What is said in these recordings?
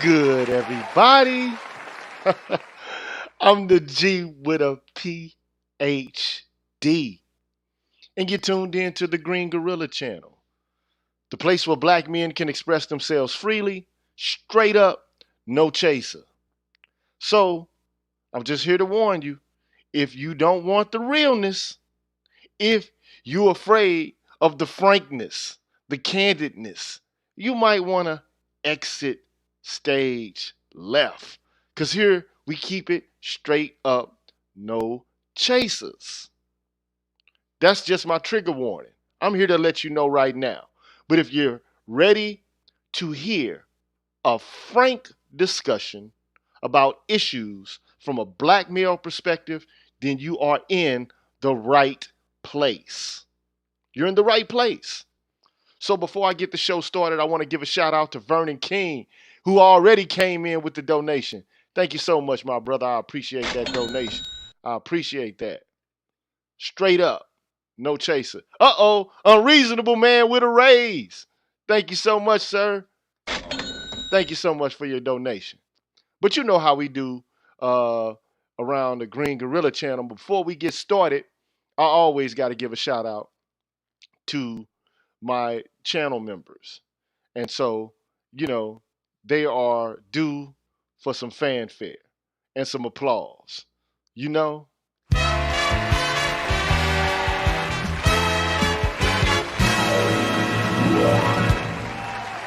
good, everybody? I'm the G with a PhD, and you're tuned in to the Green Gorilla channel, the place where black men can express themselves freely, straight up, no chaser. So, I'm just here to warn you, if you don't want the realness, if you're afraid of the frankness, the candidness, you might want to exit stage left. Because here we keep it straight up, no chasers. That's just my trigger warning. I'm here to let you know right now. But if you're ready to hear a frank discussion about issues from a black male perspective, then you are in the right place. You're in the right place. So before I get the show started, I want to give a shout out to Vernon King, who already came in with the donation. Thank you so much, my brother. I appreciate that donation. I appreciate that. Straight up, no chaser. Uh-oh, unreasonable man with a raise. Thank you so much, sir. Thank you so much for your donation. But you know how we do uh, around the Green Gorilla channel. Before we get started, I always got to give a shout out to my channel members. And so, you know, they are due for some fanfare and some applause. You know?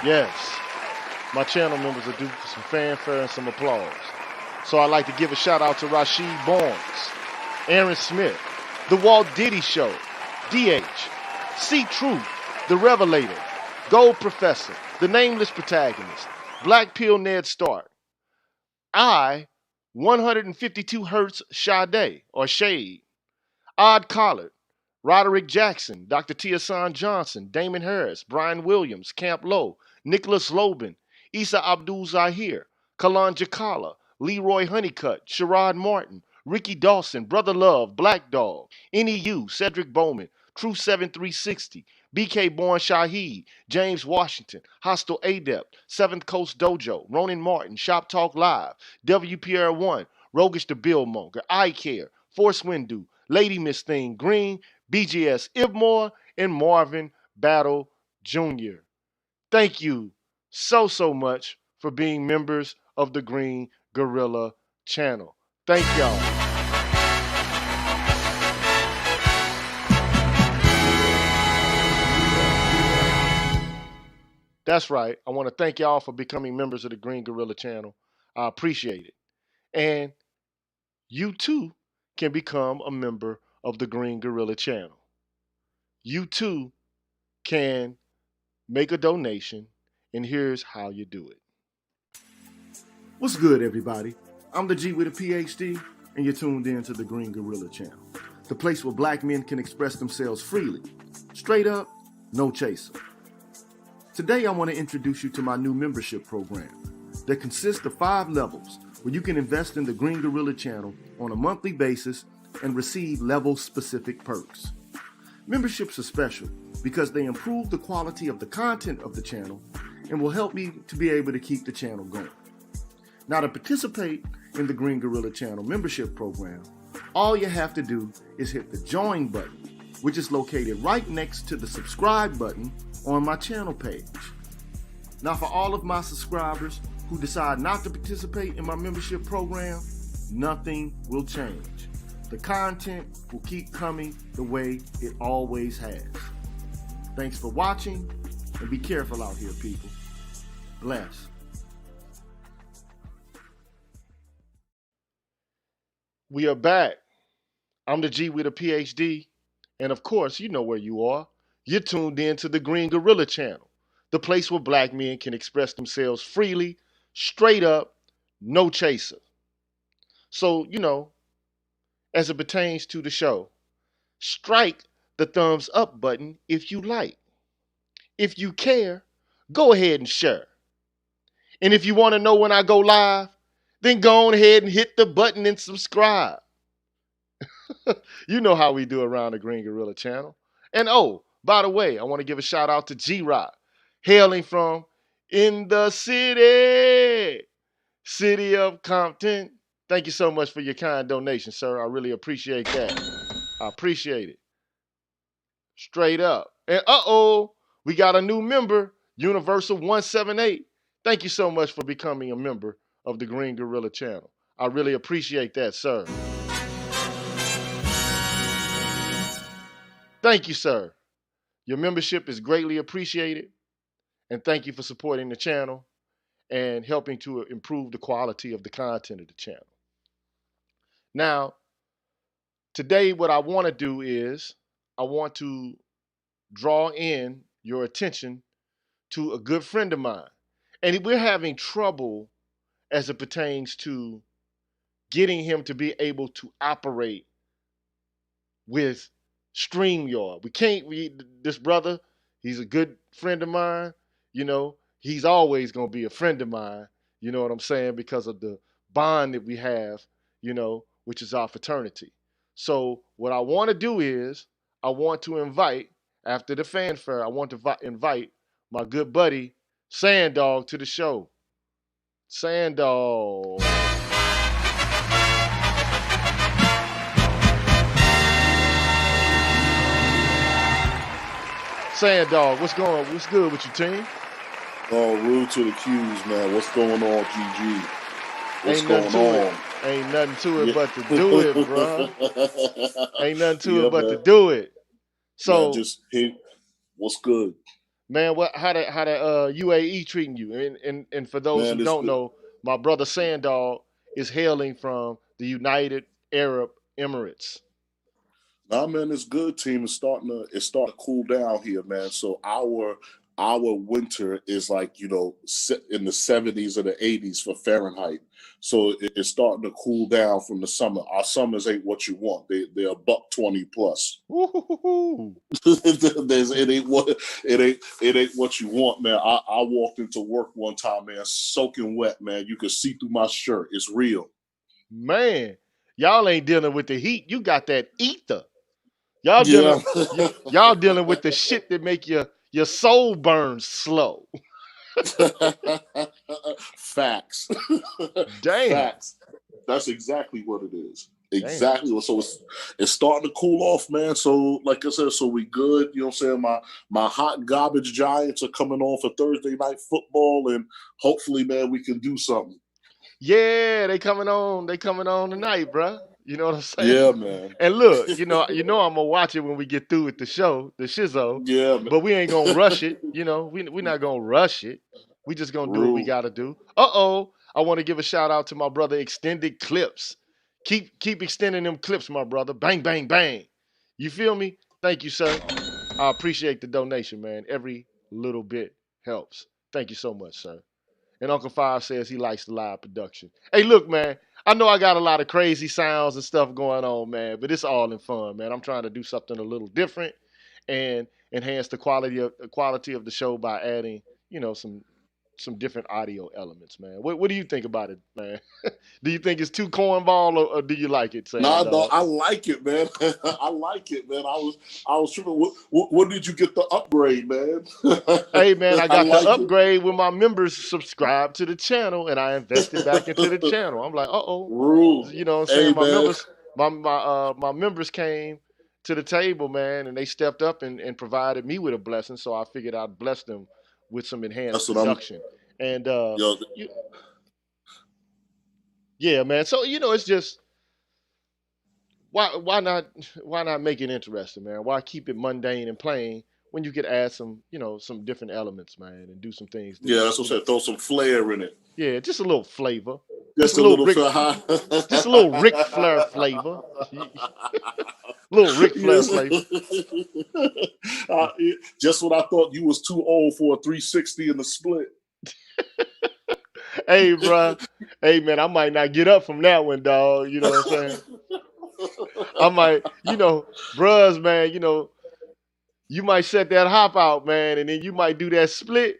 Yes, my channel members are due for some fanfare and some applause. So I'd like to give a shout out to Rashid Barnes, Aaron Smith, The Walt Diddy Show, DH, C Truth, The Revelator, Gold Professor, The Nameless Protagonist, Black Pill Ned Stark, 152 Hertz Sade or Shade, Odd Collard, Roderick Jackson, Dr. Tiasan Johnson, Damon Harris, Brian Williams, Camp Low, Nicholas Lobin, Issa Abdul Zahir, Kalan Jakala, Leroy Honeycutt, Sherrod Martin, Ricky Dawson, Brother Love, Black Dog, NEU, Cedric Bowman, True 7360, BK Born Shaheed, James Washington, Hostile Adept, Seventh Coast Dojo, Ronan Martin, Shop Talk Live, WPR1, Rogish the Bill Monger, I Care, Force Windu, Lady Miss Thing Green, BGS Ibmore, and Marvin Battle Jr. Thank you so much for being members of the Green Gorilla channel. Thank y'all. That's right. I want to thank y'all for becoming members of the Green Gorilla channel. I appreciate it. And you too can become a member of the Green Gorilla channel. You too can make a donation, and here's how you do it. What's good, everybody? I'm the G with a PhD, and you're tuned in to the Green Gorilla channel, the place where black men can express themselves freely, straight up, no chaser. Today, I want to introduce you to my new membership program that consists of 5 levels where you can invest in the Green Gorilla channel on a monthly basis and receive level-specific perks. Memberships are special because they improve the quality of the content of the channel and will help me to be able to keep the channel going. Now, to participate in the Green Gorilla channel membership program, all you have to do is hit the join button, which is located right next to the subscribe button on my channel page. Now, for all of my subscribers who decide not to participate in my membership program, nothing will change. The content will keep coming the way it always has. Thanks for watching, and be careful out here, people. Bless. We are back. I'm the G with a PhD, and of course, you know where you are. You're tuned in to the Green Gorilla channel, the place where black men can express themselves freely, straight up, no chaser. So, as it pertains to the show, strike the thumbs up button if you like. If you care, go ahead and share. And if you want to know when I go live, then go on ahead and hit the button and subscribe. You know how we do around the Green Gorilla channel. And oh, by the way, I want to give a shout out to G-Rock, hailing from in the city. City of Compton. Thank you so much for your kind donation, sir. I really appreciate that. I appreciate it. Straight up. And we got a new member, Universal 178. Thank you so much for becoming a member of the Green Gorilla channel. I really appreciate that, sir. Thank you, sir. Your membership is greatly appreciated. And thank you for supporting the channel and helping to improve the quality of the content of the channel. Now, today, what I want to do is I want to draw in your attention to a good friend of mine. And we're having trouble as it pertains to getting him to be able to operate with StreamYard. We can't read this brother. He's a good friend of mine. You know, he's always going to be a friend of mine. You know what I'm saying? Because of the bond that we have, you know, which is our fraternity. So what I want to do is I want to invite, after the fanfare, I want to invite my good buddy Sanddog to the show. Sanddog. Sanddog, what's good with your team? Oh, rude to the Q's, man. What's going on, GG? What's Ain't going nothing to on? it. Ain't nothing to it but to do it, bro. Ain't nothing to Yeah, it but man. to do it. Man, So, just hit. What's good? man, how that UAE treating you? And for those who Man, it's don't good. know, my brother Sanddog is hailing from the United Arab Emirates. Nah, man, it's good. Team is starting to cool down here, man. So our winter is like, you know, in the 70s or the 80s for Fahrenheit. So it's starting to cool down from the summer. Our summers ain't what you want. They're a $120 plus. It ain't what you want, man. I walked into work one time, man, soaking wet, man. You could see through my shirt. It's real. Man, y'all ain't dealing with the heat. You got that ether. Yeah. Y'all dealing with the shit that make your soul burn slow. Facts. Damn. Facts. That's exactly what it is. Damn. Exactly. So it's starting to cool off, man. So like I said, so we good. You know what I'm saying? My hot garbage Giants are coming on for Thursday night football, and hopefully, man, we can do something. Yeah, they coming on tonight, bro. You know what I'm saying? Yeah, man. And look, you know I'm gonna watch it when we get through with the show, the shizzo. Yeah, man. But we ain't gonna rush it. You know, we're not gonna rush it. We just gonna do what we Rude. gotta do. I want to give a shout out to my brother Extended Clips. Keep extending them clips, my brother. Bang, bang, bang. You feel me? Thank you, sir. I appreciate the donation, man. Every little bit helps. Thank you so much, sir. And Uncle Five says he likes the live production. Hey, look, man, I know I got a lot of crazy sounds and stuff going on, man, but it's all in fun, man. I'm trying to do something a little different and enhance the quality of the show by adding, you know, some different audio elements, man. What do you think about it, man? Do you think it's too cornball or do you like it, Sam? Nah, no, I like it, man. I like it, man. I was tripping. What did you get the upgrade, man? Hey, man, I got like the upgrade when my members subscribed to the channel and I invested back into the channel. I'm like, Rule. you know what I'm Hey, saying? man. My members came to the table, man, and they stepped up and provided me with a blessing. So I figured I'd bless them with some enhanced That's what I'm. production. And Yo, yeah, man. So it's just why not make it interesting, man? Why keep it mundane and plain when you could add some different elements, man, and do some things that yeah, that's what I said. Throw some flair in it. yeah, just a little flavor, just Just a a little little. just a little Ric Flair flavor, little Ric Flair Yes. flavor. uh, just when I thought you was too old for a 360 in the split. Hey, bro. Hey, man, I might not get up from that one, dog. You know what I'm saying? I might, bruhs, man, you might set that hop out, man, and then you might do that split,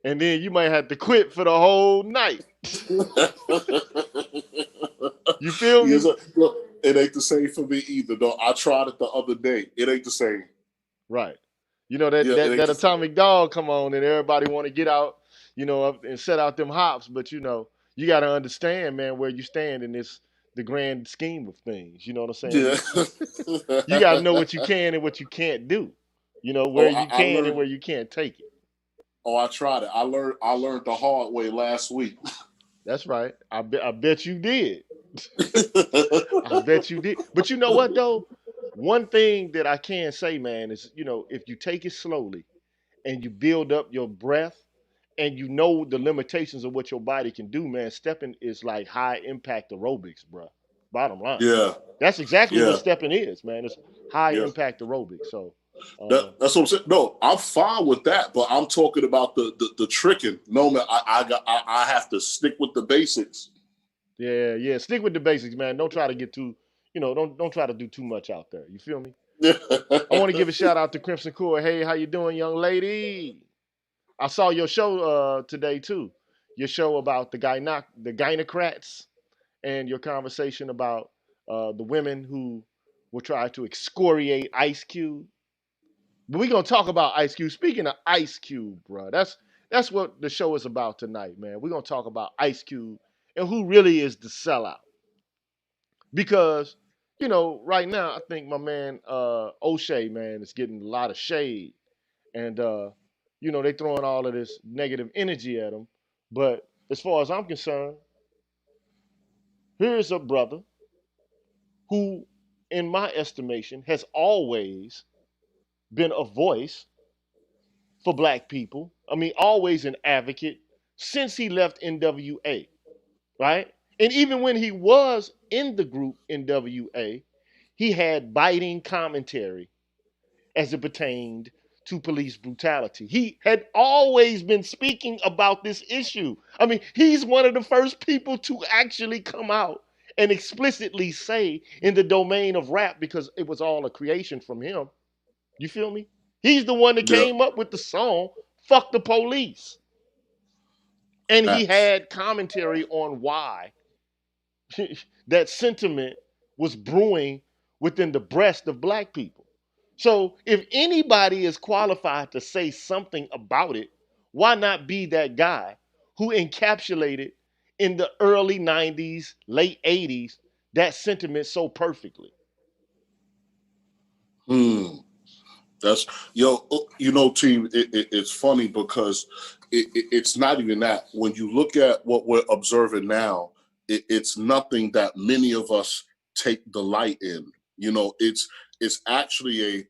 and then you might have to quit for the whole night. You feel me? Yes, look, it ain't the same for me either, though. I tried it the other day. It ain't the same. Right. You know that Yeah, that, it ain't that the same. atomic dog come on and everybody want to get out, and set out them hops, but you got to understand, man, where you stand in the grand scheme of things. You know what I'm saying? Yeah. You got to know what you can and what you can't do. You know, where Oh, you I can and learned. where you can't take it. Oh, I tried it. I learned the hard way last week. That's right. I bet you did. I bet you did. But you know what though? One thing that I can say, man, is if you take it slowly and you build up your breath and you know the limitations of what your body can do, man, stepping is like high impact aerobics, bro. Bottom line. Yeah, That's exactly what yeah, stepping is, man. It's high yeah. impact aerobics. So, That's what I'm saying. No, I'm fine with that, but I'm talking about the tricking. No, man, I have to stick with the basics. yeah, yeah. Stick with the basics, man. Don't try to get too, don't try to do too much out there. You feel me? I want to give a shout out to Crimson Core. Hey, how you doing, young lady? I saw your show today too. Your show about the gynocrats and your conversation about the women who will try to excoriate Ice Cube. But we're gonna talk about Ice Cube. Speaking of Ice Cube, bro, that's what the show is about tonight, man. We're gonna talk about Ice Cube and who really is the sellout. Because, right now I think my man O'Shea, man, is getting a lot of shade. And they throwing all of this negative energy at him. But as far as I'm concerned, here's a brother who, in my estimation, has always been a voice for black people. I mean, always an advocate since he left NWA, right? And even when he was in the group NWA, he had biting commentary as it pertained to police brutality. He had always been speaking about this issue. I mean, he's one of the first people to actually come out and explicitly say in the domain of rap, because it was all a creation from him. You feel me? He's the one that Yeah, came up with the song Fuck the Police. And he facts. had commentary on why that sentiment was brewing within the breast of black people. So if anybody is qualified to say something about it, why not be that guy who encapsulated in the early 90s, late 80s, that sentiment so perfectly? Hmm. That's team. It's funny because it's not even that. When you look at what we're observing now, it's nothing that many of us take delight in. It's actually a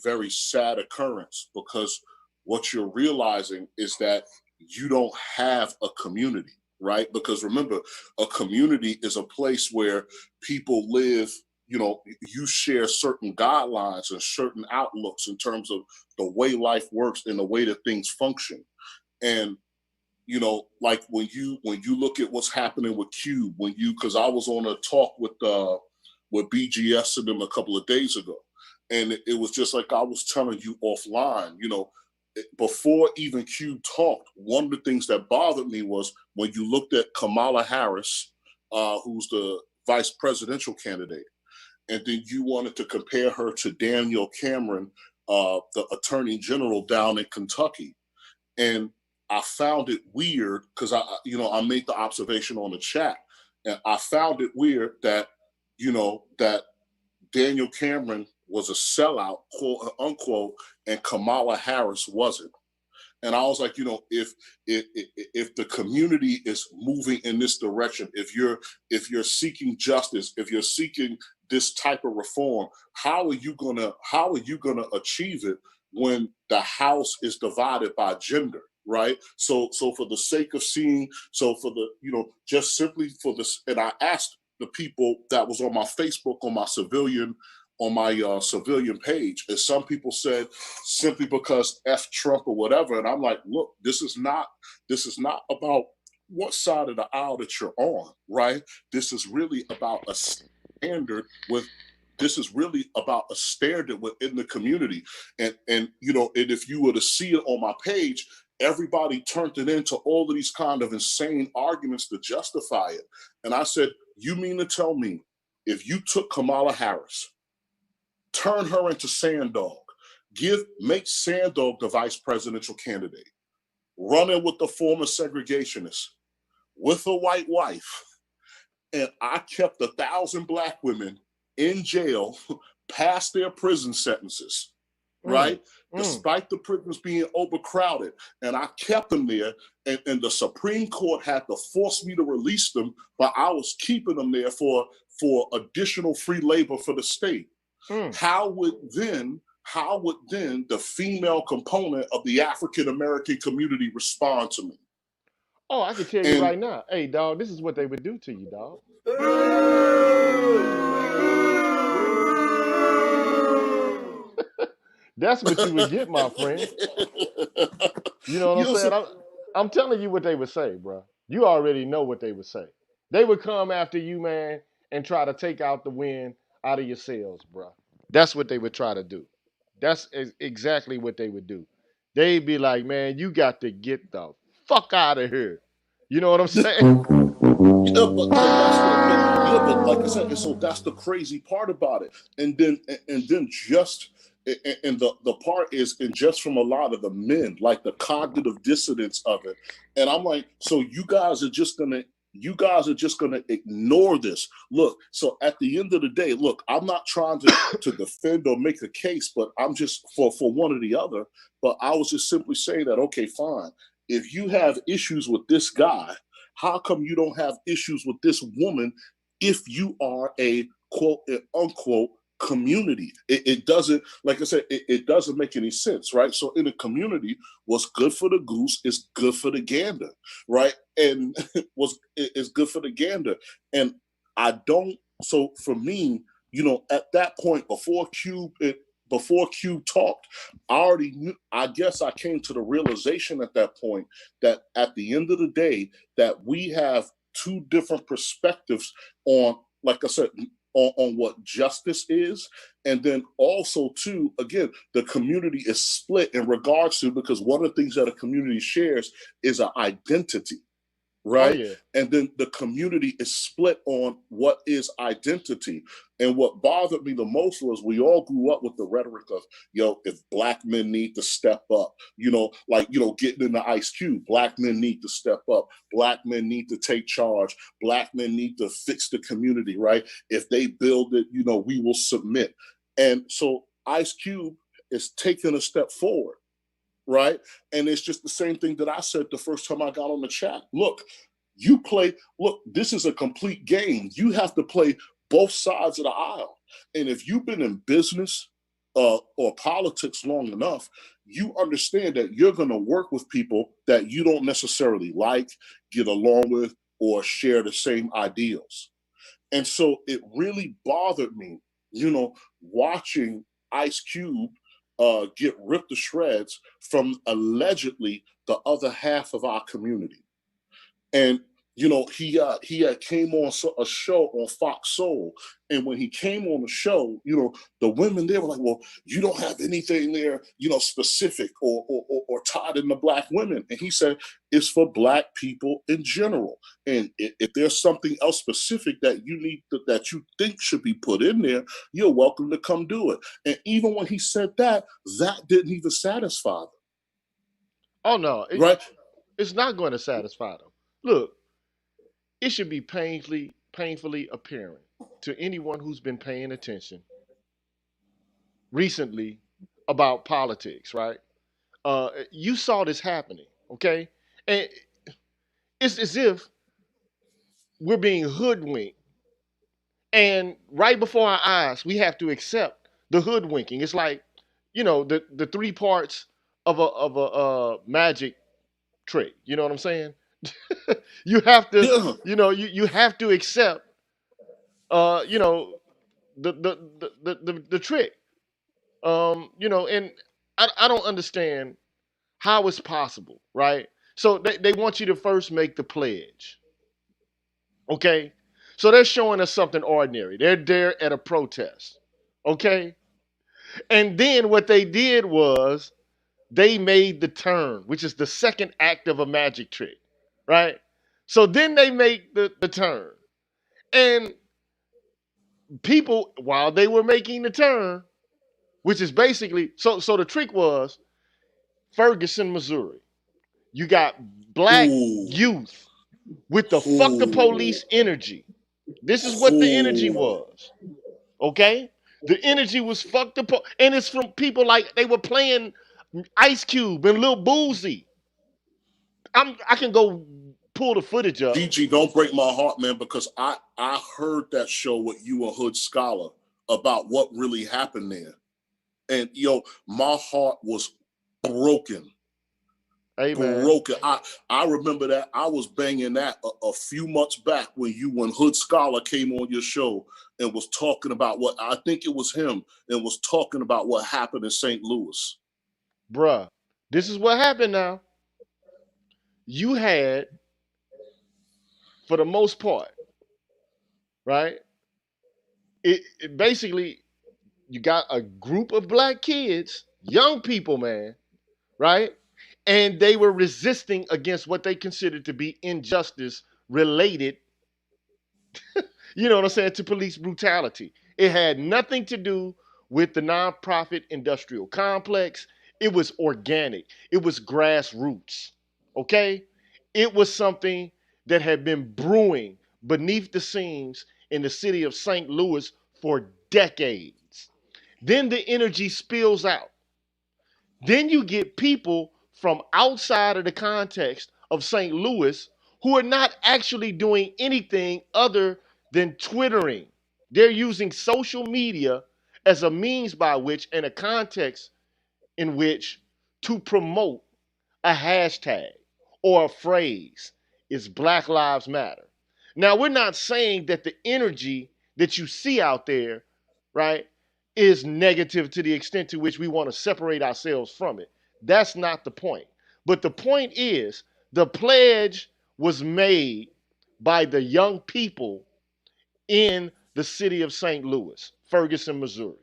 very sad occurrence because what you're realizing is that you don't have a community, right? Because remember, a community is a place where people live. You share certain guidelines and certain outlooks in terms of the way life works and the way that things function. And like when you look at what's happening with Cube, because I was on a talk with BGS and them a couple of days ago, and it was just like I was telling you offline. Before even Cube talked, one of the things that bothered me was when you looked at Kamala Harris, who's the vice presidential candidate, and then you wanted to compare her to Daniel Cameron, the attorney general down in Kentucky. And I found it weird because I made the observation on the chat, and I found it weird that that Daniel Cameron was a sellout, quote unquote, and Kamala Harris wasn't. And I was like, if the community is moving in this direction, if you're seeking justice, if you're seeking this type of reform, how are you gonna achieve it when the house is divided by gender? Right. So for the sake of seeing, so for the, just simply for this, and I asked the people that was on my Facebook, on my civilian page, and some people said simply because F Trump or whatever. And I'm like, look, this is not about what side of the aisle that you're on, right? This is really about a standard with this is really about a standard within the community. And if you were to see it on my page, everybody turned it into all of these kind of insane arguments to justify it. And I said, you mean to tell me if you took Kamala Harris, turn her into Sandog, make Sandog the vice presidential candidate, run in with the former segregationists, with a white wife, and I kept 1,000 black women in jail past their prison sentences, right? Despite the prisons being overcrowded, and I kept them there, and the Supreme Court had to force me to release them, but I was keeping them there for additional free labor for the state. How would then the female component of the African American community respond to me? Oh, I can tell you right now. Hey, dog, this is what they would do to you, dog. That's what you would get, my friend. You know what I'm saying? I'm telling you what they would say, bro. You already know what they would say. They would come after you, man, and try to take out the wind out of your sails, bro. That's what they would try to do. That's exactly what they would do. They'd be like, man, you got to get the fuck out of here. You know what I'm saying? But like I said, and so that's the crazy part about it. And then just and the part is, and just from a lot of the men, like the cognitive dissonance of it. And I'm like, so you guys are just gonna ignore this. Look, so at the end of the day, look, I'm not trying to defend or make a case, but I'm just for one or the other. But I was just simply saying that, okay, fine. If you have issues with this guy, how come you don't have issues with this woman if you are a quote unquote community? It doesn't, like I said, it doesn't make any sense, right? So in a community, what's good for the goose is good for the gander, right? And it's good for the gander. And I don't, so for me, at that point, before Cube talked, I already knew, I guess I came to the realization at that point that at the end of the day, that we have two different perspectives on, like I said, on what justice is. And then also, too, again, the community is split in regards to, because one of the things that a community shares is an identity. Right. Oh, yeah. And then the community is split on what is identity. And what bothered me the most was we all grew up with the rhetoric of, if black men need to step up, getting into Ice Cube, black men need to step up, black men need to take charge, black men need to fix the community, right? If they build it, we will submit. And so Ice Cube is taking a step forward. Right. And it's just the same thing that I said the first time I got on the chat. Look, this is a complete game. You have to play both sides of the aisle. And if you've been in business or politics long enough, you understand that you're going to work with people that you don't necessarily like, get along with, or share the same ideals. And so it really bothered me, watching Ice Cube get ripped to shreds from allegedly the other half of our community. And he had came on a show on Fox Soul, and when he came on the show, the women there were like, "Well, you don't have anything there, specific or tied into black women." And he said, "It's for black people in general. And if there's something else specific that you need that you think should be put in there, you're welcome to come do it." And even when he said that didn't even satisfy them. Oh, no. Right? It's not going to satisfy them. Look, it should be painfully apparent to anyone who's been paying attention recently about politics, right? You saw this happening, okay? And it's as if we're being hoodwinked. And right before our eyes, we have to accept the hoodwinking. It's like, the three parts of a magic trick. You know what I'm saying? You have to, you have to accept, the trick. And I don't understand how it's possible, right? So they want you to first make the pledge. Okay? So they're showing us something ordinary. They're there at a protest. Okay? And then what they did was they made the turn, which is the second act of a magic trick, right? So then they make the turn. And people, while they were making the turn, which is basically, so the trick was Ferguson, Missouri. You got black Ooh. youth with the fuck the Who, police energy. This is what the energy who, was. Okay? The energy was fuck the and it's from people like they were playing Ice Cube and Lil Boozy. I can go pull the footage up. DG, don't break my heart, man, because I heard that show with you and Hood Scholar about what really happened there. And my heart was broken. Hey man, Broken. I remember that I was banging that a few months back when Hood Scholar came on your show and was talking about what I think it was him and was talking about what happened in St. Louis. bruh, this is what happened now. You had, for the most part, right? It basically you got a group of black kids, young people, man, right? And they were resisting against what they considered to be injustice related, you know what I'm saying, to police brutality. It had nothing to do with the nonprofit industrial complex. It was organic, it was grassroots. Okay? It was something that had been brewing beneath the scenes in the city of St. Louis for decades. Then the energy spills out. Then you get people from outside of the context of St. Louis who are not actually doing anything other than twittering. They're using social media as a means by which, in a context in which, to promote a hashtag or a phrase is Black Lives Matter. Now, we're not saying that the energy that you see out there, right, is negative to the extent to which we want to separate ourselves from it. That's not the point. But the point is the pledge was made by the young people in the city of St. Louis, Ferguson, Missouri.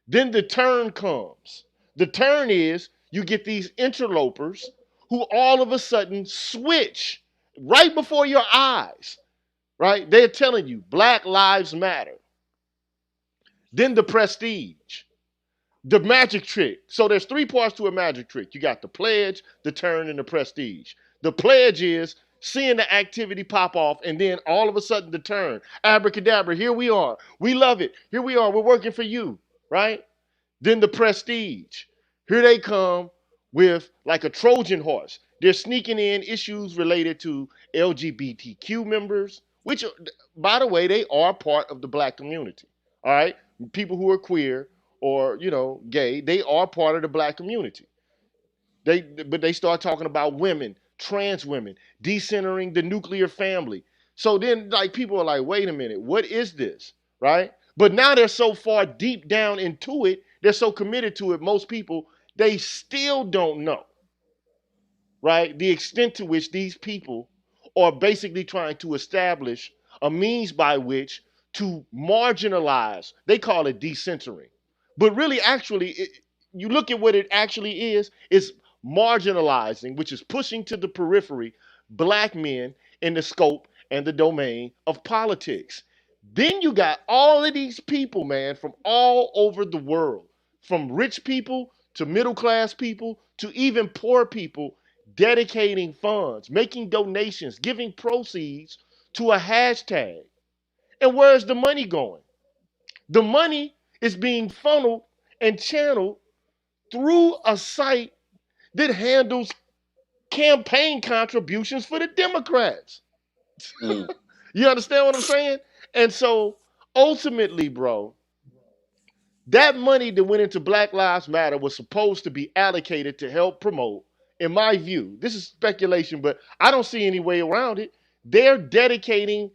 Then the turn comes. The turn is you get these interlopers who all of a sudden switch right before your eyes, right? They're telling you Black Lives Matter. Then the prestige, the magic trick. So there's three parts to a magic trick. You got the pledge, the turn, and the prestige. The pledge is seeing the activity pop off, and then all of a sudden the turn. Abracadabra, here we are. We love it. Here we are. We're working for you, right? Then the prestige. Here they come with like a Trojan horse. They're sneaking in issues related to LGBTQ members, which, by the way, they are part of the black community. All right? People who are queer or, gay, they are part of the black community. But they start talking about women, trans women, decentering the nuclear family. So then, like, people are like, wait a minute, what is this? Right? But now they're so far deep down into it, they're so committed to it, most people, they still don't know, right? The extent to which these people are basically trying to establish a means by which to marginalize. They call it decentering. But really, actually, you look at what it actually is, it's marginalizing, which is pushing to the periphery black men in the scope and the domain of politics. Then you got all of these people, man, from all over the world, from rich people to middle class people to even poor people, dedicating funds, making donations, giving proceeds to a hashtag. And where's the money going? The money is being funneled and channeled through a site that handles campaign contributions for the Democrats. Mm. You understand what I'm saying? And so ultimately, bro, that money that went into Black Lives Matter was supposed to be allocated to help promote, in my view, this is speculation, but I don't see any way around it. They're dedicating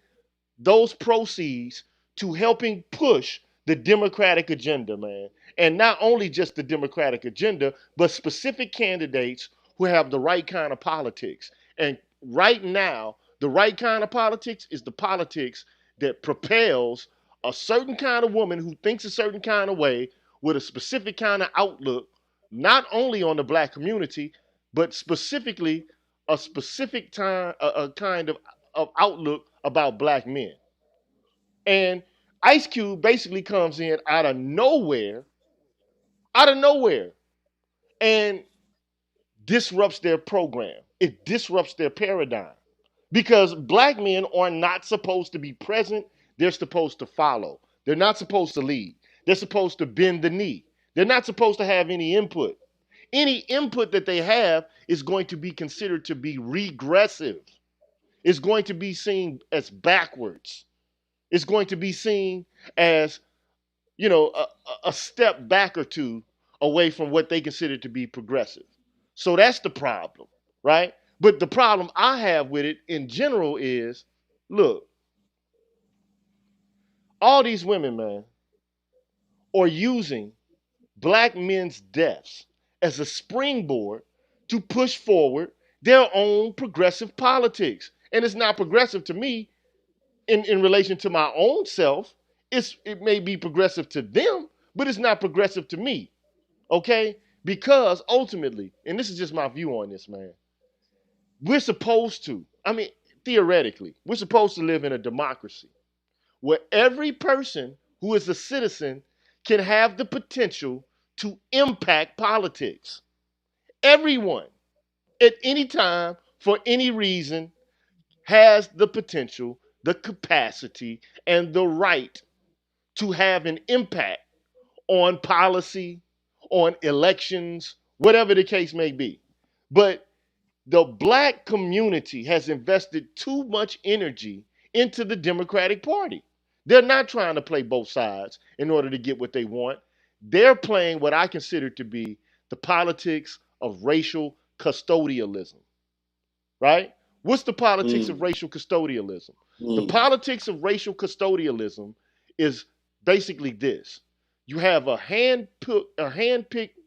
those proceeds to helping push the Democratic agenda, man. And not only just the Democratic agenda, but specific candidates who have the right kind of politics. And right now, the right kind of politics is the politics that propels a certain kind of woman who thinks a certain kind of way with a specific kind of outlook, not only on the black community, but specifically a specific time, a kind of outlook about black men. And Ice Cube basically comes in out of nowhere, and disrupts their program. It disrupts their paradigm because black men are not supposed to be present. They're supposed to follow. They're not supposed to lead. They're supposed to bend the knee. They're not supposed to have any input. Any input that they have is going to be considered to be regressive. It's going to be seen as backwards. It's going to be seen as, a step back or two away from what they consider to be progressive. So that's the problem, right? But the problem I have with it in general is, look, all these women, man, are using black men's deaths as a springboard to push forward their own progressive politics. And it's not progressive to me in relation to my own self. It may be progressive to them, but it's not progressive to me. Okay? Because ultimately, and this is just my view on this, man, we're supposed to, theoretically, we're supposed to live in a democracy where every person who is a citizen can have the potential to impact politics. Everyone, at any time, for any reason, has the potential, the capacity, and the right to have an impact on policy, on elections, whatever the case may be. But the black community has invested too much energy into the Democratic Party. They're not trying to play both sides in order to get what they want. They're playing what I consider to be the politics of racial custodialism, right? What's the politics of racial custodialism? The politics of racial custodialism is basically this. You have a hand-picked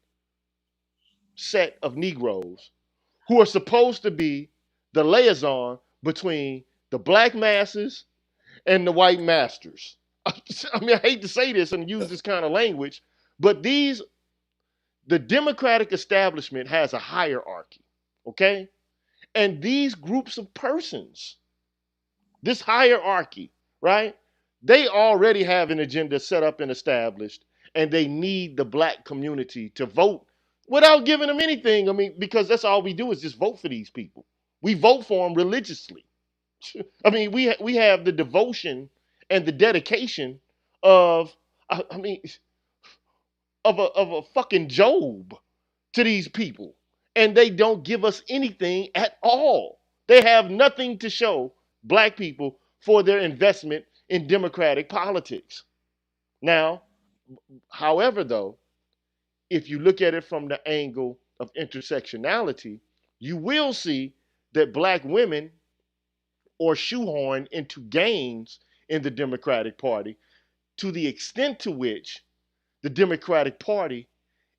set of Negroes who are supposed to be the liaison between the black masses and the white masters. I hate to say this and use this kind of language, but the Democratic establishment has a hierarchy, okay? And these groups of persons, this hierarchy, right? They already have an agenda set up and established, and they need the black community to vote without giving them anything. Because that's all we do is just vote for these people. We vote for them religiously. We have the devotion and the dedication of, I mean, of a fucking Job to these people, and they don't give us anything at all. They have nothing to show black people for their investment in democratic politics. Now, however, though, if you look at it from the angle of intersectionality, you will see that black women are shoehorned into gains in the Democratic Party to the extent to which the Democratic Party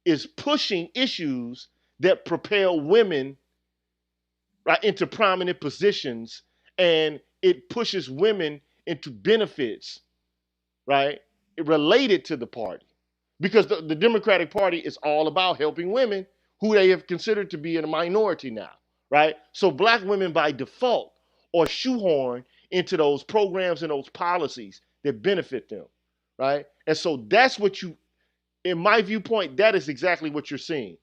is pushing issues that propel women, right, into prominent positions, and it pushes women into benefits, right, related to the party. Because the Democratic Party is all about helping women who they have considered to be in a minority now, right? So black women by default are shoehorned into those programs and those policies that benefit them, right? And so that's what you, in my viewpoint, that is exactly what you're seeing.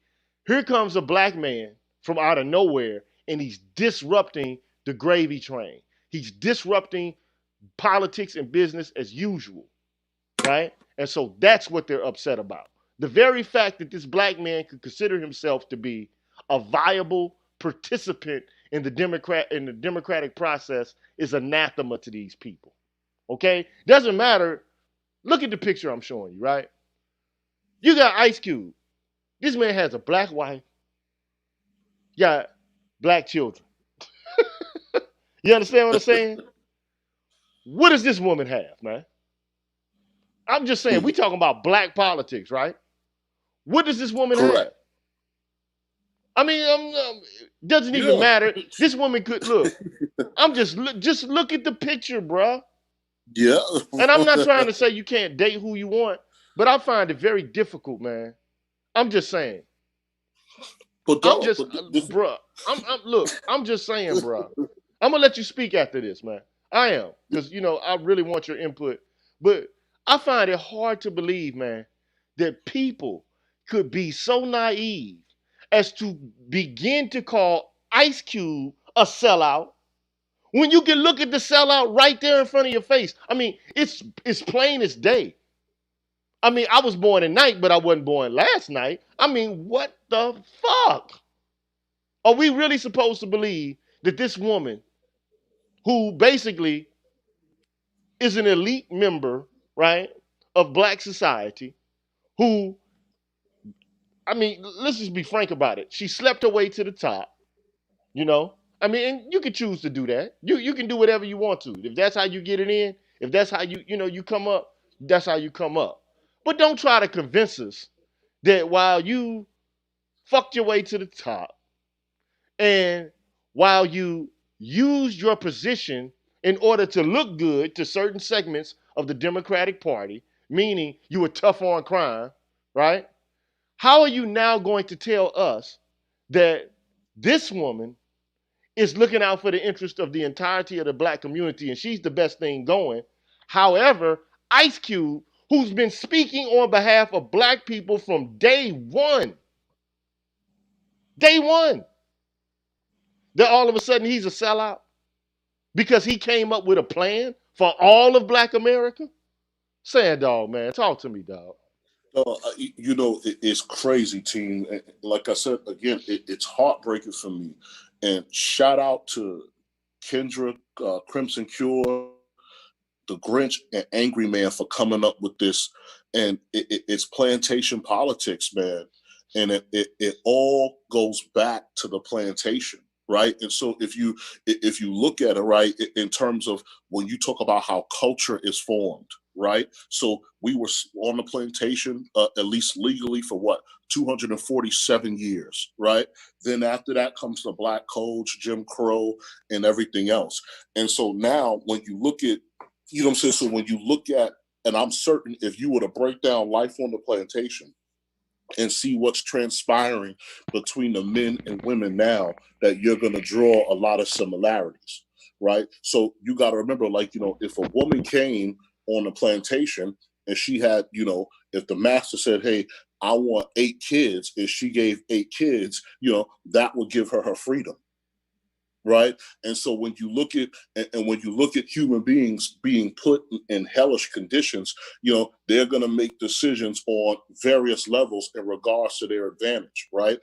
Here comes a black man from out of nowhere, and he's disrupting the gravy train. He's disrupting politics and business as usual, right? And so that's what they're upset about. The very fact that this black man could consider himself to be a viable participant in the democratic process is anathema to these people. Okay? Doesn't matter. Look at the picture I'm showing you, right? You got Ice Cube. This man has a black wife, got black children. You understand what I'm saying? What does this woman have, man? I'm just saying, we talking about black politics, right? What does this woman have? Doesn't even matter. This woman could look. Just look at the picture, bruh. Yeah. And I'm not trying to say you can't date who you want, but I find it very difficult, man. I'm just saying. Bruh. I'm just saying, bruh. I'm gonna let you speak after this, man. I am, because I really want your input. But I find it hard to believe, man, that people could be so naive as to begin to call Ice Cube a sellout When you can look at the sellout right there in front of your face. I mean, it's plain as day. I mean, I was born at night, but I wasn't born last night. I mean, what the fuck? Are we really supposed to believe that this woman, who basically is an elite member, right, of black society, who, I mean, let's just be frank about it. She slept her way to the top, you know? I mean, and you can choose to do that. You can do whatever you want to. If that's how you get it in, if that's how you come up, that's how you come up. But don't try to convince us that while you fucked your way to the top and while you used your position in order to look good to certain segments of the Democratic Party, meaning you were tough on crime, right? How are you now going to tell us that this woman is looking out for the interest of the entirety of the black community and she's the best thing going? However, Ice Cube, who's been speaking on behalf of black people from day one, that all of a sudden he's a sellout because he came up with a plan for all of black America? Sand Dog, man, talk to me, dog. It's crazy, team. Like I said again, it's heartbreaking for me. And shout out to Kendra, Crimson Cure, the Grinch, and Angry Man for coming up with this. And it's plantation politics, man. And it all goes back to the plantation, right? And so if you look at it, right, in terms of when you talk about how culture is formed, right? So we were on the plantation, at least legally, for what, 247 years, right? Then after that comes the Black Codes, Jim Crow, and everything else. And so now when you look at, you know what I'm saying? So when you look at, and I'm certain if you were to break down life on the plantation and see what's transpiring between the men and women now, that you're going to draw a lot of similarities, right? So you got to remember, like, if a woman came on the plantation and she had, if the master said, hey, I want 8 kids, and she gave 8 kids, that would give her freedom. Right. And so when you look at, and when you look at human beings being put in hellish conditions, they're going to make decisions on various levels in regards to their advantage. Right.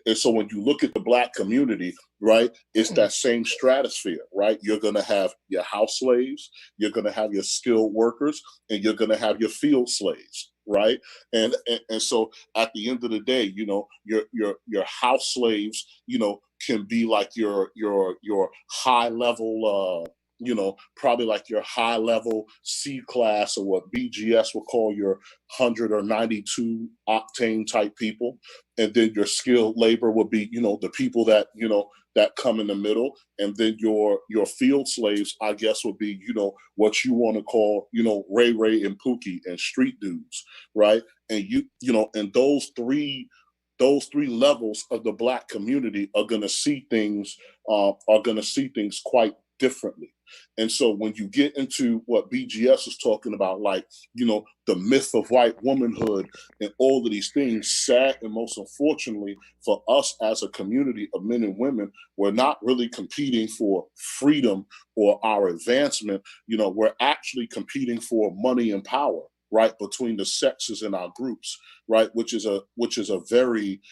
And so when you look at the black community, right, it's that same stratosphere, right? You're going to have your house slaves, you're going to have your skilled workers, and you're going to have your field slaves, right? And so at the end of the day, your house slaves, can be like your high level, probably like your high level C class, or what BGS will call your 100 or 92 octane type people. And then your skilled labor would be, the people that, that come in the middle. And then your field slaves, I guess, would be, what you want to call, Ray Ray and Pookie and street dudes, right? And and those three levels of the black community are going to see things quite differently. And so when you get into what BGS is talking about, like, the myth of white womanhood and all of these things, sad and most unfortunately for us as a community of men and women, we're not really competing for freedom or our advancement. We're actually competing for money and power, right, between the sexes in our groups, right, which is very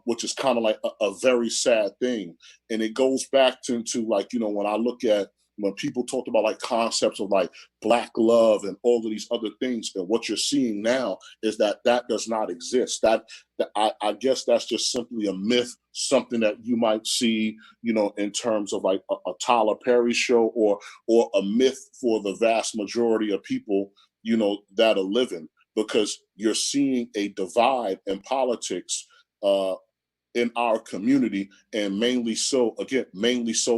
which is kind of like a very sad thing. And it goes back to like, when I look at, when people talk about like concepts of like black love and all of these other things, and what you're seeing now is that does not exist. That I guess that's just simply a myth, something that you might see, in terms of like a Tyler Perry show, or a myth for the vast majority of people, that are living, because you're seeing a divide in politics in our community, and mainly so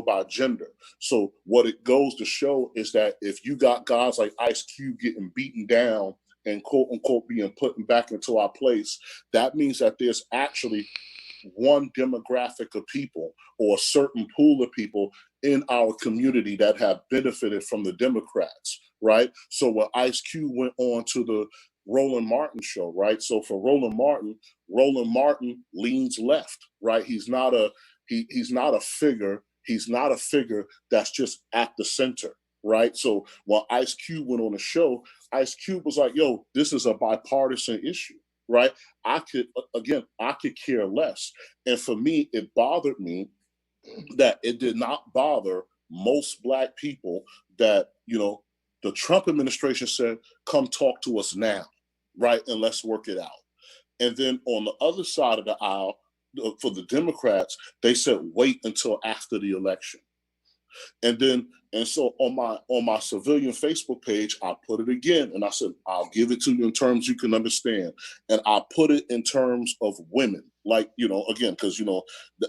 by gender. So what it goes to show is that if you got guys like Ice Cube getting beaten down and quote unquote being put back into our place, that means that there's actually one demographic of people, or a certain pool of people in our community that have benefited from the Democrats, right? So when Ice Cube went on to the Roland Martin show, right? So for Roland Martin leans left, right? He's not a figure He's not a figure that's just at the center, right? So while Ice Cube went on the show, Ice Cube was like, yo, this is a bipartisan issue, right? I could care less. And for me, it bothered me that it did not bother most Black people that, the Trump administration said, come talk to us now, right? And let's work it out. And then on the other side of the aisle, for the Democrats, they said wait until after the election. And so on my civilian Facebook page, I put it again, and I said I'll give it to you in terms you can understand, and I put it in terms of women, like again, because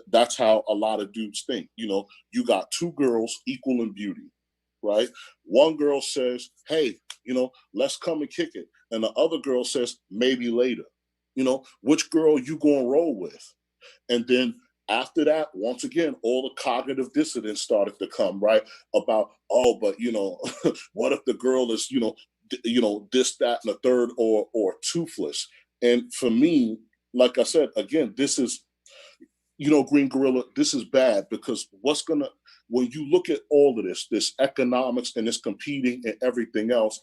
that's how a lot of dudes think. You got two girls equal in beauty, right? One girl says, "Hey, let's come and kick it," and the other girl says, "Maybe later." Which girl you gonna roll with? And then after that, once again, all the cognitive dissonance started to come, right? About, oh, but what if the girl is, this, that, and the third, or toothless? And for me, like I said, again, this is, Green Gorilla, this is bad, because when you look at all of this economics and this competing and everything else,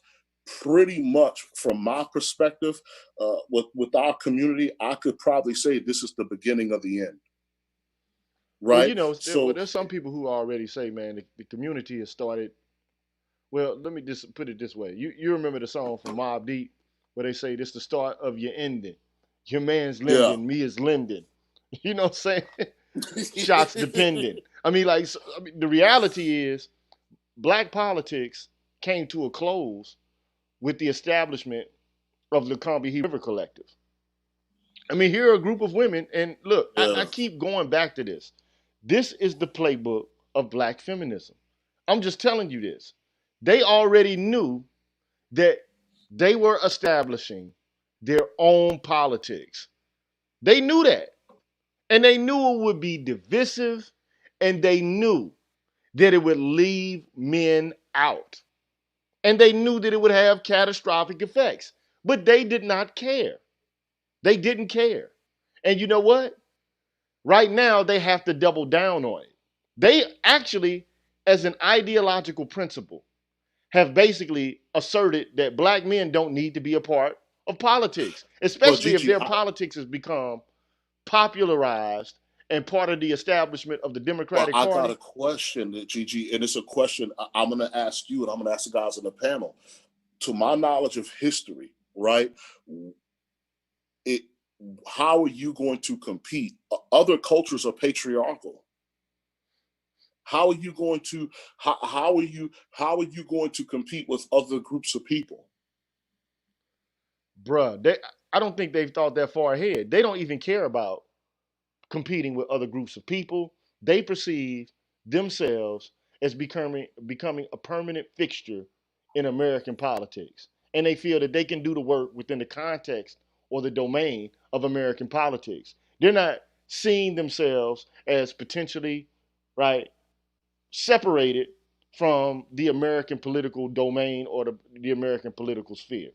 pretty much from my perspective, with our community, I could probably say this is the beginning of the end. Well, Right. So there's some people who already say, man, the community has started. Well, let me just put it this way. You remember the song from Mobb Deep where they say this the start of your ending. Your man's yeah. lending, me is lending. You know what I'm saying? Shots dependent. I mean, the reality is Black politics came to a close with the establishment of the Combahee River Collective. I mean, here are a group of women, and look, I Yeah. keep going back to this. This is the playbook of Black feminism. I'm just telling you this. They already knew that they were establishing their own politics. They knew that. And they knew it would be divisive, and they knew that it would leave men out. And they knew that it would have catastrophic effects. But they did not care. They didn't care. And you know what? Right now, they have to double down on it. They actually, as an ideological principle, have basically asserted that Black men don't need to be a part of politics, Well, especially if Gigi, their politics has become popularized and part of the establishment of the Democratic I got Party. a question, Gigi, and it's a question I'm going to ask you, and I'm going to ask the guys on the panel. To my knowledge of history, right? It. How are you going to compete? Other cultures are patriarchal. How are you going to how are you going to compete with other groups of people? I don't think they've thought that far ahead. They don't even care about competing with other groups of people. They perceive themselves as becoming a permanent fixture in American politics. And they feel that they can do the work within the context or the domain of American politics. They're not seeing themselves as potentially, right, separated from the American political domain or the American political sphere.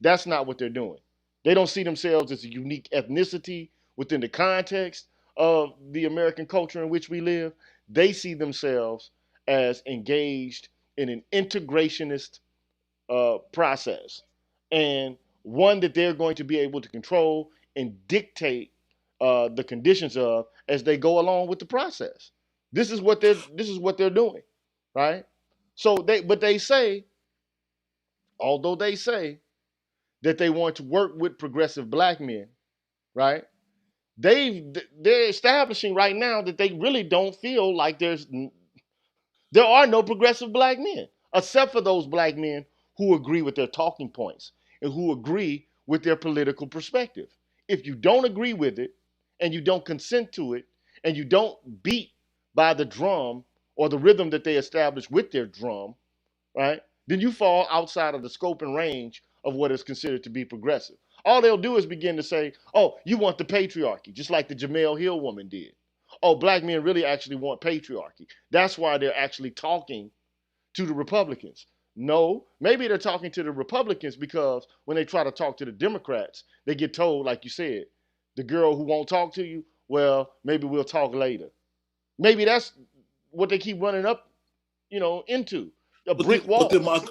That's not what they're doing. They don't see themselves as a unique ethnicity within the context of the American culture in which we live. They see themselves as engaged in an integrationist process, and one that they're going to be able to control and dictate the conditions of as they go along with the process. This is what they're doing, right? So they say, although they say that they want to work with progressive Black men, right? They're establishing right now that they really don't feel like there are no progressive Black men, except for those Black men who agree with their talking points and who agree with their political perspective. If you don't agree with it and you don't consent to it and you don't beat by the drum or the rhythm that they establish with their drum, right, then you fall outside of the scope and range of what is considered to be progressive. All they'll do is begin to say, oh, you want the patriarchy, just like the Jamel Hill woman did. Oh, Black men really actually want patriarchy. That's why they're actually talking to the Republicans. No, maybe they're talking to the Republicans because when they try to talk to the Democrats, they get told, like you said, the girl who won't talk to you, well, maybe we'll talk later. Maybe that's what they keep running up, into a But then, brick but then wall.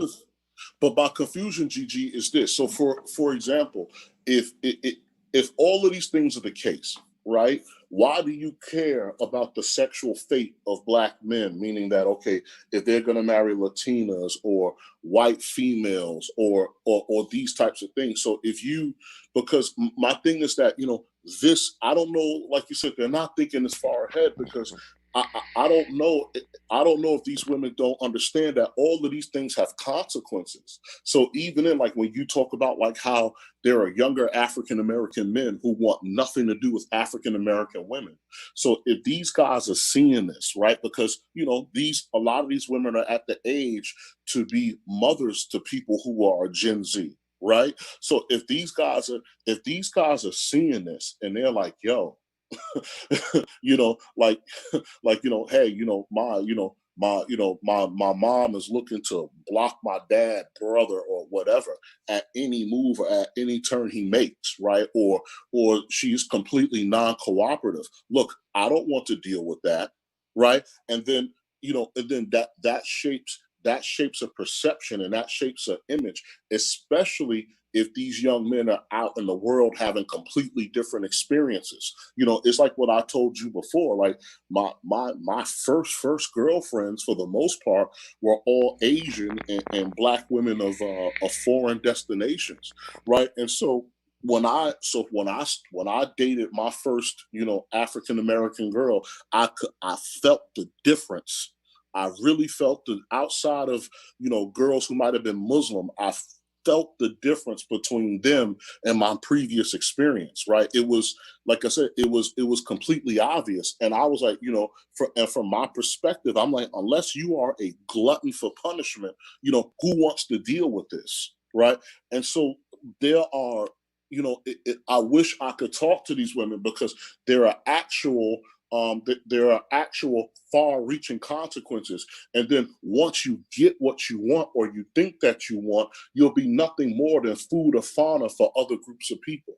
but my confusion, GG, is this. So, for example, if all of these things are the case, right? Why do you care about the sexual fate of black men? Meaning that, okay, if they're going to marry Latinas or white females or these types of things. So if you, because my thing is that, this, I don't know, like you said, they're not thinking as far ahead because I don't know. I don't know if these women don't understand that all of these things have consequences. So even in, like, when you talk about like how there are younger African American men who want nothing to do with African American women. So if these guys are seeing this, right, because a lot of these women are at the age to be mothers to people who are Gen Z, right? So if these guys are seeing this and they're like, yo, like hey, my mom is looking to block my dad, brother, or whatever at any move or at any turn he makes, right? Or she's completely non-cooperative. Look, I don't want to deal with that, right? And then that shapes a perception and that shapes an image, especially if these young men are out in the world having completely different experiences. It's like what I told you before. Like my first girlfriends, for the most part, were all Asian and black women of foreign destinations, right? And so when I dated my first African American girl, I felt the difference. I really felt the outside of girls who might have been Muslim. I felt the difference between them and my previous experience, right? It was, like I said, it was completely obvious. And I was like, from my perspective, I'm like, unless you are a glutton for punishment, who wants to deal with this, right? And so there are, I wish I could talk to these women because there are actual far-reaching consequences. And then once you get what you want or you think that you want, you'll be nothing more than food or fauna for other groups of people.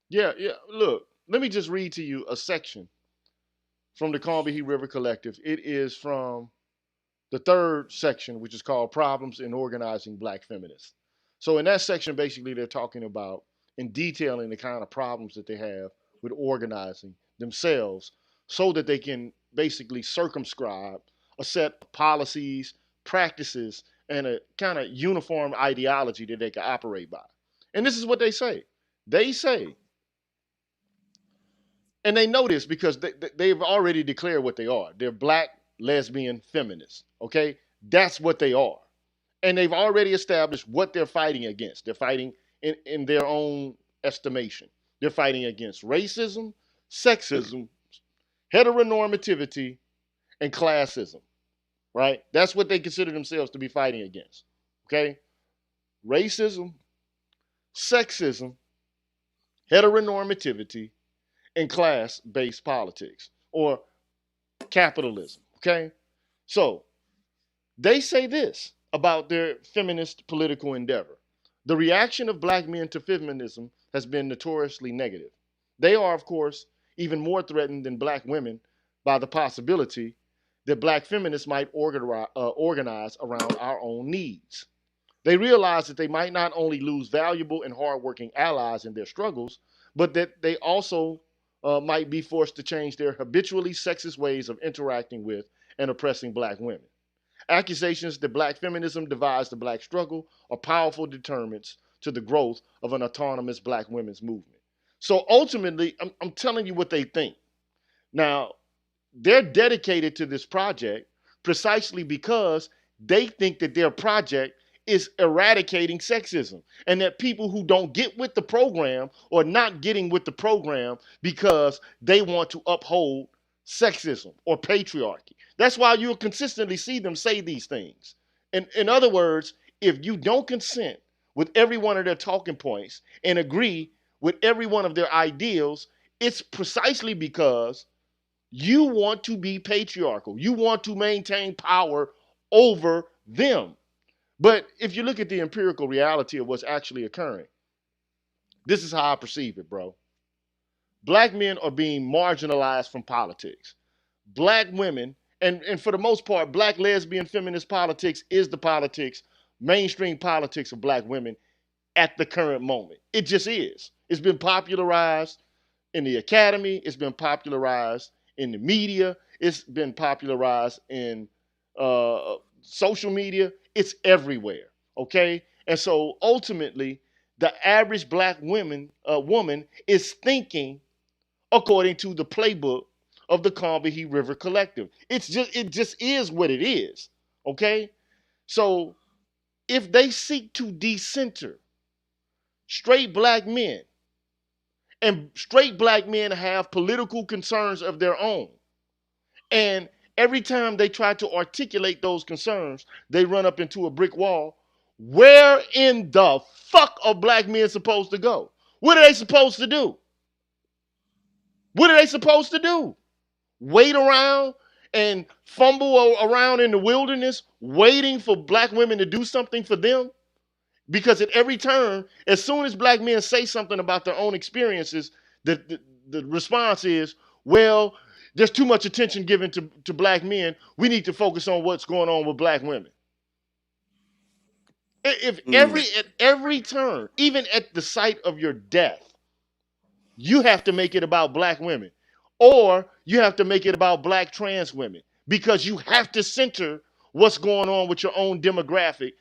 Yeah, yeah. Look, let me just read to you a section from the Combahee River Collective. It is from the third section, which is called Problems in Organizing Black Feminists. So in that section, basically, they're talking about and detailing the kind of problems that they have with organizing themselves so that they can basically circumscribe a set of policies, practices, and a kind of uniform ideology that they can operate by. And this is what they say. They say, and they know this because they've already declared what they are. They're black lesbian feminists. Okay, that's what they are, and they've already established what they're fighting against. They're fighting in their own estimation. They're fighting against racism, sexism, heteronormativity, and classism. Right? That's what they consider themselves to be fighting against. Okay, racism, sexism, heteronormativity, and class-based politics or capitalism. Okay? So they say this about their feminist political endeavor. The reaction of black men to feminism has been notoriously negative. They are, of course, even more threatened than black women by the possibility that black feminists might organize around our own needs. They realize that they might not only lose valuable and hardworking allies in their struggles, but that they also might be forced to change their habitually sexist ways of interacting with and oppressing black women. Accusations that black feminism divides the black struggle are powerful deterrents to the growth of an autonomous black women's movement. So ultimately, I'm telling you what they think. Now, they're dedicated to this project precisely because they think that their project is eradicating sexism and that people who don't get with the program or not getting with the program because they want to uphold sexism or patriarchy. That's why you'll consistently see them say these things. In other words, if you don't consent with every one of their talking points and agree with every one of their ideals, it's precisely because you want to be patriarchal. You want to maintain power over them. But if you look at the empirical reality of what's actually occurring, this is how I perceive it, bro. Black men are being marginalized from politics. Black women And for the most part, black lesbian feminist politics is the politics, mainstream politics of black women at the current moment. It just is. It's been popularized in the academy. It's been popularized in the media. It's been popularized in social media. It's everywhere. Okay, and so ultimately, the average black woman is thinking according to the playbook of the Combahee River Collective. It just is what it is. Okay, so if they seek to decenter straight black men, and straight black men have political concerns of their own, and every time they try to articulate those concerns, they run up into a brick wall. Where in the fuck are black men supposed to go? What are they supposed to do? What are they supposed to do? Wait around and fumble around in the wilderness waiting for black women to do something for them? Because at every turn, as soon as black men say something about their own experiences, the response is, well, there's too much attention given to black men. We need to focus on what's going on with black women. If at every turn, even at the site of your death, you have to make it about black women, or you have to make it about black trans women, because you have to center what's going on with your own demographic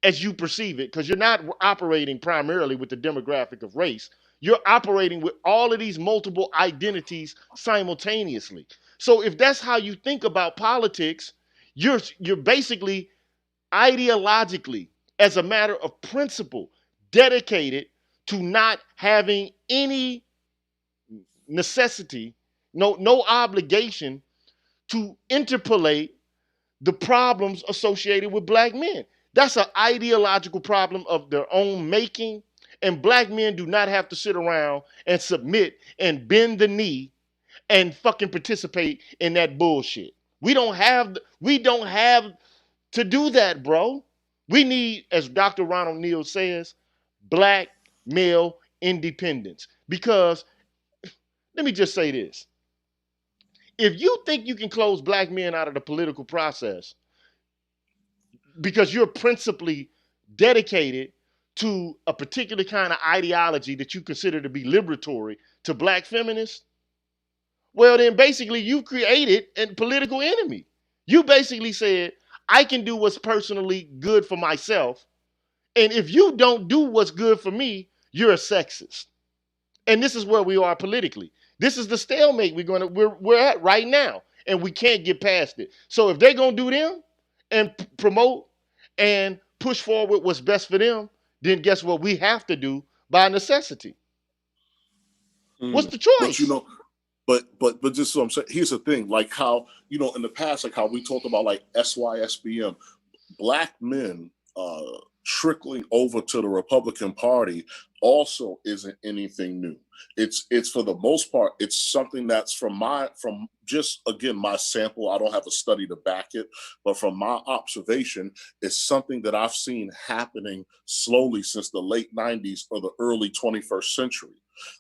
as you perceive it, because you're not operating primarily with the demographic of race. You're operating with all of these multiple identities simultaneously. So if that's how you think about politics, you're basically ideologically, as a matter of principle, dedicated to not having any necessity, no obligation to interpolate the problems associated with black men. That's an ideological problem of their own making. And black men do not have to sit around and submit and bend the knee and fucking participate in that bullshit. We don't have to do that, bro. We need, as Dr. Ronald Neal says, black male independence. Because let me just say this. If you think you can close black men out of the political process because you're principally dedicated to a particular kind of ideology that you consider to be liberatory to black feminists, well, then basically you created a political enemy. You basically said, I can do what's personally good for myself. And if you don't do what's good for me, you're a sexist. And this is where we are politically. This is the stalemate we're at right now, and we can't get past it. So if they're gonna do them and promote and push forward what's best for them, then guess what we have to do by necessity? What's the But choice? but this is what I'm saying. Here's the thing, like how, in the past, like how we talked about like SYSBM, black men trickling over to the Republican Party also isn't anything new. It's for the most part, it's something that's from just, again, my sample. I don't have a study to back it, but from my observation, it's something that I've seen happening slowly since the late 90s or the early 21st century.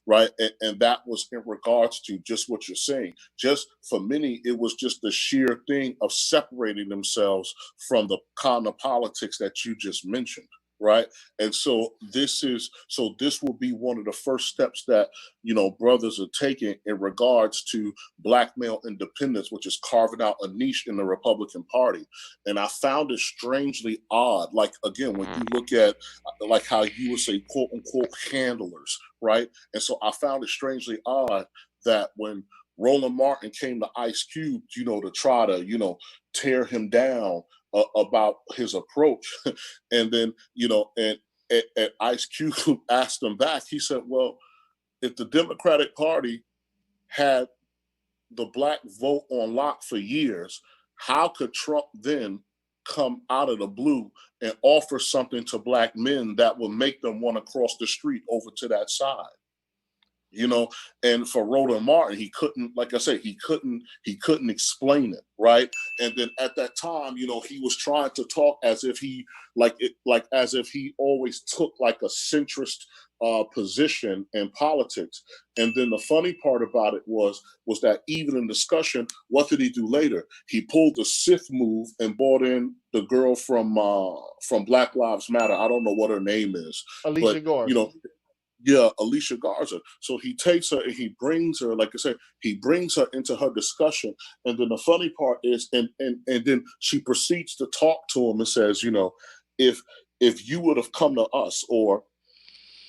Right. And that was in regards to just what you're saying. Just for many, it was just the sheer thing of separating themselves from the kind of politics that you just mentioned. Right. And so this will be one of the first steps that, brothers are taking in regards to black male independence, which is carving out a niche in the Republican Party. And I found it strangely odd. Like, again, when you look at like how you would say, quote unquote, handlers. Right. And so I found it strangely odd that when Roland Martin came to Ice Cube, to try to, tear him down about his approach. And then, and Ice Cube asked him back, he said, well, if the Democratic Party had the black vote on lock for years, how could Trump then come out of the blue and offer something to black men that would make them want to cross the street over to that side? you know. And for Rhoda Martin, he couldn't, like I said, he couldn't explain it, right? And then at that time, you know, he was trying to talk as if he like as if he always took like a centrist position in politics. And then the funny part about it was that even in discussion, what did he do later? He pulled the Sith move and brought in the girl from Black Lives Matter. I don't know what her name is, Alicia but you Garza. know, yeah, Alicia Garza. So he takes her and he brings her, like I said, he brings her into her discussion. And then the funny part is, and then she proceeds to talk to him and says, you know, if if you would have come to us, or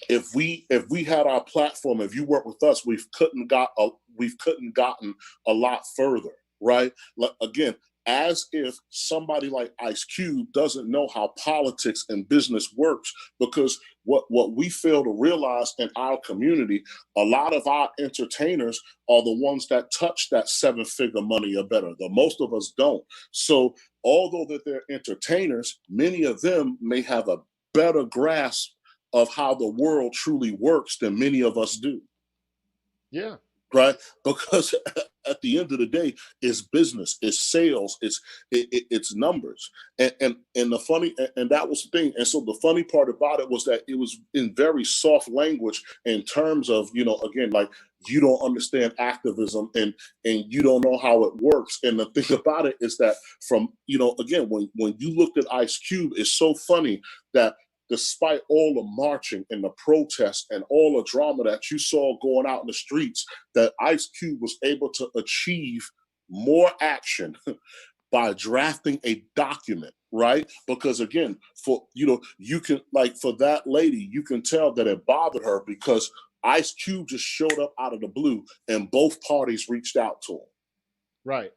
if we had our platform, if you worked with us, we couldn't gotten a lot further, right? Like, again, as if somebody like Ice Cube doesn't know how politics and business works, because what we fail to realize in our community, a lot of our entertainers are the ones that touch that seven-figure money or better. The most of us don't. So although that they're entertainers, many of them may have a better grasp of how the world truly works than many of us do. Yeah. Right, because at the end of the day, it's business, it's sales, it's numbers, and the funny, and that was the thing. And so the funny part about it was that it was in very soft language, in terms of, you know, again, like, you don't understand activism, and you don't know how it works. And the thing about it is that, from, you know, again, when you looked at Ice Cube, it's so funny that despite all the marching and the protests and all the drama that you saw going out in the streets, that Ice Cube was able to achieve more action by drafting a document, right? Because again, for, you know, you can, like, for that lady, you can tell that it bothered her, because Ice Cube just showed up out of the blue and both parties reached out to him. Right.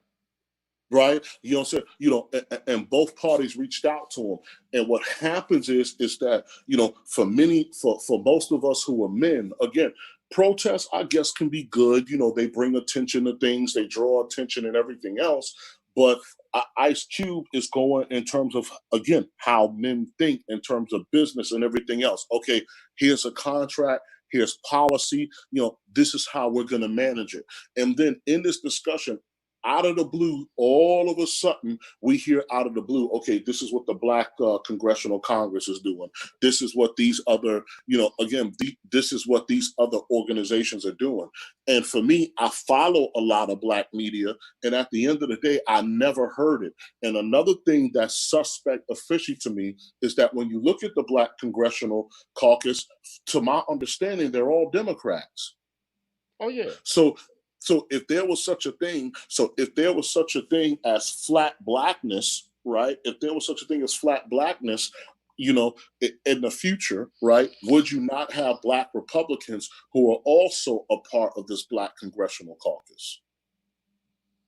Right, you know what I'm saying? You know, and both parties reached out to him. And what happens is that, you know, for most of us who are men, again, protests, I guess, can be good. You know, they bring attention to things, they draw attention and everything else. But Ice Cube is going in terms of, again, how men think in terms of business and everything else. Okay, here's a contract, here's policy, you know, this is how we're going to manage it. And then in this discussion, out of the blue, all of a sudden, we hear out of the blue, okay, this is what the Black Congressional Congress is doing. This is what these other, you know, again, this is what these other organizations are doing. And for me, I follow a lot of Black media, and at the end of the day, I never heard it. And another thing that's suspect officially to me is that when you look at the Black Congressional Caucus, to my understanding, they're all Democrats. Oh yeah. So if there was such a thing, as flat blackness, right? If there was such a thing as flat blackness, you know, in the future, right? Would you not have Black Republicans who are also a part of this Black Congressional Caucus?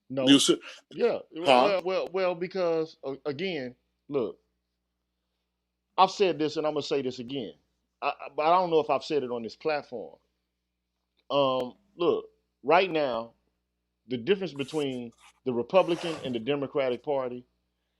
You No. see, Yeah. huh? Well, because again, look, I've said this and I'm gonna say this again. But I don't know if I've said it on this platform. Look, right now, the difference between the Republican and the Democratic Party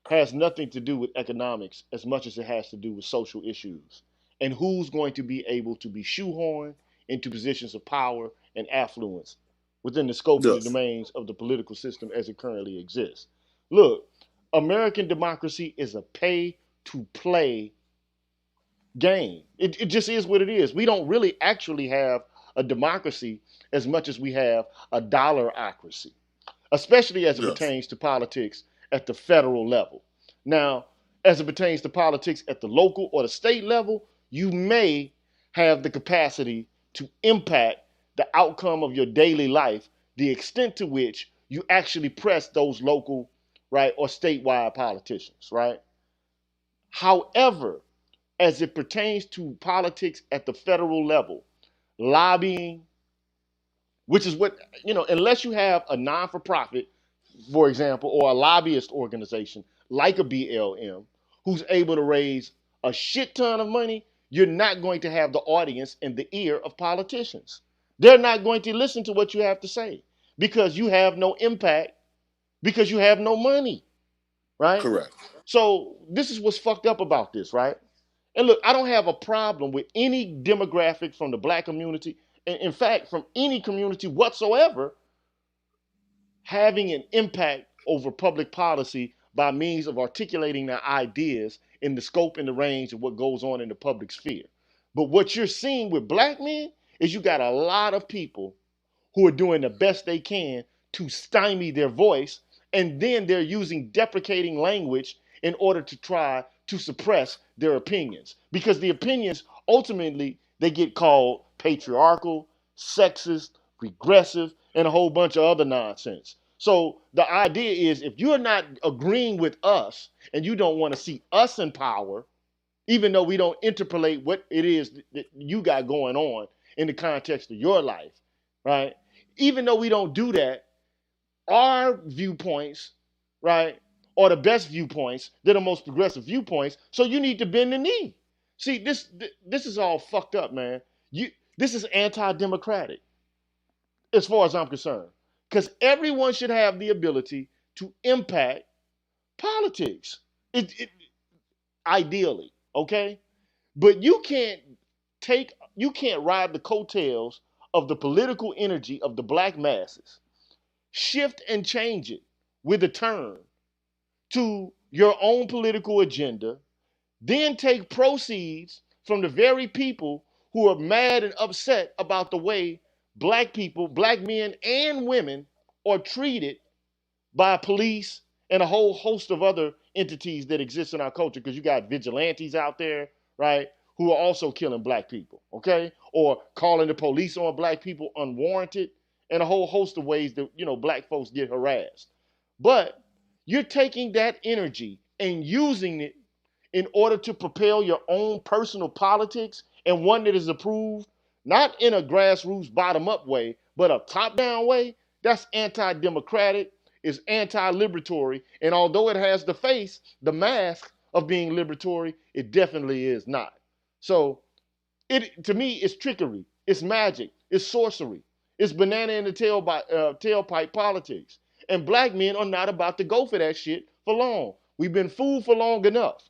has nothing to do with economics as much as it has to do with social issues and who's going to be able to be shoehorned into positions of power and affluence within the scope of the Yes. domains of the political system as it currently exists. Look, American democracy is a pay to play game. It just is what it is. We don't really actually have a democracy as much as we have a dollarocracy, especially as it Yes. pertains to politics at the federal level. Now, as it pertains to politics at the local or the state level, you may have the capacity to impact the outcome of your daily life, the extent to which you actually press those local, right, or statewide politicians, right? However, as it pertains to politics at the federal level, lobbying, which is what, unless you have a non for profit, for example, or a lobbyist organization like a BLM who's able to raise a shit ton of money, you're not going to have the audience and the ear of politicians. They're not going to listen to what you have to say because you have no impact, because you have no money, right? Correct. So this is what's fucked up about this, right? And look, I don't have a problem with any demographic from the Black community in fact, from any community whatsoever, having an impact over public policy by means of articulating their ideas in the scope and the range of what goes on in the public sphere. But what you're seeing with black men is you got a lot of people who are doing the best they can to stymie their voice, and then they're using deprecating language in order to try to suppress their opinions. Because the opinions ultimately they get called patriarchal, sexist, regressive, and a whole bunch of other nonsense. So the idea is if you're not agreeing with us and you don't want to see us in power, even though we don't interpolate what it is that you got going on in the context of your life, right? Even though we don't do that, our viewpoints, right, are the best viewpoints. They're the most progressive viewpoints. So you need to bend the knee. See, this is all fucked up, man. This is anti-democratic, as far as I'm concerned, because everyone should have the ability to impact politics. Ideally, okay, but you can't ride the coattails of the political energy of the black masses, shift and change it with a turn to your own political agenda, then take proceeds from the very people who are mad and upset about the way black people, black men and women, are treated by police and a whole host of other entities that exist in our culture. Because you got vigilantes out there, right, who are also killing black people, okay, or calling the police on black people unwarranted, and a whole host of ways that black folks get harassed. But you're taking that energy and using it in order to propel your own personal politics, and one that is approved not in a grassroots bottom up way, but a top down way. That's anti democratic, is anti liberatory, and although it has the face, the mask of being liberatory, it definitely is not. So, it to me, it's trickery, it's magic, it's sorcery, it's banana in the tailpipe politics. And black men are not about to go for that shit for long. We've been fooled for long enough.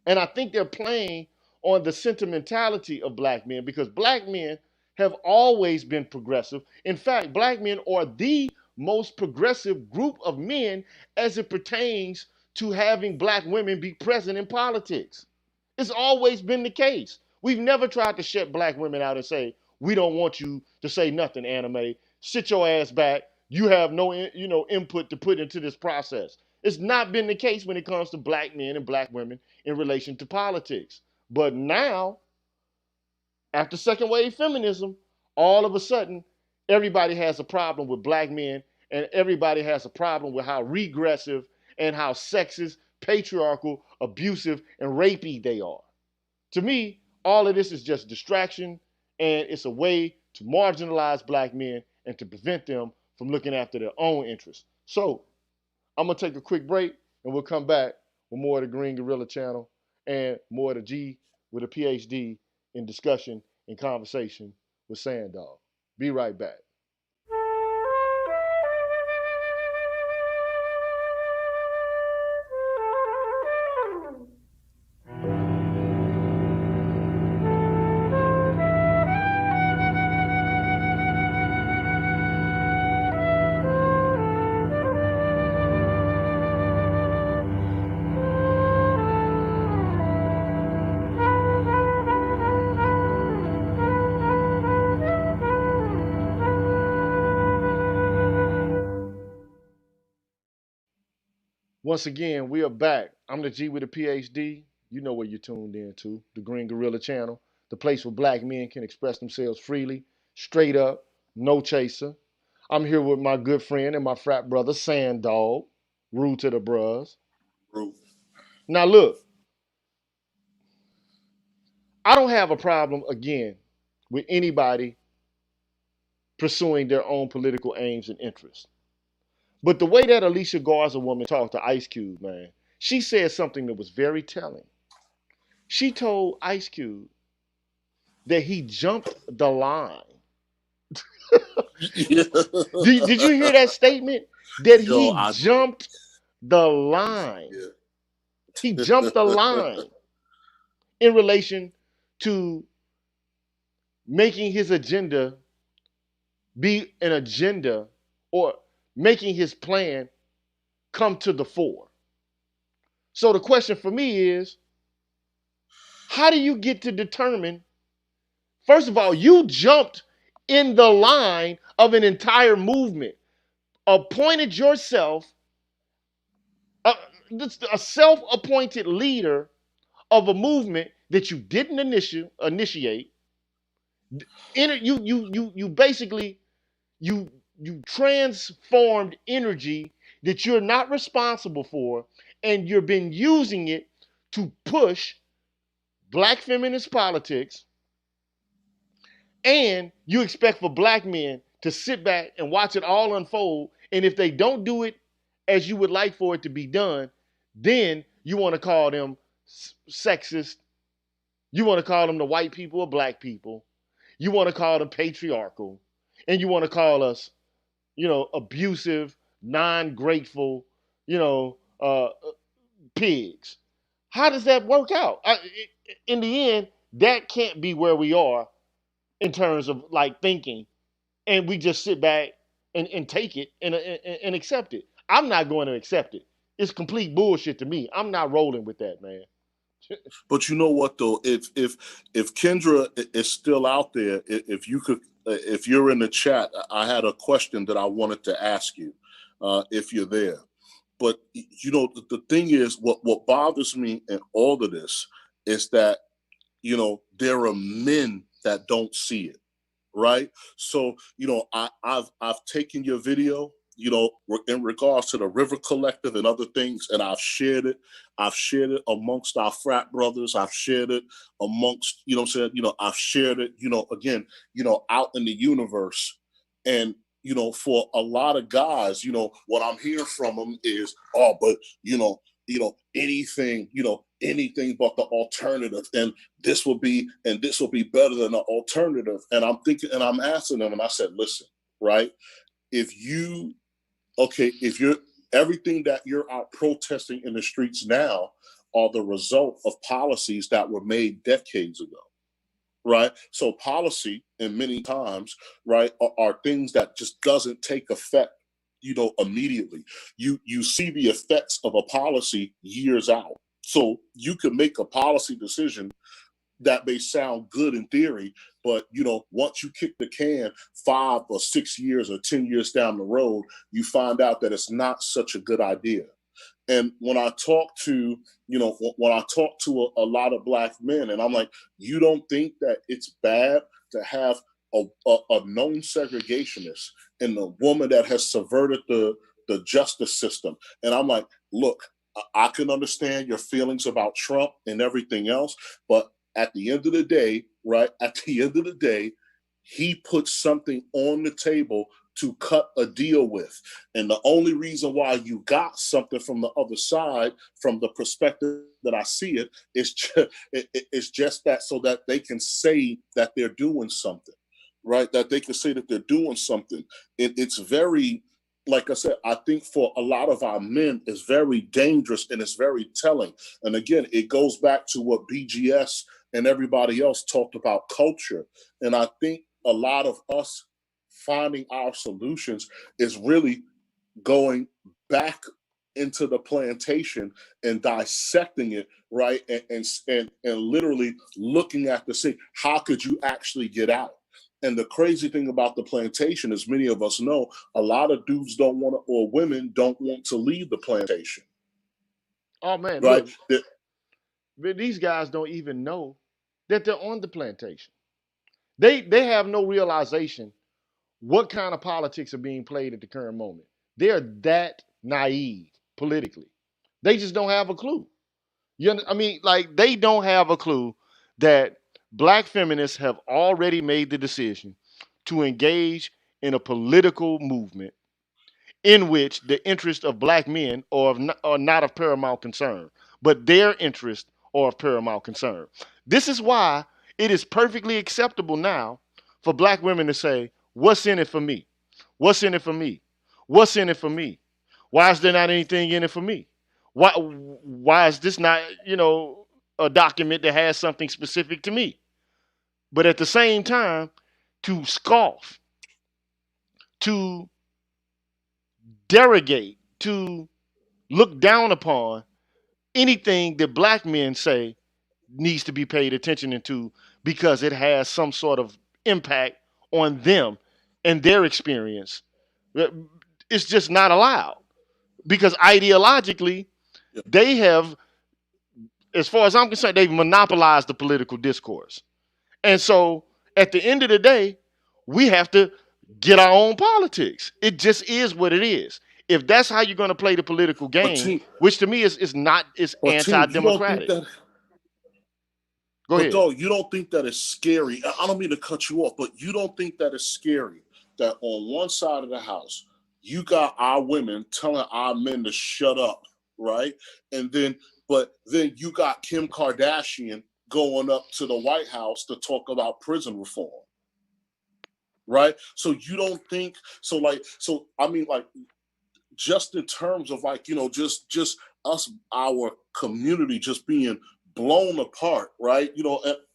And I think they're playing on the sentimentality of black men because black men have always been progressive. In fact, black men are the most progressive group of men as it pertains to having black women be present in politics. It's always been the case. We've never tried to shut black women out and say, we don't want you to say nothing, anime. Sit your ass back. You have no input to put into this process. It's not been the case when it comes to black men and black women in relation to politics. But now, after second wave feminism, all of a sudden, everybody has a problem with black men, and everybody has a problem with how regressive and how sexist, patriarchal, abusive, and rapey they are. To me, all of this is just distraction, and it's a way to marginalize black men and to prevent them from looking after their own interests. So, I'm gonna take a quick break, and we'll come back with more of the Green Gorilla channel and more of the G with a PhD in discussion and conversation with Sanddog. Be right back. Once again, we are back. I'm the G with a PhD. You know where you're tuned in to, the Green Gorilla channel, the place where black men can express themselves freely, straight up, no chaser. I'm here with my good friend and my frat brother, Sanddog, rude to the bros. Now look, I don't have a problem, again, with anybody pursuing their own political aims and interests. But the way that Alicia Garza woman talked to Ice Cube, man, she said something that was very telling. She told Ice Cube that he jumped the line. Did you hear that statement? That he jumped the line. Yeah. He jumped the line in relation to making his agenda be an agenda, or making his plan come to the fore. So the question for me is, how do you get to determine? First of all, you jumped in the line of an entire movement, appointed yourself a, a self-appointed leader of a movement that you didn't initiate. You basically you you transformed energy that you're not responsible for, and you've been using it to push black feminist politics, and you expect for black men to sit back and watch it all unfold, and if they don't do it as you would like for it to be done, then you want to call them sexist, you want to call them the white people or black people, you want to call them patriarchal, and you want to call us, abusive, non-grateful, you know, pigs. How does that work out? In the end, that can't be where we are in terms of like thinking, and we just sit back and take it and accept it. I'm not going to accept it. It's complete bullshit to me. I'm not rolling with that, man. But you know what though, if Kendra is still out there, if you could, if you're in the chat, I had a question that I wanted to ask you, if you're there. But the thing is, what bothers me in all of this is that there are men that don't see it, right? So I've taken your video, in regards to the River Collective and other things, and I've shared it. I've shared it amongst our frat brothers. I've shared it amongst, what I'm saying, I've shared it, again, out in the universe. And, for a lot of guys, what I'm hearing from them is, oh, but, anything but the alternative. And this will be better than the alternative. And I'm thinking, and I'm asking them, and I said, listen, right? If you're everything that you're out protesting in the streets now are the result of policies that were made decades ago, right? So policy, and many times, right, are things that just doesn't take effect, immediately. You see the effects of a policy years out. So you can make a policy decision that may sound good in theory, but once you kick the can 5 or 6 years or 10 years down the road, you find out that it's not such a good idea. And when I talk to, a lot of black men, and I'm like, you don't think that it's bad to have a known segregationist and the woman that has subverted the justice system? And I'm like, look, I can understand your feelings about Trump and everything else, but at the end of the day, right, he put something on the table to cut a deal with. And the only reason why you got something from the other side, from the perspective that I see it, is just that, so that they can say that they're doing something, right? That they can say that they're doing something. It's very, like I said, I think for a lot of our men, it's very dangerous and it's very telling. And again, it goes back to what BGS and everybody else talked about, culture. And I think a lot of us finding our solutions is really going back into the plantation and dissecting it, right? And literally looking at how could you actually get out? And the crazy thing about the plantation, as many of us know, a lot of dudes don't want to, or women don't want to leave the plantation. Oh man, right? look, these guys don't even know that they're on the plantation. They have no realization what kind of politics are being played at the current moment. They're that naive politically. They just don't have a clue. I mean, like, they don't have a clue that black feminists have already made the decision to engage in a political movement in which the interests of black men are not of paramount concern, but their interests are of paramount concern. This is why it is perfectly acceptable now for black women to say, what's in it for me? What's in it for me? What's in it for me? Why is there not anything in it for me? Why is this not, a document that has something specific to me? But at the same time, to scoff, to derogate, to look down upon anything that black men say needs to be paid attention to because it has some sort of impact on them and their experience. It's just not allowed because ideologically, Yeah. they have, as far as I'm concerned, they've monopolized the political discourse. And so at the end of the day, we have to get our own politics. It just is what it is. If that's how you're going to play the political But game, team, which to me is not is you don't think anti-democratic. that. Go But ahead. though you don't think that it's scary. I don't mean to cut you off, but you don't think that it's scary that on one side of the house you got our women telling our men to shut up, right? And then, but then you got Kim Kardashian going up to the White House to talk about prison reform, right? So you don't think so? Like, so I mean, like, just in terms of like, just us, our community just being blown apart, right?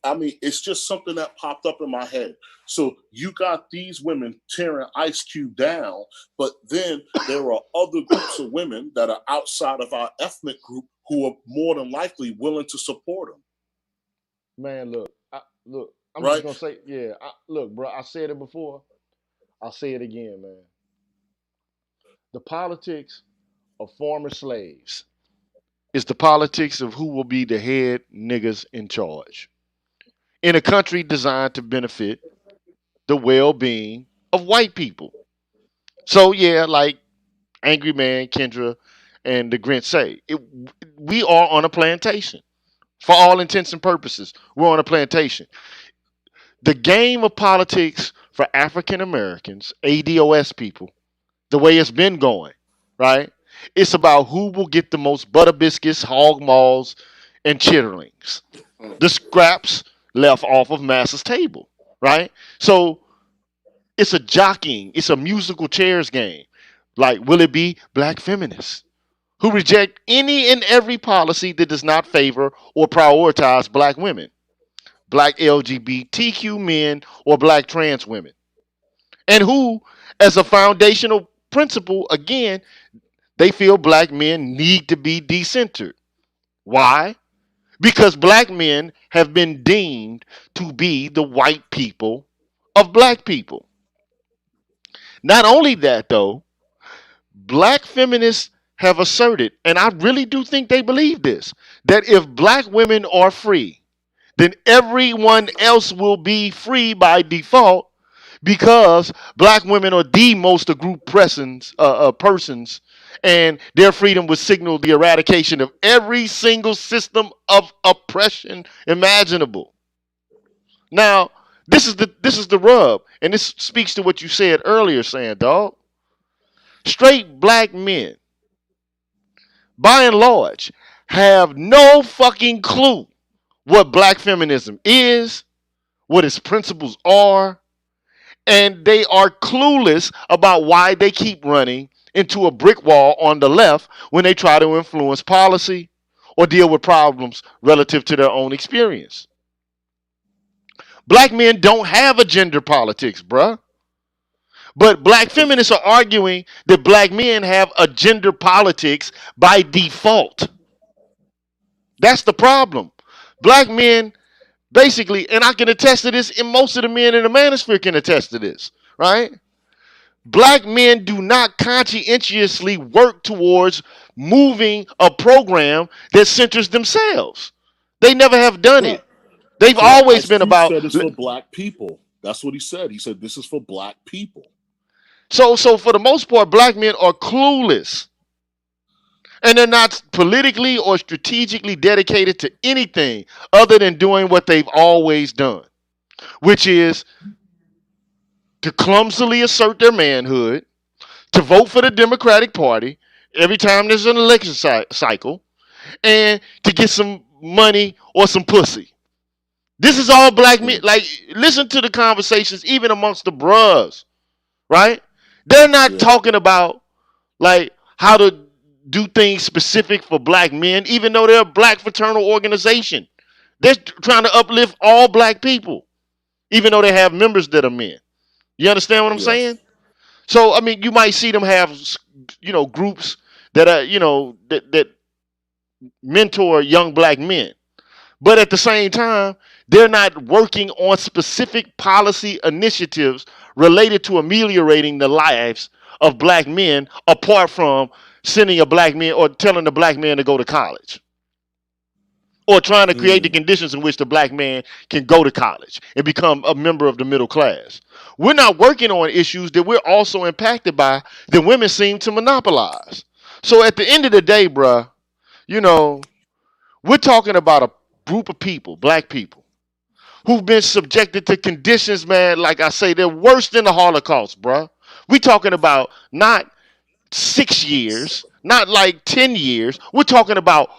I mean, it's just something that popped up in my head. So you got these women tearing Ice Cube down, but then there are other groups of women that are outside of our ethnic group who are more than likely willing to support him, Man, look, I'm just right? gonna say, yeah. Look, bro, I said it before. I'll say it again, man. The politics of former slaves is the politics of who will be the head niggas in charge in a country designed to benefit the well-being of white people. So yeah, like Angry Man, Kendra, and the Grinch say, we are on a plantation. For all intents and purposes, we're on a plantation. The game of politics for African Americans, ADOS people, the way it's been going, right? It's about who will get the most butter biscuits, hog maws, and chitterlings. The scraps left off of Massa's table, right? So it's a jockeying, it's a musical chairs game. Like, will it be black feminists who reject any and every policy that does not favor or prioritize black women, black LGBTQ men, or black trans women? And who, as a foundational principle, again, they feel black men need to be decentered. Why? Because black men have been deemed to be the white people of black people. Not only that, though, black feminists have asserted, and I really do think they believe this, that if black women are free, then everyone else will be free by default because black women are the most aggrieved persons, and their freedom would signal the eradication of every single system of oppression imaginable. Now, this is the rub, and this speaks to what you said earlier, saying, dog. Straight black men, by and large, have no fucking clue what black feminism is, what its principles are, and they are clueless about why they keep running into a brick wall on the left when they try to influence policy or deal with problems relative to their own experience. Black men don't have a gender politics, bruh. But black feminists are arguing that black men have a gender politics by default. That's the problem. Black men basically, and I can attest to this, and most of the men in the manosphere can attest to this, right? Black men do not conscientiously work towards moving a program that centers themselves. They never have done Right. it. They've Right. always Ice been Cube about. said it's for black people. That's what he said. He said this is for black people. So for the most part, black men are clueless. And they're not politically or strategically dedicated to anything other than doing what they've always done, which is to clumsily assert their manhood, to vote for the Democratic Party every time there's an election cycle, and to get some money or some pussy. This is all black men. Mm. Like, listen to the conversations, even amongst the bros, right? They're not Yeah. talking about, like, how to do things specific for black men, even though they're a black fraternal organization. They're trying to uplift all black people. even though they have members that are men. You understand what I'm saying? Yes. So I mean, you might see them have, groups that are, that mentor young black men, but at the same time, they're not working on specific policy initiatives related to ameliorating the lives of black men, apart from sending a black man or telling the black man to go to college, or trying to create the Mm. conditions in which the black man can go to college and become a member of the middle class. We're not working on issues that we're also impacted by that women seem to monopolize. So at the end of the day, bruh, you know, we're talking about a group of people, black people, who've been subjected to conditions, man, like I say, they're worse than the Holocaust, bruh. We talking about not 6 years, not like 10 years. We're talking about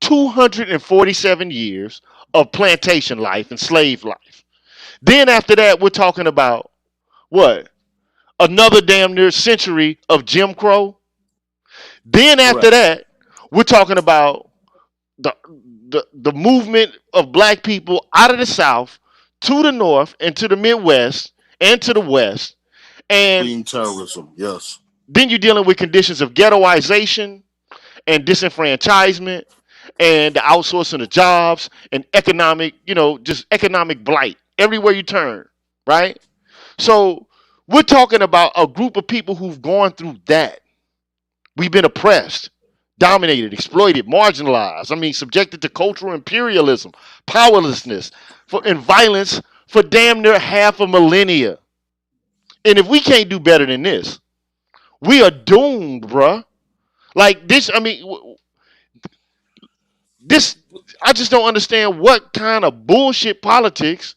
247 years of plantation life and slave life. Then after that, we're talking about what? Another damn near century of Jim Crow. Then after Correct. that, we're talking about the, the movement of black people out of the South to the North and to the Midwest and to the West. And Fleeing terrorism. Yes. then you're dealing with conditions of ghettoization and disenfranchisement and the outsourcing of jobs and economic, just economic blight everywhere you turn, right? So we're talking about a group of people who've gone through that. We've been oppressed, dominated, exploited, marginalized. I mean, subjected to cultural imperialism, powerlessness, and violence for damn near half a millennia. And if we can't do better than this, we are doomed, bruh. Like this, I mean, this, I just don't understand what kind of bullshit politics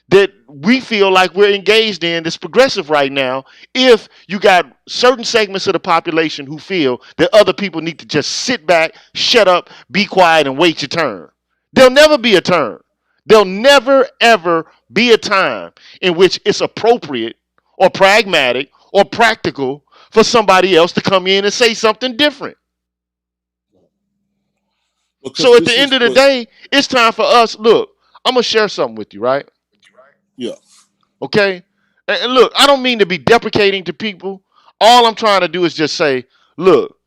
that we feel like we're engaged in that's progressive right now, if you got certain segments of the population who feel that other people need to just sit back, shut up, be quiet, and wait your turn. There'll never be a turn. There'll never, ever be a time in which it's appropriate or pragmatic or practical for somebody else to come in and say something different. So Because at the this end is of the what. day, it's time for us. Look, I'm going to share something with you, right? Yeah. Okay? And look, I don't mean to be deprecating to people. All I'm trying to do is just say, look,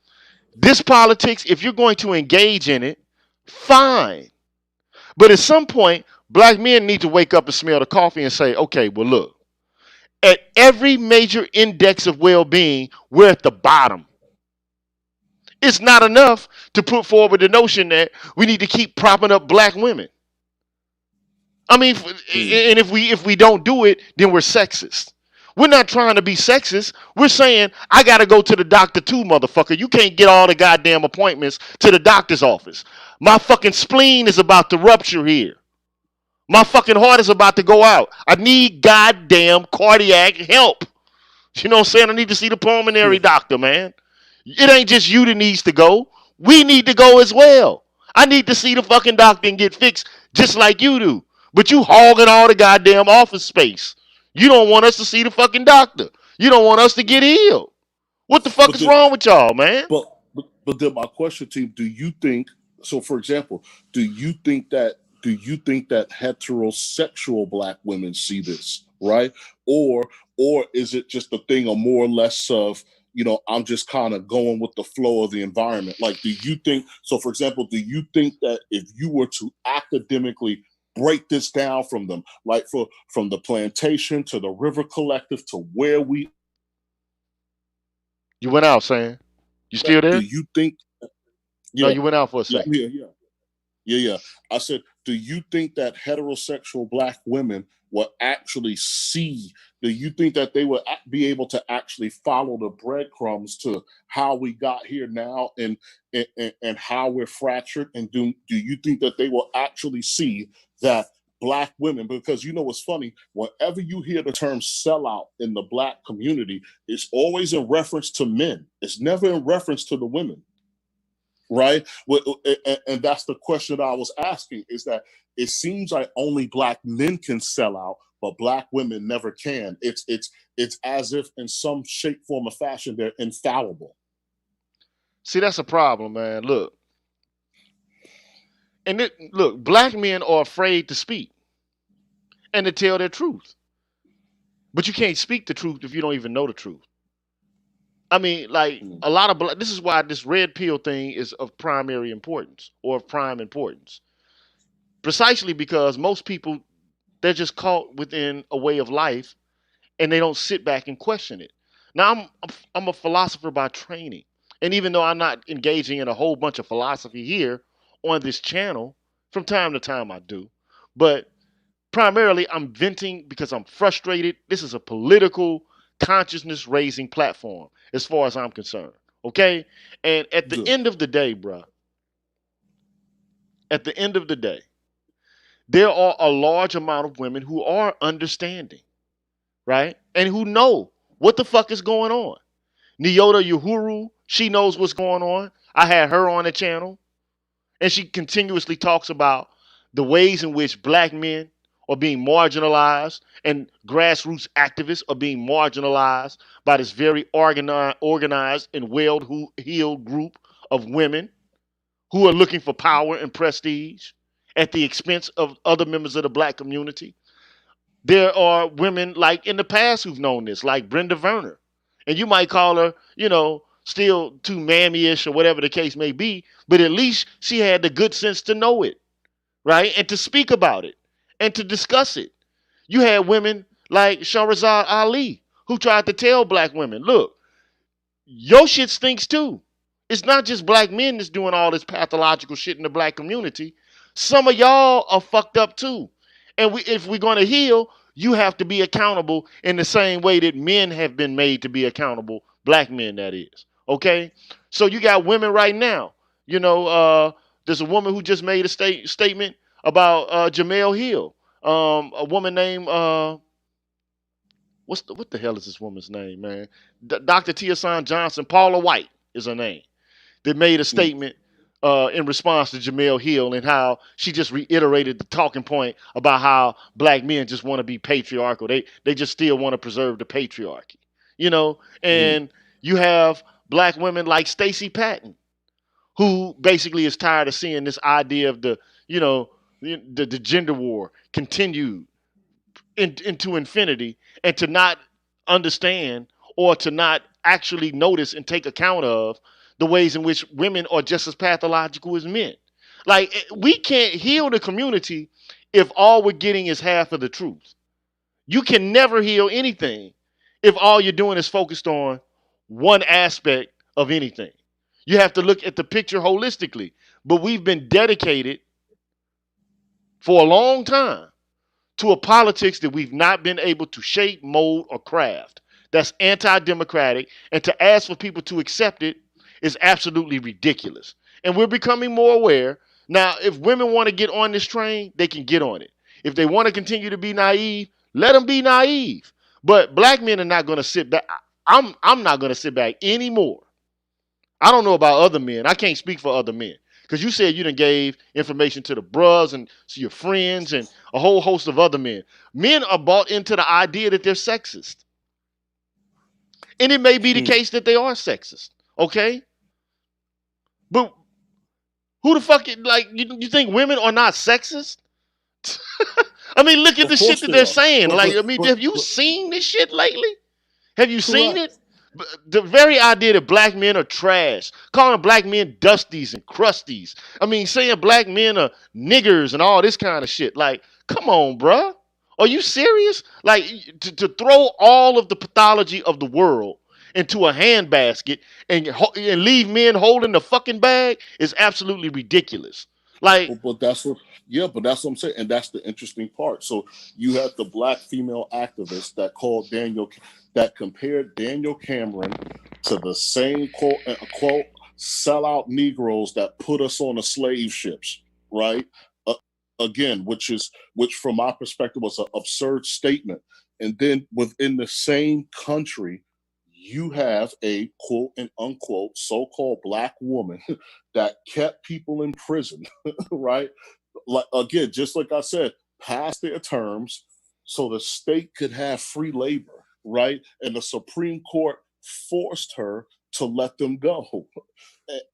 this politics, if you're going to engage in it, fine. But at some point, black men need to wake up and smell the coffee and say, okay, well, look, at every major index of well being, we're at the bottom. It's not enough to put forward the notion that we need to keep propping up black women. I mean, Mm. and if we don't do it, then we're sexist. We're not trying to be sexist. We're saying I gotta go to the doctor too, motherfucker. You can't get all the goddamn appointments to the doctor's office. My fucking spleen is about to rupture here. My fucking heart is about to go out. I need goddamn cardiac help. You know what I'm saying? I need to see the pulmonary Yeah. doctor, man. It ain't just you that needs to go. We need to go as well. I need to see the fucking doctor and get fixed just like you do. But you hogging all the goddamn office space. You don't want us to see the fucking doctor. You don't want us to get healed. What the fuck But is then, wrong with y'all, man? but then my question to you: do you think? So, for example, do you think that heterosexual black women see this right, or is it just a thing of more or less of, I'm just kind of going with the flow of the environment? Like, do you think so? For example, do you think that if you were to academically break this down from them, like from the plantation to the river collective to where we You went out, saying. You still do there? you think? No, Yeah, you went out for a yeah, I'm second. here, yeah. Yeah, yeah. I said, do you think that heterosexual black women will actually see? Do you think that they will be able to actually follow the breadcrumbs to how we got here now, and how we're fractured? And do you think that they will actually see that black women? Because you know what's funny? Whenever you hear the term sellout in the black community, it's always in reference to men. It's never in reference to the women, right? And that's the question that I was asking, is that it seems like only black men can sell out, but black women never can. It's as if in some shape, form, or fashion they're infallible. See, that's a problem, man. Look, look, black men are afraid to speak. and to tell their truth. But you can't speak the truth if you don't even know the truth. I mean, like a lot of this is why this red pill thing is of primary importance or of prime importance. Precisely because most people they're just caught within a way of life and they don't sit back and question it. Now I'm a philosopher by training, and even though I'm not engaging in a whole bunch of philosophy here on this channel, from time to time I do, but primarily I'm venting because I'm frustrated. This is a political consciousness raising platform as far as I'm concerned. Okay? And at the Good. end of the day, bruh, at the end of the day, there are a large amount of women who are understanding, right? And who know what the fuck is going on. Nyota Uhuru, she knows what's going on. I had her on the channel, and she continuously talks about the ways in which black men are being marginalized and grassroots activists are being marginalized by this very organized and well-heeled group of women who are looking for power and prestige at the expense of other members of the black community. There are women like in the past who've known this, like Brenda Werner. And you might call her, still too mammy-ish or whatever the case may be, but at least she had the good sense to know it, right? And to speak about it and to discuss it. You had women like Shahrazad Ali who tried to tell black women, look, your shit stinks too. It's not just black men that's doing all this pathological shit in the black community. Some of y'all are fucked up too. And if we're going to heal, you have to be accountable in the same way that men have been made to be accountable, black men, that is. Okay? So you got women right now. There's a woman who just made a statement about Jamel Hill. A woman named what the hell is this woman's name, man? Dr. Tiasan Johnson, Paula White is her name. That made a statement in response to Jamel Hill and how she just reiterated the talking point about how black men just want to be patriarchal. They just still want to preserve the patriarchy, And you have black women like Stacey Patton, who basically is tired of seeing this idea of the gender war continue into infinity, and to not understand or to not actually notice and take account of the ways in which women are just as pathological as men. Like, we can't heal the community if all we're getting is half of the truth. You can never heal anything if all you're doing is focused on one aspect of anything. You have to look at the picture holistically. But we've been dedicated for a long time to a politics that we've not been able to shape, mold, or craft. That's anti-democratic, and to ask for people to accept it is absolutely ridiculous. And we're becoming more aware. Now, if women want to get on this train, they can get on it. If they want to continue to be naive, let them be naive. But black men are not going to sit back. I'm not going to sit back anymore. I don't know about other men. I can't speak for other men. Because you said you done gave information to the bros and to your friends and a whole host of other men. Men are bought into the idea that they're sexist. And it may be the case that they are sexist. Okay? But who the fuck, you think women are not sexist? I mean, look at the shit that they're saying. Have you seen this shit lately? Have you seen it? The very idea that black men are trash, calling black men dusties and crusties. I mean, saying black men are niggers and all this kind of shit. Like, come on, bruh. Are you serious? Like, to throw all of the pathology of the world into a handbasket and leave men holding the fucking bag is absolutely ridiculous. Like, but that's what I'm saying, and that's the interesting part. So you have the black female activist that compared Daniel Cameron to the same quote sellout Negroes that put us on the slave ships, right? Again, which from my perspective was an absurd statement. And then within the same country, you have a quote and unquote so-called black woman that kept people in prison, right? Like, again, just like I said, past their terms so the state could have free labor, right? And the Supreme Court forced her to let them go.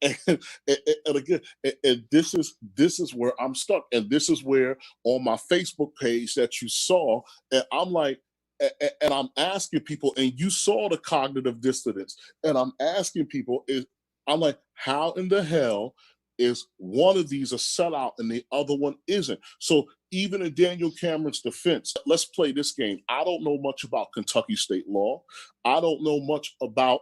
And again, and this is where I'm stuck, and this is where on my Facebook page that you saw, and I'm like, and I'm asking people, and you saw the cognitive dissonance, and I'm asking people, I'm like, how in the hell is one of these a sellout and the other one isn't? So even in Daniel Cameron's defense, let's play this game. I don't know much about Kentucky state law. I don't know much about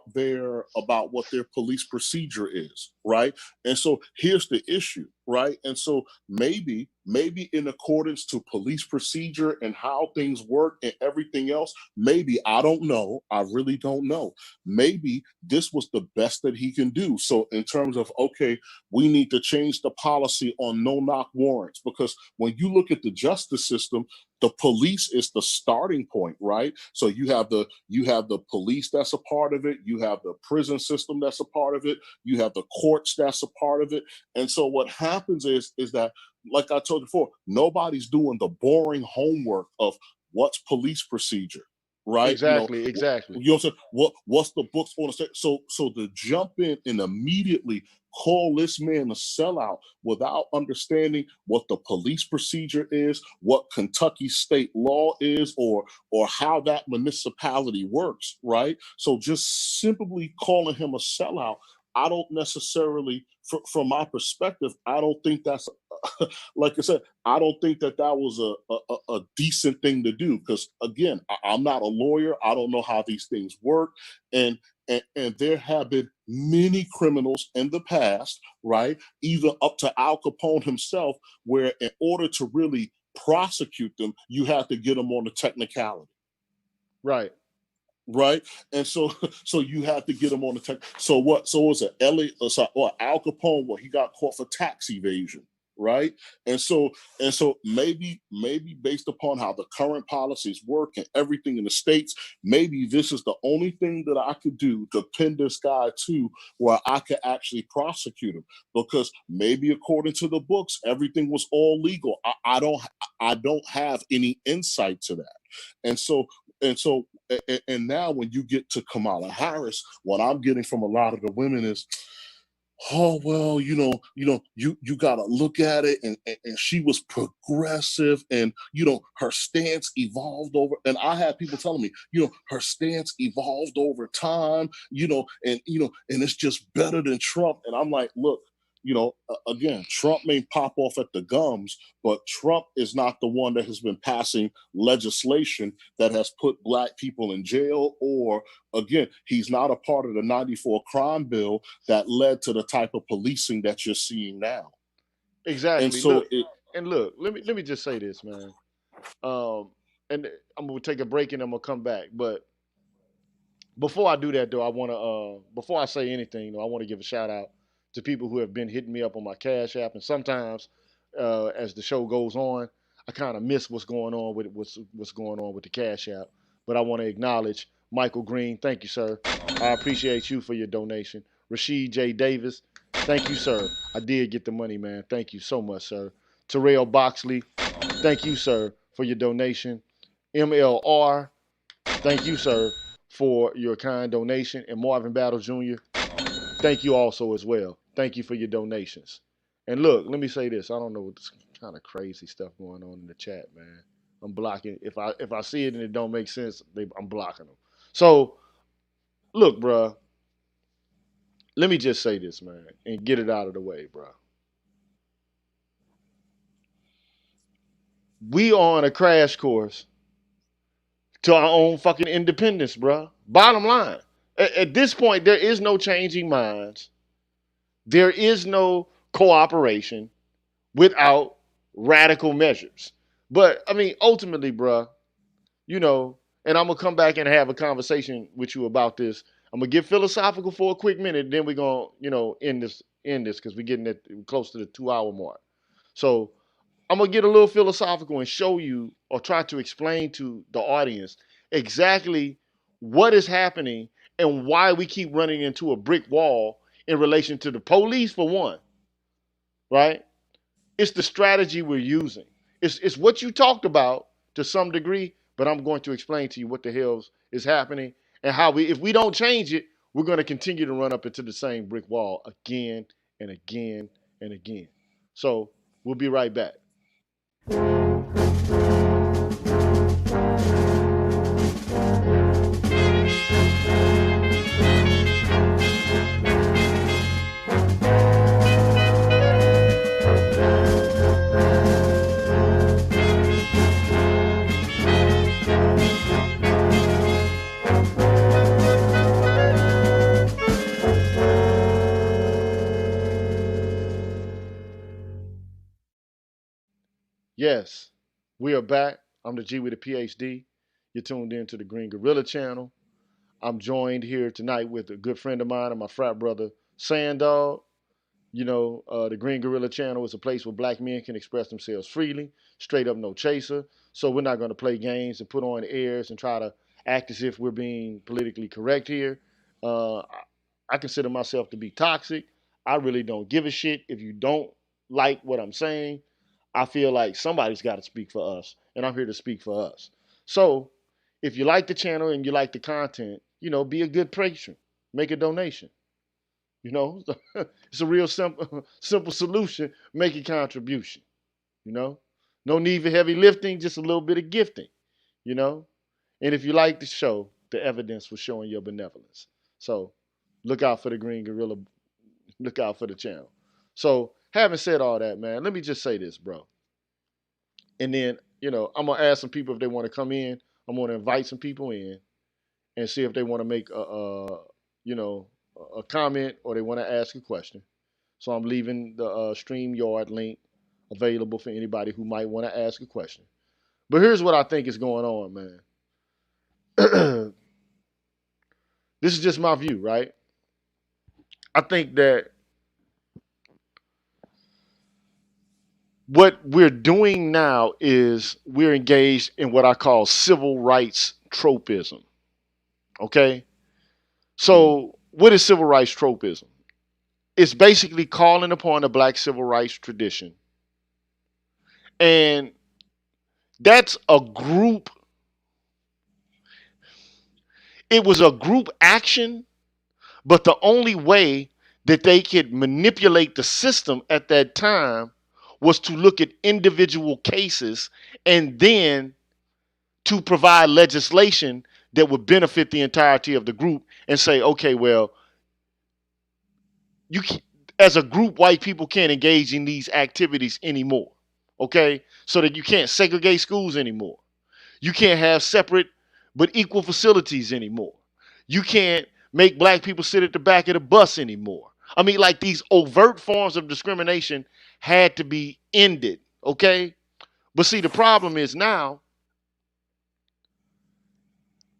what their police procedure is, right? And so here's the issue, right? And so maybe in accordance to police procedure and how things work and everything else, maybe I don't know. I really don't know. Maybe this was the best that he can do. So in terms of, okay, we need to change the policy on no knock warrants, because when you look at the justice system, the police is the starting point, right? So you have the police that's a part of it, you have the prison system that's a part of it, you have the courts that's a part of it. And so what happens is that, like I told you before, nobody's doing the boring homework of what's police procedure, right? Exactly, exactly. You know what I'm saying? What's the books on the state? So to jump in and immediately call this man a sellout without understanding what the police procedure is, what Kentucky state law is, or how that municipality works, right? So just simply calling him a sellout, I don't necessarily, from my perspective, I don't think that's like I said, I don't think that that was a decent thing to do, because again, I'm not a lawyer. I don't know how these things work, and and there have been many criminals in the past, right? Even up to Al Capone himself, where in order to really prosecute them, you have to get them on the technicality, Right. right? And so so you have to get them on the tech. So what? So was it Elliot or Al Capone? What, he got caught for tax evasion, right? And so maybe based upon how the current policies work and everything in the states, maybe this is the only thing that I could do to pin this guy to where I could actually prosecute him, because maybe according to the books everything was all legal. I don't have any insight to that. And so and now when you get to Kamala Harris, what I'm getting from a lot of the women is, oh well, you got to look at it, and she was progressive, and her stance evolved over. And I had people telling me, her stance evolved over time, and it's just better than Trump. And I'm like, look, again, Trump may pop off at the gums, but Trump is not the one that has been passing legislation that has put black people in jail, or again, he's not a part of the 94 crime bill that led to the type of policing that you're seeing now. And Exactly. so it, Look, let me just say this, man. Um, and I'm gonna take a break and I'm gonna come back. But before I do that, though, I wanna before I say anything, though, I want to give a shout out to people who have been hitting me up on my Cash App, and sometimes as the show goes on, I kind of miss what's going on with the Cash App. But I want to acknowledge Michael Green. Thank you, sir. I appreciate you for your donation. Rashid J. Davis. Thank you, sir. I did get the money, man. Thank you so much, sir. Terrell Boxley. Thank you, sir, for your donation. MLR. Thank you, sir, for your kind donation. And Marvin Battle Jr., thank you also as well. Thank you for your donations. And look, let me say this. I don't know what this kind of crazy stuff going on in the chat, man. I'm blocking. If I see it and it don't make sense, I'm blocking them. So look, bruh, let me just say this, man, and get it out of the way, bruh. We are on a crash course to our own fucking independence, bruh. Bottom line. At this point, there is no changing minds. There is no cooperation without radical measures. But I mean, ultimately, bruh, you know, and I'm gonna come back and have a conversation with you about this. I'm gonna get philosophical for a quick minute, then we're gonna, end this because we're getting it close to the 2 hour mark. So I'm gonna get a little philosophical and show you or try to explain to the audience exactly what is happening and why we keep running into a brick wall in relation to the police, for one, right? It's the strategy we're using. It's what you talked about to some degree, but I'm going to explain to you what the hell is happening and how if we don't change it, we're going to continue to run up into the same brick wall again and again and again. So we'll be right back. Yes, we are back. I'm the G with a PhD. You're tuned in to the Green Gorilla channel. I'm joined here tonight with a good friend of mine and my frat brother, Sandog. The Green Gorilla channel is a place where black men can express themselves freely, straight up, no chaser. So we're not going to play games and put on airs and try to act as if we're being politically correct here. I consider myself to be toxic. I really don't give a shit if you don't like what I'm saying. I feel like somebody's got to speak for us, and I'm here to speak for us. So if you like the channel and you like the content, be a good patron. Make a donation. It's a real simple solution. Make a contribution. No need for heavy lifting, just a little bit of gifting. And if you like the show, the evidence was showing your benevolence. So look out for the Green Gorilla. Look out for the channel. So having said all that, man, let me just say this, bro. And then, I'm going to ask some people if they want to come in. I'm going to invite some people in and see if they want to make a comment or they want to ask a question. So I'm leaving the StreamYard link available for anybody who might want to ask a question. But here's what I think is going on, man. This is just my view, right? I think that what we're doing now is we're engaged in what I call civil rights tropism. Okay? So what is civil rights tropism? It's basically calling upon the black civil rights tradition. And that's a group. It was a group action, but the only way that they could manipulate the system at that time was to look at individual cases and then to provide legislation that would benefit the entirety of the group and say, okay, well, as a group, white people can't engage in these activities anymore. Okay? So that you can't segregate schools anymore. You can't have separate but equal facilities anymore. You can't make black people sit at the back of the bus anymore. I mean, like, these overt forms of discrimination had to be ended, okay? But see, the problem is now,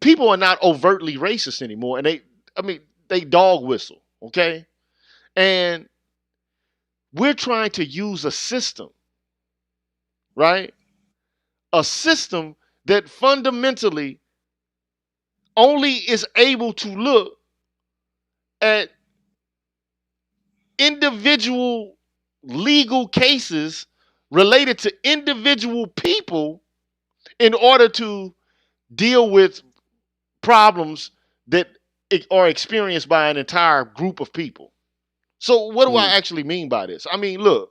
people are not overtly racist anymore, and they dog whistle, okay? And we're trying to use a system, right? A system that fundamentally only is able to look at individual legal cases related to individual people in order to deal with problems that are experienced by an entire group of people. So what do I actually mean by this? I mean, look,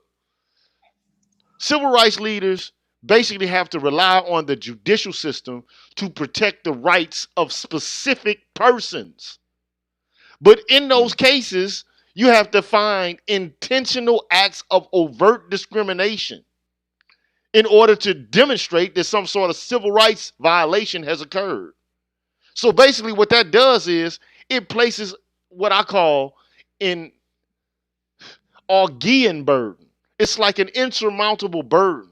civil rights leaders basically have to rely on the judicial system to protect the rights of specific persons. But in those cases, you have to find intentional acts of overt discrimination in order to demonstrate that some sort of civil rights violation has occurred. So basically what that does is it places what I call an Augean burden. It's like an insurmountable burden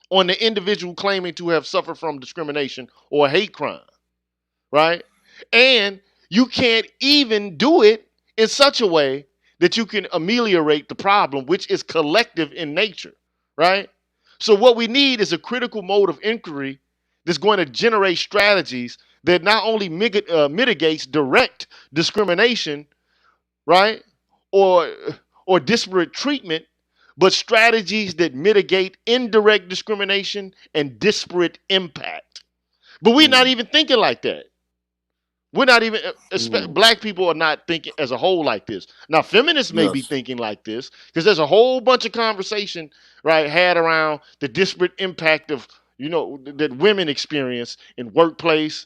on the individual claiming to have suffered from discrimination or a hate crime, right? And you can't even do it in such a way that you can ameliorate the problem, which is collective in nature, right? So what we need is a critical mode of inquiry that's going to generate strategies that not only mitigates direct discrimination, right, or disparate treatment, but strategies that mitigate indirect discrimination and disparate impact. But we're not even thinking like that. We're not even, Mm. black people are not thinking as a whole like this. Now, feminists may be Yes. thinking like this because there's a whole bunch of conversation, right, had around the disparate impact of, that women experience in workplace,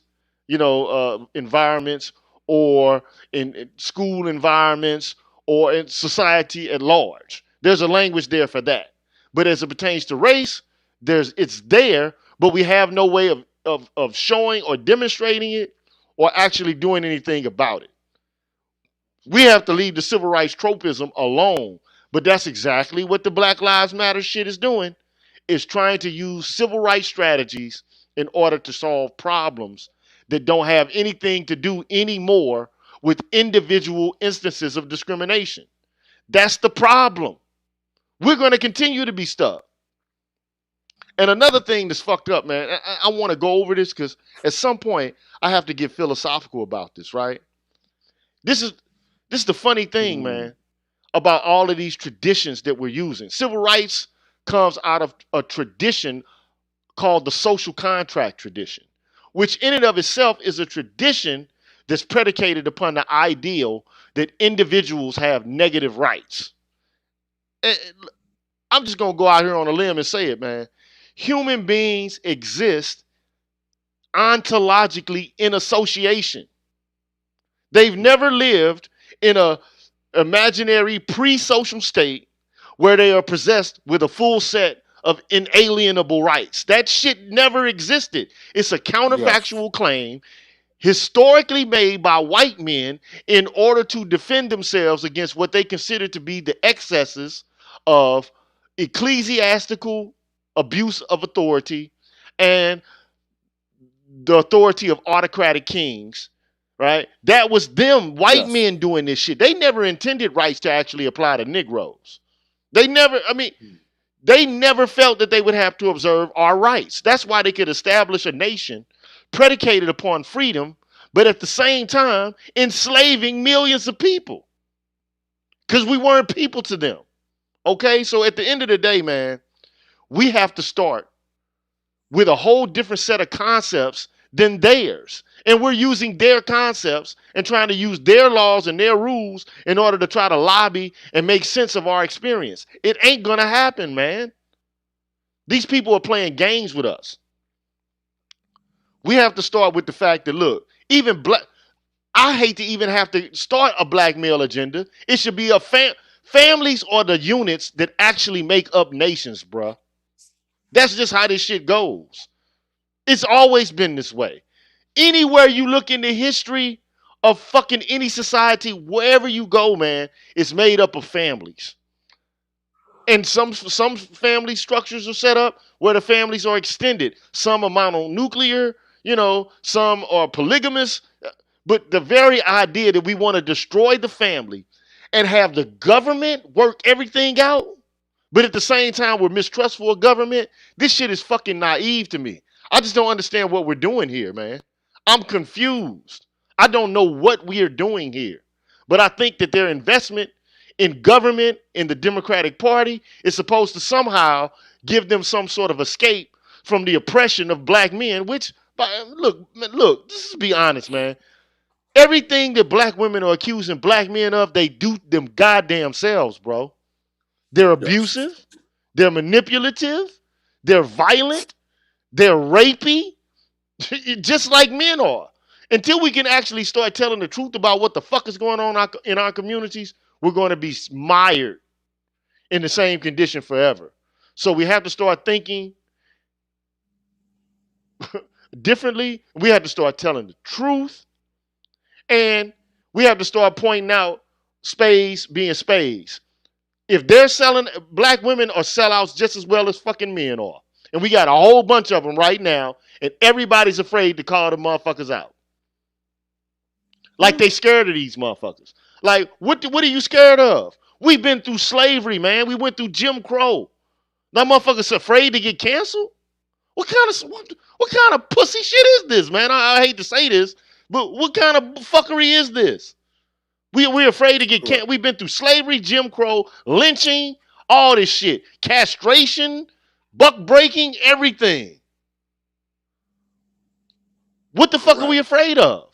environments, or in school environments, or in society at large. There's a language there for that. But as it pertains to race, it's there, but we have no way of showing or demonstrating it or actually doing anything about it. We have to leave the civil rights tropism alone. But that's exactly what the Black Lives Matter shit is doing, is trying to use civil rights strategies in order to solve problems that don't have anything to do anymore with individual instances of discrimination. That's the problem. We're going to continue to be stuck. And another thing that's fucked up, man, I want to go over this because at some point I have to get philosophical about this, right? This is this is the funny thing, Mm. man, about all of these traditions that we're using. Civil rights comes out of a tradition called the social contract tradition, which in and of itself is a tradition that's predicated upon the ideal that individuals have negative rights. I'm just gonna go out here on a limb and say it, man. Human beings exist ontologically in association. They've never lived in a imaginary pre-social state where they are possessed with a full set of inalienable rights. That shit never existed. It's a Yes. counterfactual claim historically made by white men in order to defend themselves against what they consider to be the excesses of ecclesiastical abuse of authority and the authority of autocratic kings, right? That was them, white Yes. men doing this shit. They never intended rights to actually apply to Negroes. They never, I mean, Mm. they never felt that they would have to observe our rights. That's why they could establish a nation predicated upon freedom, but at the same time enslaving millions of people because we weren't people to them. Okay, so at the end of the day, man, we have to start with a whole different set of concepts than theirs. And we're using their concepts and trying to use their laws and their rules in order to try to lobby and make sense of our experience. It ain't gonna happen, man. These people are playing games with us. We have to start with the fact that, look, even black, I hate to even have to start a black male agenda. It should be families are the units that actually make up nations, bruh. That's just how this shit goes. It's always been this way. Anywhere you look in the history of fucking any society, wherever you go, man, it's made up of families. And some family structures are set up where the families are extended. Some are mononuclear, some are polygamous. But the very idea that we want to destroy the family and have the government work everything out, but at the same time we're mistrustful of government, this shit is fucking naive to me. I just don't understand what we're doing here, man. I'm confused. I don't know what we are doing here. But I think that their investment in government, in the Democratic Party, is supposed to somehow give them some sort of escape from the oppression of black men, which, look, let's be honest, man. Everything that black women are accusing black men of, they do them goddamn selves, bro. They're Yes. abusive, they're manipulative, they're violent, they're rapey, just like men are. Until we can actually start telling the truth about what the fuck is going on in our communities, we're going to be mired in the same condition forever. So we have to start thinking differently. We have to start telling the truth. And we have to start pointing out spades being spades. If they're selling, black women are sellouts just as well as fucking men are. And we got a whole bunch of them right now, and everybody's afraid to call the motherfuckers out. Like they scared of these motherfuckers. Like, what are you scared of? We've been through slavery, man. We went through Jim Crow. That motherfucker's afraid to get canceled? What kind of pussy shit is this, man? I hate to say this, but what kind of fuckery is this? We're afraid to get Correct. canceled. We've been through slavery, Jim Crow, lynching, all this shit. Castration, buck breaking, everything. What the fuck are we Correct. afraid of?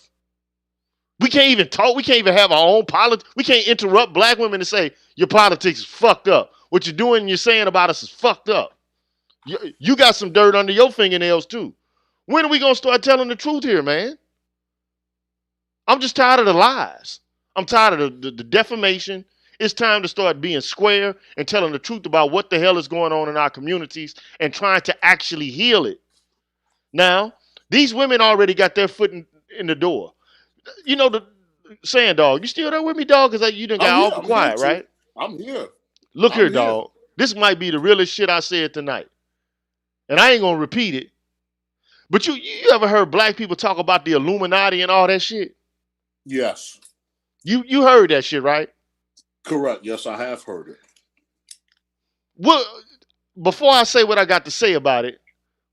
We can't even talk. We can't even have our own politics. We can't interrupt black women and say, your politics is fucked up. What you're doing and you're saying about us is fucked up. You got some dirt under your fingernails too. When are we going to start telling the truth here, man? I'm just tired of the lies. I'm tired of the defamation. It's time to start being square and telling the truth about what the hell is going on in our communities and trying to actually heal it. Now, these women already got their foot in the door. You know, the saying, dog, you still there with me, dog? Because you done got awful quiet, right? I'm here. Look here, dog. This might be the realest shit I said tonight. And I ain't going to repeat it. But you ever heard black people talk about the Illuminati and all that shit? Yes. You heard that shit, right? Correct. Yes, I have heard it. Well, before I say what I got to say about it,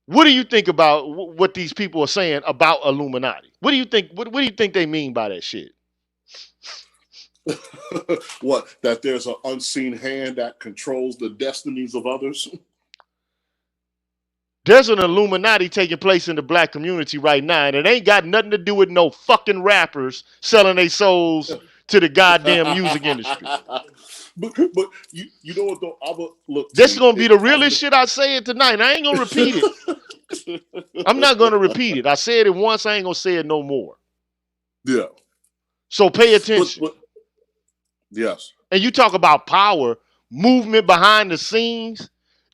what do you think about what these people are saying about Illuminati? What do you think? What do you think they mean by that shit? What? That there's an unseen hand that controls the destinies of others? There's an Illuminati taking place in the black community right now, and it ain't got nothing to do with no fucking rappers selling their souls to the goddamn music industry. But you know what though? Look. This is gonna be the realest shit I say it tonight. I ain't gonna repeat it. I'm not gonna repeat it. I said it once. I ain't gonna say it no more. Yeah. So pay attention. Yes. And you talk about power, movement behind the scenes,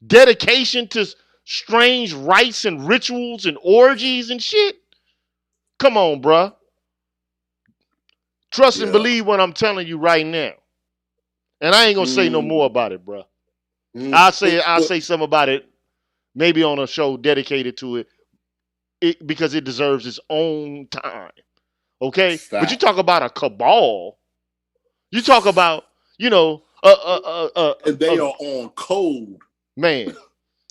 dedication to strange rites and rituals and orgies and shit. Come on, bruh. Trust and believe what I'm telling you right now. And I ain't gonna say no more about it, bruh. I'll say something about it maybe on a show dedicated to it because it deserves its own time. Okay? But you talk about a cabal. You talk about, you know, and they are on code. Man,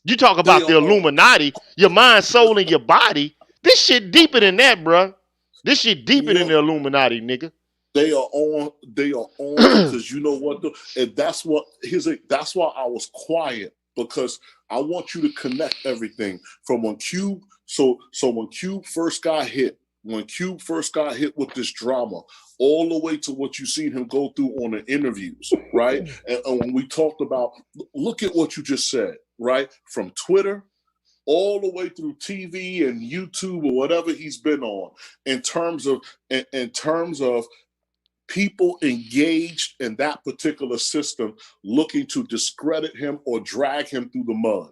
you talk about the Illuminati, your mind, soul, and your body. This shit deeper than that, bruh. This shit deeper than the Illuminati, nigga. They are on because you know what though? And that's what that's why I was quiet, because I want you to connect everything from when Cube. So when Cube first got hit, with this drama, all the way to what you seen him go through on the interviews, right? And when we talked about, look at what you just said, right? From Twitter all the way through TV and YouTube or whatever he's been on, in terms of people engaged in that particular system looking to discredit him or drag him through the mud,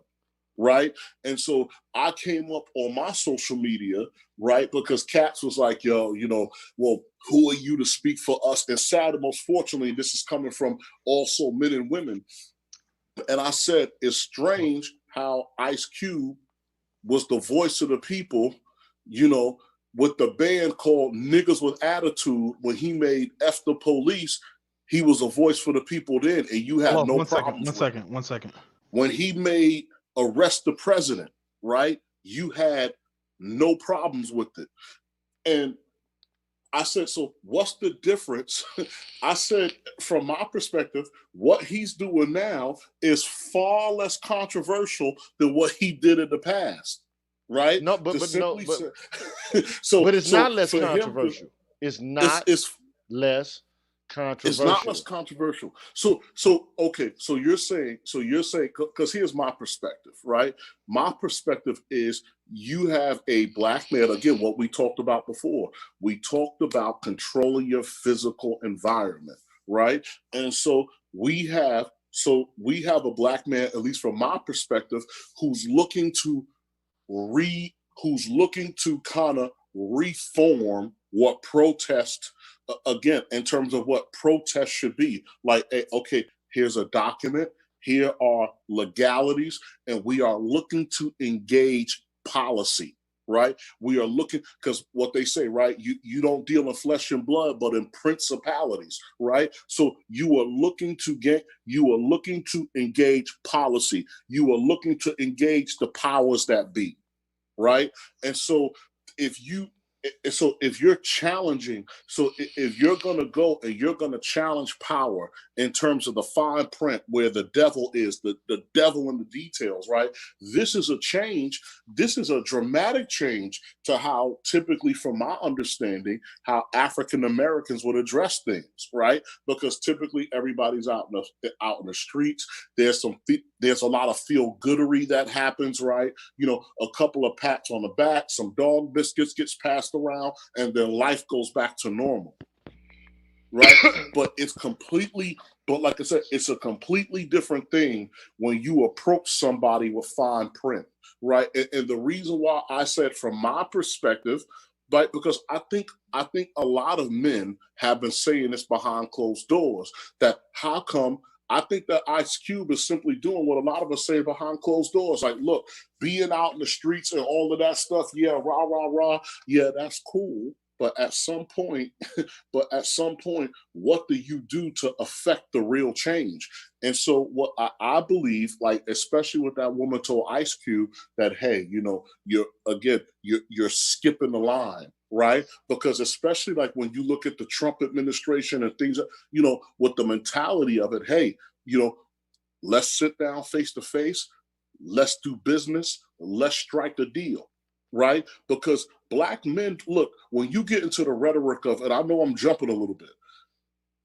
right? And so I came up on my social media, right? Because Katz was like, yo, you know, well, who are you to speak for us? And sad, and most fortunately, this is coming from also men and women. And I said, it's strange how Ice Cube was the voice of the people, you know, with the band called Niggas with Attitude. When he made F the Police, he was a voice for the people then, and you had no problems. One second. When he made Arrest the President, right, you had no problems with it. And I said, so what's the difference? I said, from my perspective, what he's doing now is far less controversial than what he did in the past. Right? No, but it's not less controversial. It's not less controversial. It's not less controversial. So okay. So you're saying because here's my perspective, right? My perspective is you have a black man. Again, what we talked about before. We talked about controlling your physical environment, right? And so we have a black man, at least from my perspective, who's looking to kind of reform what protest, again, in terms of what protest should be. Like, okay, here's a document, here are legalities, and we are looking to engage policy, right? We are looking, because what they say, right? You don't deal in flesh and blood, but in principalities, right? So you are looking to engage policy. You are looking to engage the powers that be, right? And so if you So if you're challenging, so if you're going to go and you're going to challenge power in terms of the fine print where the devil is, the devil in the details, right? This is a change. This is a dramatic change to how typically, from my understanding, how African Americans would address things, right? Because typically everybody's out in the streets. There's a lot of feel goodery that happens, right? You know, a couple of pats on the back, some dog biscuits gets passed around, and then life goes back to normal, right? But like I said, it's a completely different thing when you approach somebody with fine print, right? And the reason why I said from my perspective, right, because I think a lot of men have been saying this behind closed doors, that how come I think that Ice Cube is simply doing what a lot of us say behind closed doors. Like, look, being out in the streets and all of that stuff, yeah, rah, rah, rah, yeah, that's cool. But at some point, what do you do to affect the real change? And so what I believe, like, especially with that woman told Ice Cube that, hey, you know, you're skipping the line, right? Because especially like when you look at the Trump administration and things, you know, with the mentality of it, hey, you know, let's sit down face to face, let's do business, let's strike a deal, right? Because black men, look, when you get into the rhetoric of, and I know I'm jumping a little bit,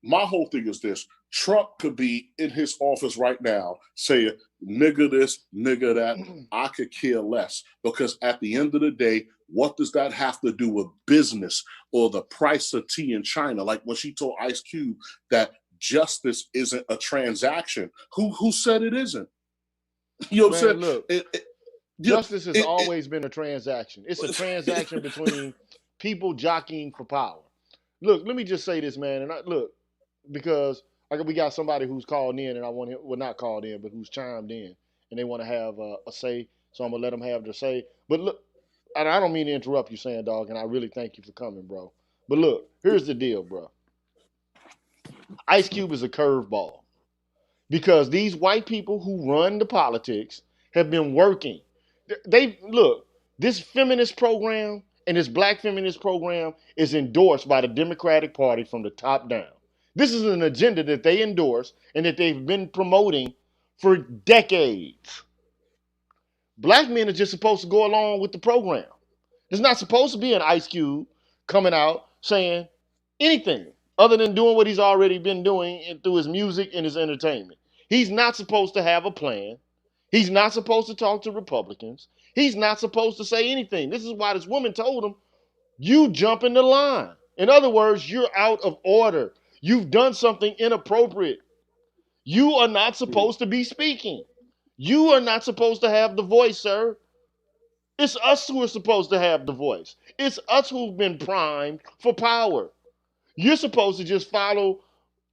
my whole thing is this: Trump could be in his office right now saying, nigga this, nigga that. I could care less, because at the end of the day, what does that have to do with business or the price of tea in China? Like when she told Ice Cube that justice isn't a transaction. Who said it isn't? You know what I'm Man, saying? look, justice has always been a transaction. It's a transaction between people jockeying for power. Look, let me just say this, man, and look, because we got somebody who's called in, and I want him, well, not called in, but who's chimed in, and they want to have a say. So I'm gonna let them have their say. But look, and I don't mean to interrupt you, saying dog, and I really thank you for coming, bro. But look, here's the deal, bro. Ice Cube is a curveball because these white people who run the politics have been working. They look, this feminist program and this black feminist program is endorsed by the Democratic Party from the top down. This is an agenda that they endorse and that they've been promoting for decades. Black men are just supposed to go along with the program. There's not supposed to be an Ice Cube coming out saying anything other than doing what he's already been doing through his music and his entertainment. He's not supposed to have a plan. He's not supposed to talk to Republicans. He's not supposed to say anything. This is why this woman told him, you jump in the line. In other words, you're out of order. You've done something inappropriate. You are not supposed to be speaking. You are not supposed to have the voice, sir. It's us who are supposed to have the voice. It's us who've been primed for power. You're supposed to just follow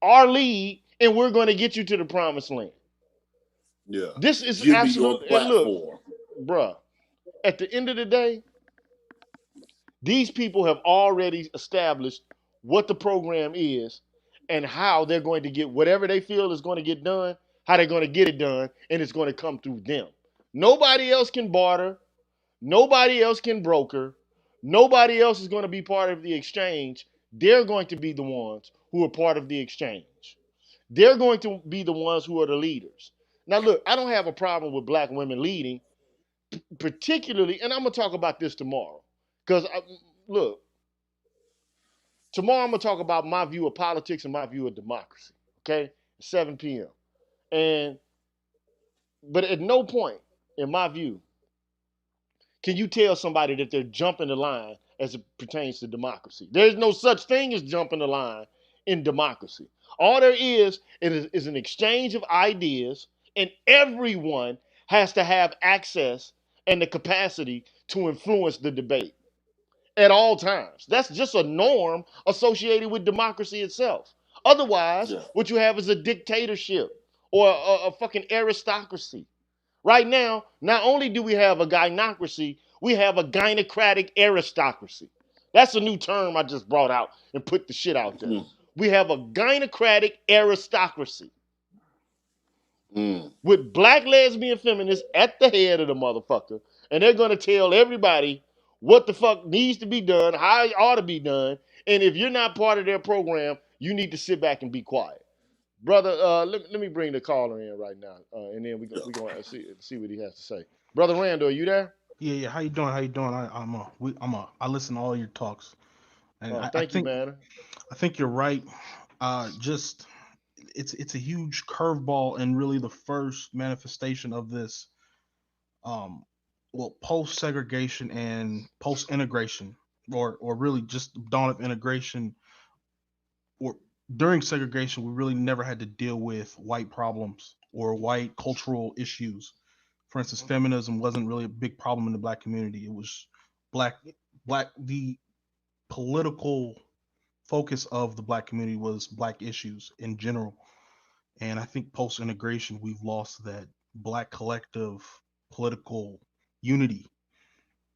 our lead and we're going to get you to the promised land. Yeah. This is Give me your absolute. And look, platform. bruh, at the end of the day, these people have already established what the program is and how they're going to get whatever they feel is going to get done, how they're going to get it done, and it's going to come through them. Nobody else can barter. Nobody else can broker. Nobody else is going to be part of the exchange. They're going to be the ones who are part of the exchange. They're going to be the ones who are the leaders. Now, look, I don't have a problem with black women leading, particularly, and I'm going to talk about this tomorrow. Because, look, tomorrow I'm going to talk about my view of politics and my view of democracy, okay? 7 p.m. But at no point, in my view, can you tell somebody that they're jumping the line as it pertains to democracy? There's no such thing as jumping the line in democracy. All there is an exchange of ideas, and everyone has to have access and the capacity to influence the debate at all times. That's just a norm associated with democracy itself. Otherwise, Yeah. what you have is a dictatorship or a fucking aristocracy. Right now, not only do we have a gynocracy, we have a gynocratic aristocracy. That's a new term I just brought out and put the shit out there. Mm. We have a gynocratic aristocracy Mm. with black lesbian feminists at the head of the motherfucker, and they're going to tell everybody what the fuck needs to be done, how it ought to be done. And if you're not part of their program, you need to sit back and be quiet. Brother, let me bring the caller in right now, and then Yeah. we gonna see what he has to say. Brother Randall, are you there? Yeah, yeah. How you doing? How you doing? I listen to all your talks, and Thank you, man. I think you're right. Just it's a huge curveball, and really the first manifestation of this. Um, well, post segregation and post integration, or really just the dawn of integration, or during segregation, we really never had to deal with white problems or white cultural issues. For instance, feminism wasn't really a big problem in the black community. It was black the political focus of the black community was black issues in general. And I think post integration, we've lost that black collective political unity.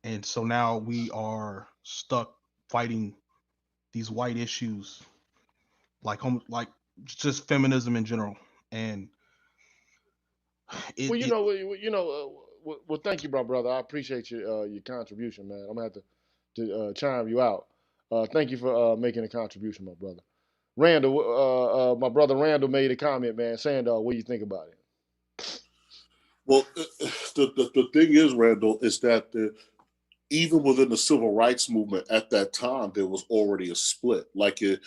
And so now we are stuck fighting these white issues like just feminism in general. And Well, it well, thank you, my brother. I appreciate your contribution, man. I'm gonna have to chime you out. Thank you for making a contribution, my brother. Randall, my brother Randall made a comment, man. Saying, what do you think about it? Well, the thing is, Randall, is that even within the civil rights movement at that time, there was already a split. Like if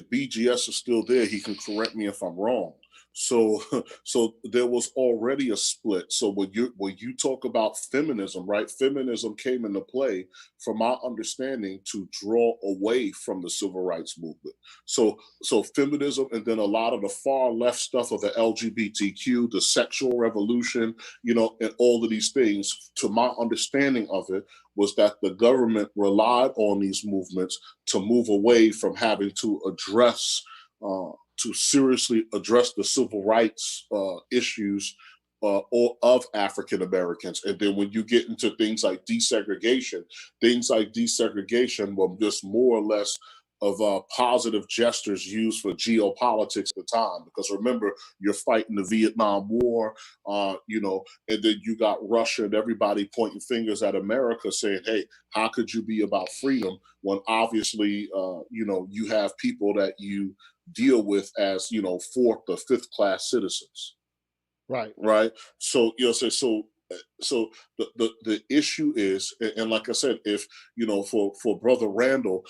BGS is still there, he can correct me if I'm wrong. So so there was already a split. So when you talk about feminism, right? Feminism came into play, from my understanding, to draw away from the civil rights movement. So feminism, and then a lot of the far left stuff of the LGBTQ, the sexual revolution, and all of these things, to my understanding of it, was that the government relied on these movements to move away from having to to seriously address the civil rights issues or of African Americans. And then when you get into things like desegregation were just more or less of positive gestures used for geopolitics at the time. Because remember, you're fighting the Vietnam War, and then you got Russia and everybody pointing fingers at America saying, hey, how could you be about freedom when obviously, you have people that you deal with as, fourth or fifth class citizens. Right. Right. So, so the issue is, and like I said, if, for Brother Randall,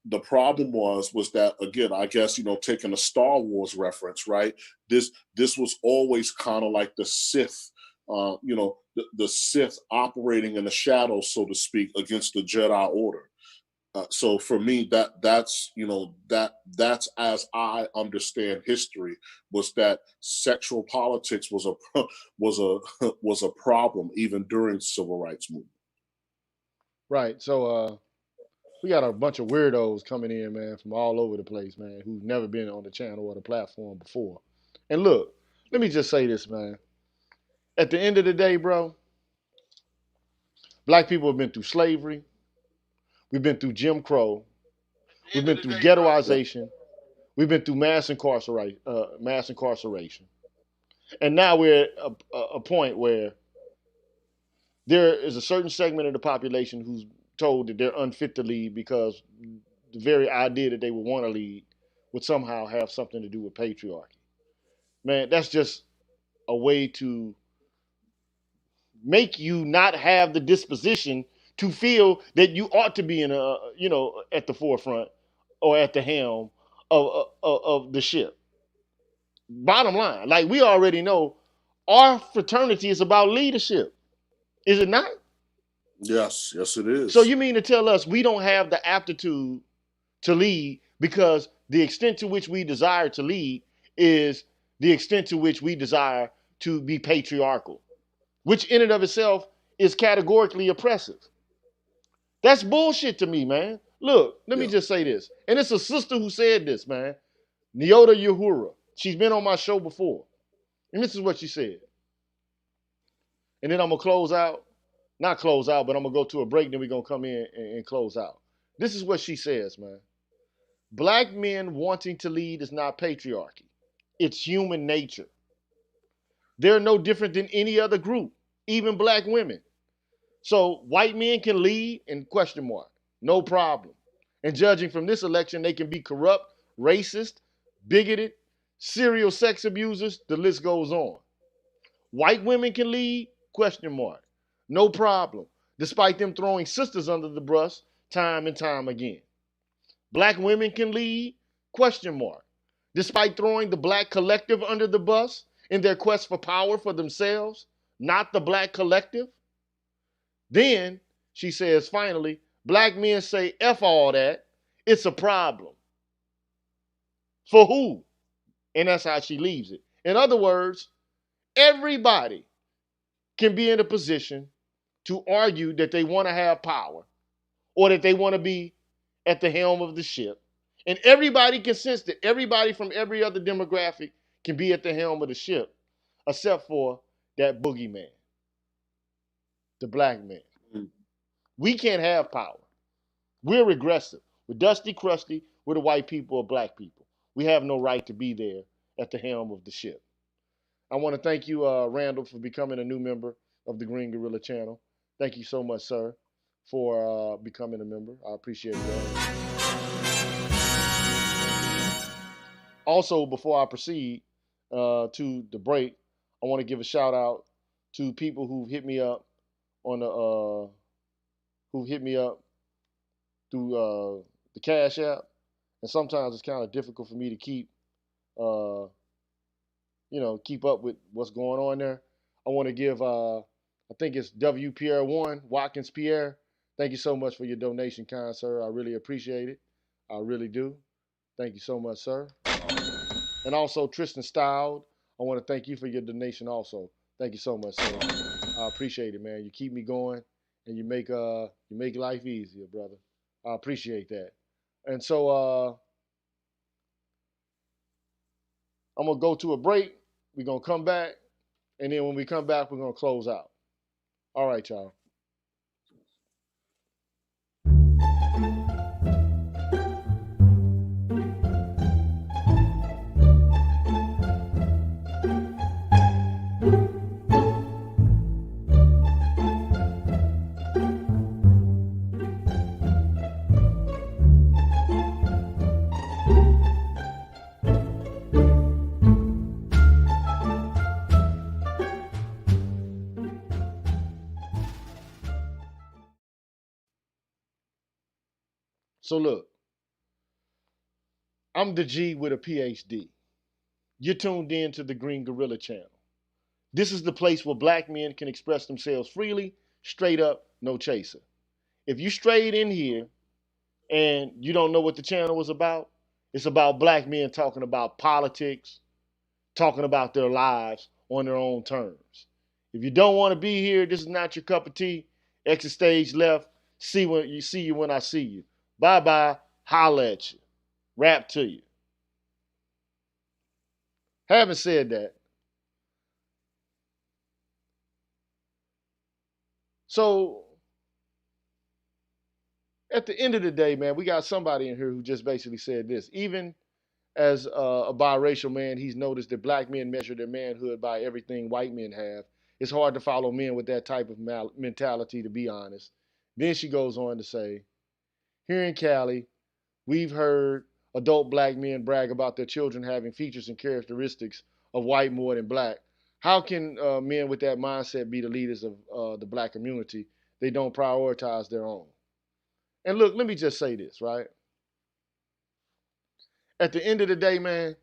the problem was that, again, I guess, taking a Star Wars reference, right? This was always kind of like the Sith, the Sith operating in the shadows, so to speak, against the Jedi Order. So for me, that's as I understand history, was that sexual politics was a was a problem even during civil rights movement. Right. So we got a bunch of weirdos coming in, man, from all over the place, man, who've never been on the channel or the platform before. And look, let me just say this, man. At the end of the day, bro, black people have been through slavery. We've been through Jim Crow. We've been through ghettoization. We've been through mass incarceration, and now we're at a point where there is a certain segment of the population who's told that they're unfit to lead because the very idea that they would want to lead would somehow have something to do with patriarchy. Man, that's just a way to make you not have the disposition to feel that you ought to be at the forefront or at the helm of the ship. Bottom line, like we already know, our fraternity is about leadership, is it not? Yes, it So is. you mean to tell us we don't have the aptitude to lead because the extent to which we desire to lead is the extent to which we desire to be patriarchal, which in and of itself is categorically oppressive. That's bullshit to me, man. Look, let me Yeah. just say this. And it's a sister who said this, man. Nyota Uhura. She's been on my show before. And this is what she said. And then I'm going to close out. Not close out, but I'm going to go to a break. Then we're going to come in and close out. This is what she says, man. Black men wanting to lead is not patriarchy, it's human nature. They're no different than any other group, even black women. So white men can lead in question mark, no problem. And judging from this election, they can be corrupt, racist, bigoted, serial sex abusers. The list goes on. White women can lead, question mark, no problem. Despite them throwing sisters under the bus time and time again. Black women can lead, question mark. Despite throwing the black collective under the bus in their quest for power for themselves, not the black collective. Then she says, finally, black men say, F all that. It's a problem. For who? And that's how she leaves it. In other words, everybody can be in a position to argue that they want to have power or that they want to be at the helm of the ship. And everybody can sense that everybody from every other demographic can be at the helm of the ship, except for that boogeyman, the black man. Mm. We can't have power. We're regressive. We're dusty, crusty. We're the white people or black people. We have no right to be there at the helm of the ship. I want to thank you, Randall, for becoming a new member of the Green Gorilla channel. Thank you so much, sir, for becoming a member. I appreciate that. Also, before I proceed to the break, I want to give a shout out to people who've hit me up on the who've hit me up through the Cash App, and sometimes it's kind of difficult for me to keep keep up with what's going on there. I want to give I think it's WPR1 Watkins Pierre. Thank you so much for your donation, kind sir. I really appreciate it. I really do. Thank you so much, sir. And also Tristan Stiled, I want to thank you for your donation also. Thank you so much, sir. I appreciate it, man. You keep me going and you make life easier, brother. I appreciate that. And so I'm gonna go to a break. We're gonna come back, and then when we come back, we're gonna close out. All right, y'all. So look, I'm the G with a PhD. You're tuned in to the Green Gorilla channel. This is the place where black men can express themselves freely, straight up, no chaser. If you strayed in here and you don't know what the channel is about, it's about black men talking about politics, talking about their lives on their own terms. If you don't want to be here, this is not your cup of tea. Exit stage left. See you when I see you. Bye bye. Holla at you. Rap to you. Having said that, so at the end of the day, man, we got somebody in here who just basically said this. Even as a biracial man, he's noticed that black men measure their manhood by everything white men have. It's hard to follow men with that type of mentality, to be honest. Then she goes on to say, here in Cali, we've heard adult black men brag about their children having features and characteristics of white more than black. How can men with that mindset be the leaders of the black community? They don't prioritize their own. And look, let me just say this, right? At the end of the day, man,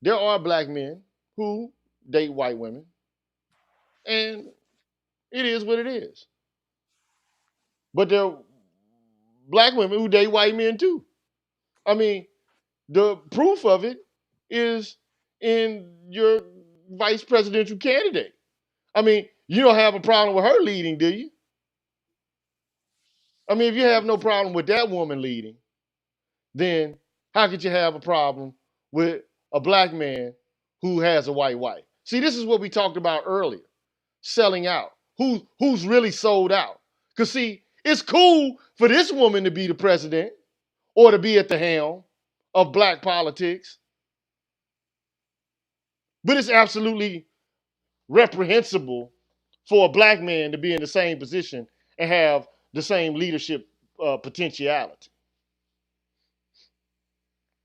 there are black men who date white women, and it is what it is. But there are black women who date white men too. I mean, the proof of it is in your vice presidential candidate. I mean, you don't have a problem with her leading, do you? I mean, if you have no problem with that woman leading, then how could you have a problem with a black man who has a white wife? See, this is what we talked about earlier. Selling out. Who's really sold out? Because see, it's cool for this woman to be the president or to be at the helm of black politics, but it's absolutely reprehensible for a black man to be in the same position and have the same leadership potentiality.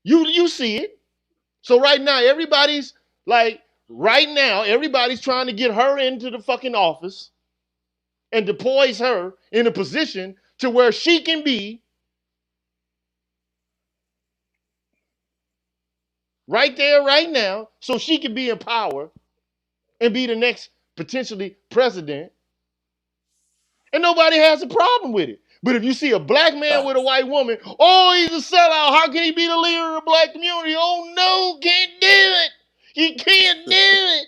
You see it. So right now, everybody's trying to get her into the fucking office and deploys her in a position to where she can be right there, right now, so she can be in power and be the next potentially president. And nobody has a problem with it. But if you see a black man with a white woman, oh, he's a sellout. How can he be the leader of the black community? Oh, no, can't do it. He can't do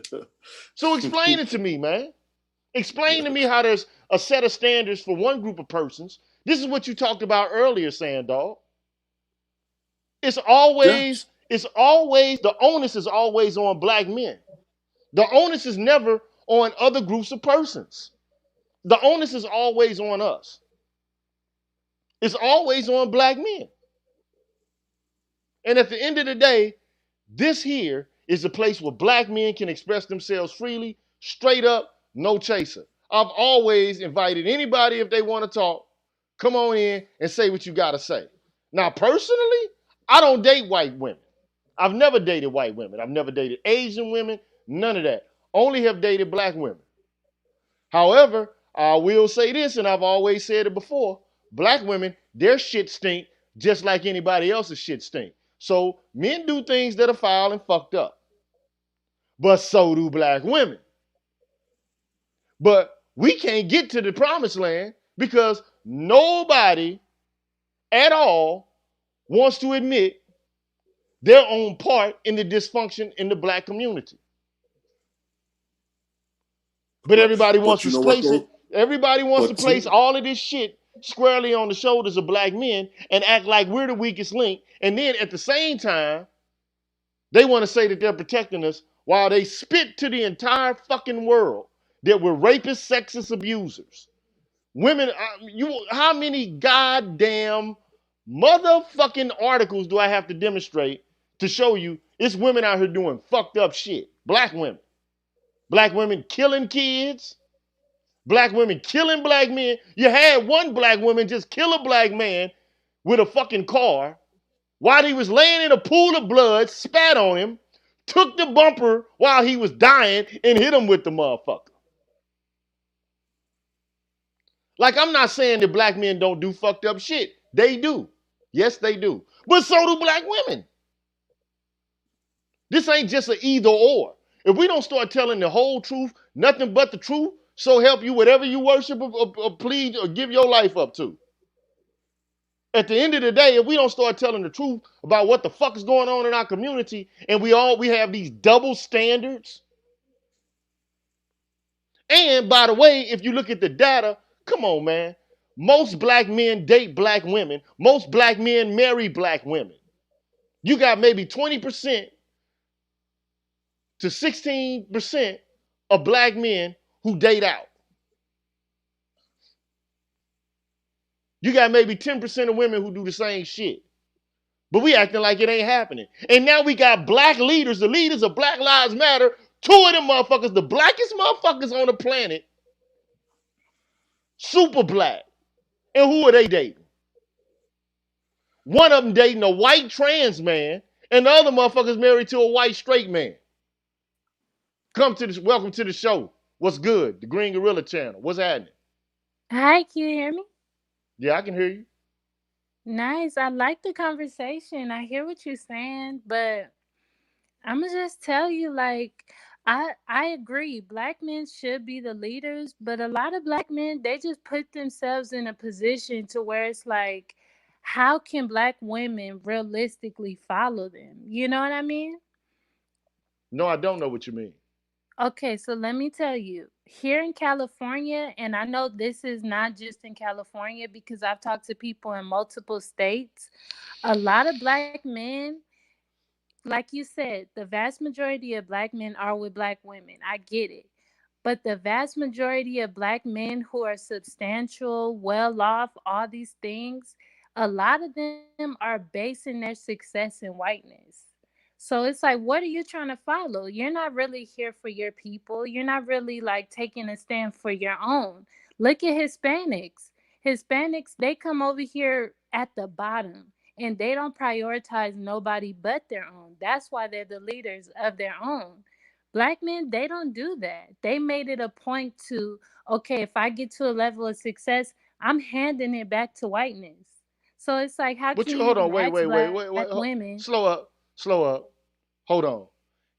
it. So explain it to me, man. Explain to me how there's a set of standards for one group of persons. This is what you talked about earlier, Sandog. Yes. The onus is always on black men. The onus is never on other groups of persons. The onus is always on us. It's always on black men. And at the end of the day, this here is a place where black men can express themselves freely, straight up, no chaser. I've always invited anybody, if they want to talk, come on in and say what you got to say. Now, personally, I don't date white women. I've never dated white women. I've never dated Asian women, none of that. Only have dated black women. However, I will say this, and I've always said it before, black women, their shit stink just like anybody else's shit stink. So men do things that are foul and fucked up. But so do black women. But we can't get to the promised land because nobody at all wants to admit their own part in the dysfunction in the black community. But But everybody wants but you to know what place though? it. Everybody wants to But place T, all of this shit squarely on the shoulders of black men and act like we're the weakest link. And then at the same time, they want to say that they're protecting us while they spit to the entire fucking world that we're rapists, sexist abusers. Women, how many goddamn motherfucking articles do I have to demonstrate to show you it's women out here doing fucked up shit? Black women. Black women killing kids. Black women killing black men. You had one black woman just kill a black man with a fucking car while he was laying in a pool of blood, spat on him, took the bumper while he was dying, and hit him with the motherfucker. Like, I'm not saying that black men don't do fucked up shit. They do. Yes, they do. But so do black women. This ain't just an either or. If we don't start telling the whole truth, nothing but the truth, so help you whatever you worship or plead or give your life up to. At the end of the day, if we don't start telling the truth about what the fuck is going on in our community, and we have these double standards. And by the way, if you look at the data, come on, man. Most black men date black women. Most black men marry black women. You got maybe 20% to 16% of black men who date out. You got maybe 10% of women who do the same shit. But we acting like it ain't happening. And now we got black leaders, the leaders of Black Lives Matter, two of them motherfuckers, the blackest motherfuckers on the planet, super black. And who are they dating? One of them dating a white trans man, and the other motherfucker's married to a white straight man. Welcome to the show. What's good? The Green Gorilla Channel. What's happening? Hi, can you hear me? Yeah, I can hear you. Nice. I like the conversation. I hear what you're saying, but I'm gonna just tell you, like, I agree. Black men should be the leaders, but a lot of black men they just put themselves in a position to where it's like, how can black women realistically follow them? You know what I mean? No, I don't know what you mean. Okay, so let me tell you, here in California, and I know this is not just in California because I've talked to people in multiple states, a lot of black men, like you said, the vast majority of black men are with black women. I get it. But the vast majority of black men who are substantial, well off, all these things, a lot of them are basing their success in whiteness. So it's like, what are you trying to follow? You're not really here for your people. You're not really like taking a stand for your own. Look at Hispanics. Hispanics, they come over here at the bottom and they don't prioritize nobody but their own. That's why they're the leaders of their own. Black men, they don't do that. They made it a point to, okay, if I get to a level of success, I'm handing it back to whiteness. So it's like, how But can you you hold on, even wait, ask wait, wait, wait, black wait. women? Slow up, slow up. Hold on.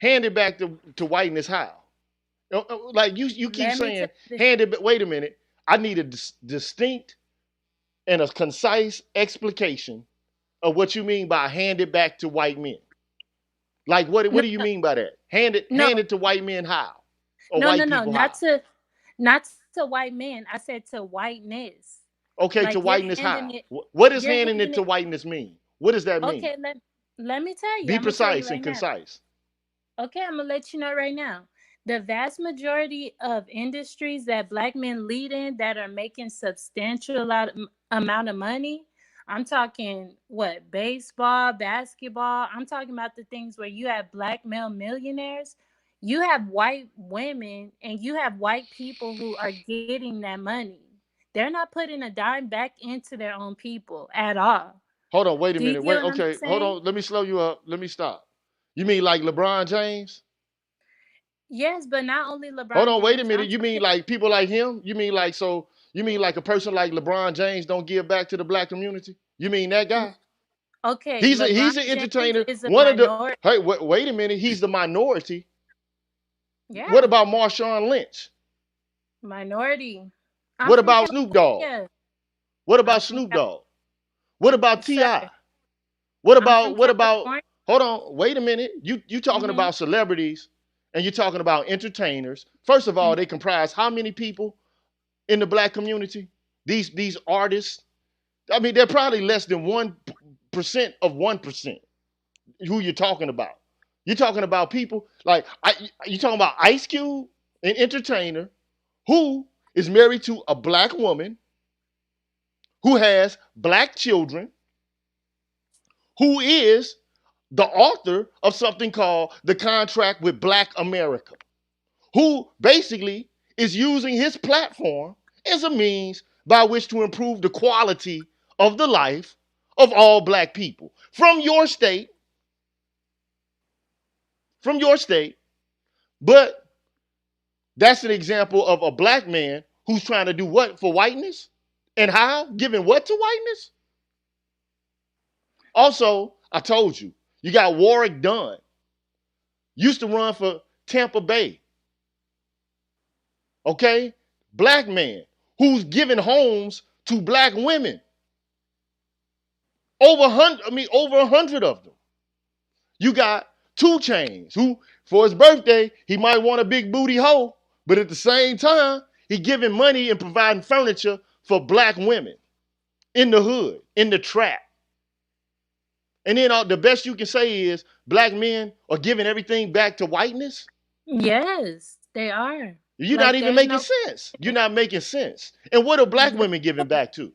Hand it back to whiteness how? Like you keep Let me tell saying, you. hand it. Wait a minute. I need a distinct and a concise explication of what you mean by hand it back to white men. Like what No, do you mean by that? Hand no, it to white men how? Or no, no, white no, people how? not to white men. I said to whiteness. Okay, Like to whiteness how? What does you're handing it handing to it. whiteness mean? What does that mean? Okay, let me tell you. Be I'm gonna tell you precise right and now. concise. Okay, I'm gonna let you know right now. The vast majority of industries that black men lead in that are making substantial amount of money. I'm talking what, baseball, basketball. I'm talking about the things where you have black male millionaires. You have white women and you have white people who are getting that money. They're not putting a dime back into their own people at all. Hold on, wait a Do you minute. get Wait, what I'm okay, hold saying? on. Let me slow you up. Let me stop. You mean like LeBron James? Yes, but not only Hold LeBron on, wait a James. minute. I'm You mean talking. like people like him? You mean like so? You mean like a person like LeBron James don't give back to the black community? You mean that guy? Okay, He's LeBron an James entertainer. is a One of the minority. hey, wait a minute. He's the minority. What Yeah, about Marshawn Lynch? minority. I'm What from about Snoop Dogg? California. What I'm about from Snoop Dogg? What about Sir. Ti? I'm from What about? California. Hold on, wait a minute. You talking Mhm. about celebrities and you're talking about entertainers. First of all, Mhm. they comprise how many people in the black community? These artists. I mean, they're probably less than 1% of 1% who you're talking about. You're talking about people like you talking about Ice Cube, an entertainer who is married to a black woman who has black children, who is the author of something called The Contract with Black America, who basically is using his platform as a means by which to improve the quality of the life of all black people from your state. But that's an example of a black man who's trying to do what for whiteness and how, giving what to whiteness. Also, I told you, you got Warwick Dunn, used to run for Tampa Bay. Okay, black man who's giving homes to black women. Over 100 of them. You got Two Chains, who for his birthday he might want a big booty hoe, but at the same time he giving money and providing furniture for black women in the hood, in the trap. And then the best you can say is black men are giving everything back to whiteness. Yes, they are. You're not Like even there's making no sense. You're not making sense. And what are black the women giving back to?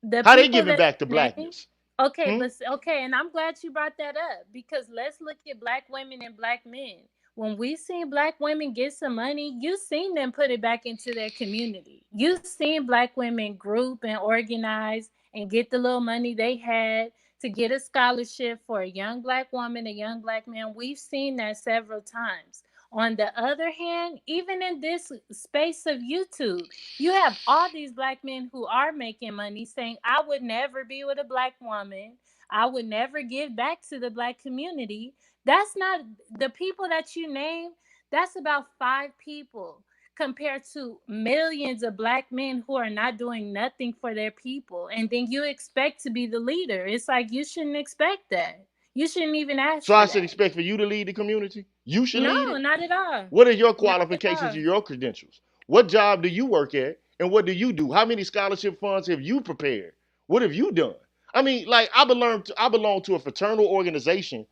the How they people giving that back to you name. blackness? Okay, Hmm? but okay, and I'm glad you brought that up because let's look at black women and black men. When we seen black women get some money, you seen them put it back into their community. You seen black women group and organize and get the little money they had to get a scholarship for a young black woman, a young black man. We've seen that several times. On the other hand, even in this space of YouTube, you have all these black men who are making money saying, I would never be with a black woman. I would never give back to the black community. That's not the people that you name, that's about five people compared to millions of black men who are not doing nothing for their people. And then you expect to be the leader. It's like you shouldn't expect that. You shouldn't even ask So for I should that. expect for you to lead the community? You should No, lead it? not at all. What are your Not at qualifications all. and your credentials? What job do you work at? And what do you do? How many scholarship funds have you prepared? What have you done? I mean, like I belong to a fraternal organization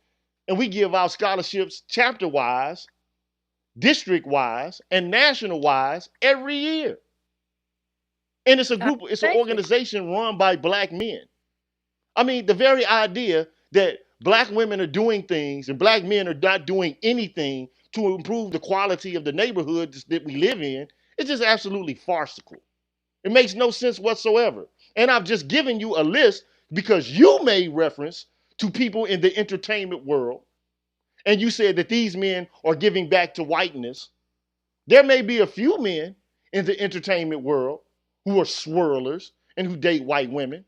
and we give out scholarships chapter wise, district wise, and national wise every year. And I it's an respect it. organization run by black men. I mean, the very idea that black women are doing things and black men are not doing anything to improve the quality of the neighborhoods that we live in, it's just absolutely farcical. It makes no sense whatsoever. And I've just given you a list because you made reference to people in the entertainment world and you said that these men are giving back to whiteness. There may be a few men in the entertainment world who are swirlers and who date white women,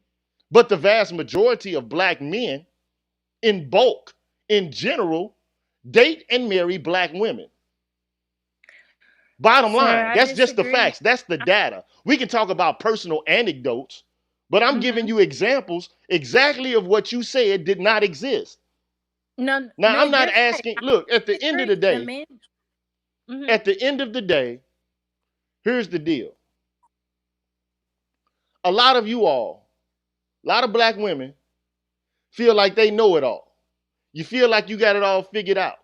but the vast majority of black men in bulk, in general, date and marry black women. Bottom Sir, line, I that's just the disagree. facts. That's the data. We can talk about personal anecdotes, but I'm giving Mm-hmm. you examples exactly of what you said did not exist. No, Now, no, I'm not you're right. asking, I look, at the end of the disagree. The day, men. Mm-hmm. at the end of the day, here's the deal. A lot of you all, a lot of black women feel like they know it all. You feel like you got it all figured out.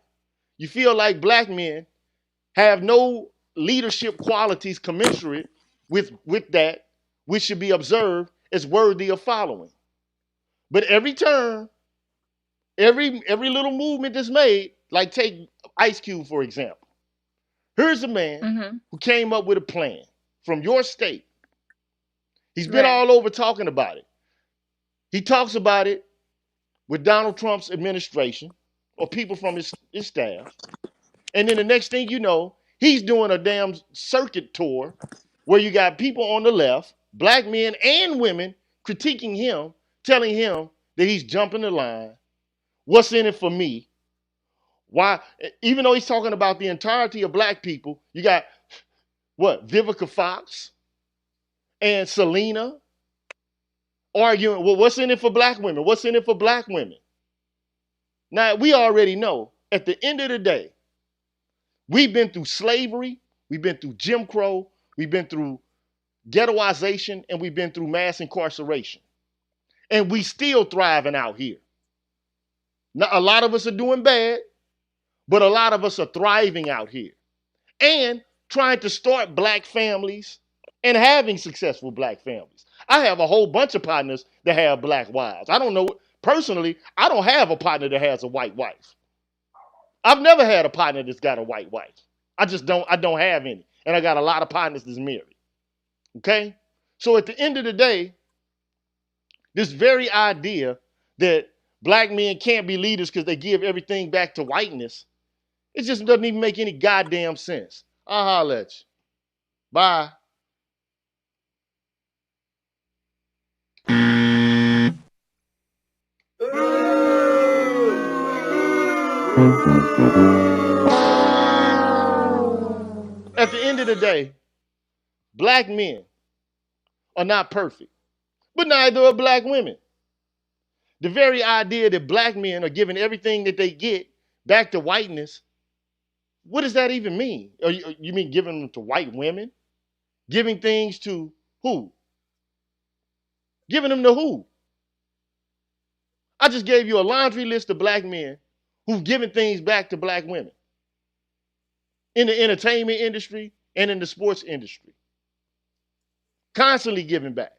You feel like black men have no leadership qualities commensurate with that, which should be observed as worthy of following. But every turn, every little movement that's made, like take Ice Cube for example. Here's a man Mm-hmm. who came up with a plan from your state. He's been Right. all over talking about it. He talks about it with Donald Trump's administration or people from his staff. And then the next thing you know, he's doing a damn circuit tour where you got people on the left, black men and women, critiquing him, telling him that he's jumping the line. What's in it for me? Why? Even though he's talking about the entirety of black people, you got what? Vivica Fox and Selena arguing, well, what's in it for black women? What's in it for black women? Now, we already know at the end of the day, we've been through slavery, we've been through Jim Crow, we've been through ghettoization, and we've been through mass incarceration. And we still thriving out here. Now, a lot of us are doing bad, but a lot of us are thriving out here. And trying to start black families and having successful black families. I have a whole bunch of partners that have black wives. I don't know, personally, I don't have a partner that has a white wife. I've never had a partner that's got a white wife. I don't have any. And I got a lot of partners that's married. Okay? So at the end of the day, this very idea that black men can't be leaders because they give everything back to whiteness, it just doesn't even make any goddamn sense. I'll holler at you. Bye. At the end of the day, black men are not perfect, but neither are black women. The very idea that black men are giving everything that they get back to whiteness, what does that even mean? You mean giving them to white women? Giving things to who? Giving them to who? I just gave you a laundry list of black men who've given things back to black women in the entertainment industry and in the sports industry. Constantly giving back.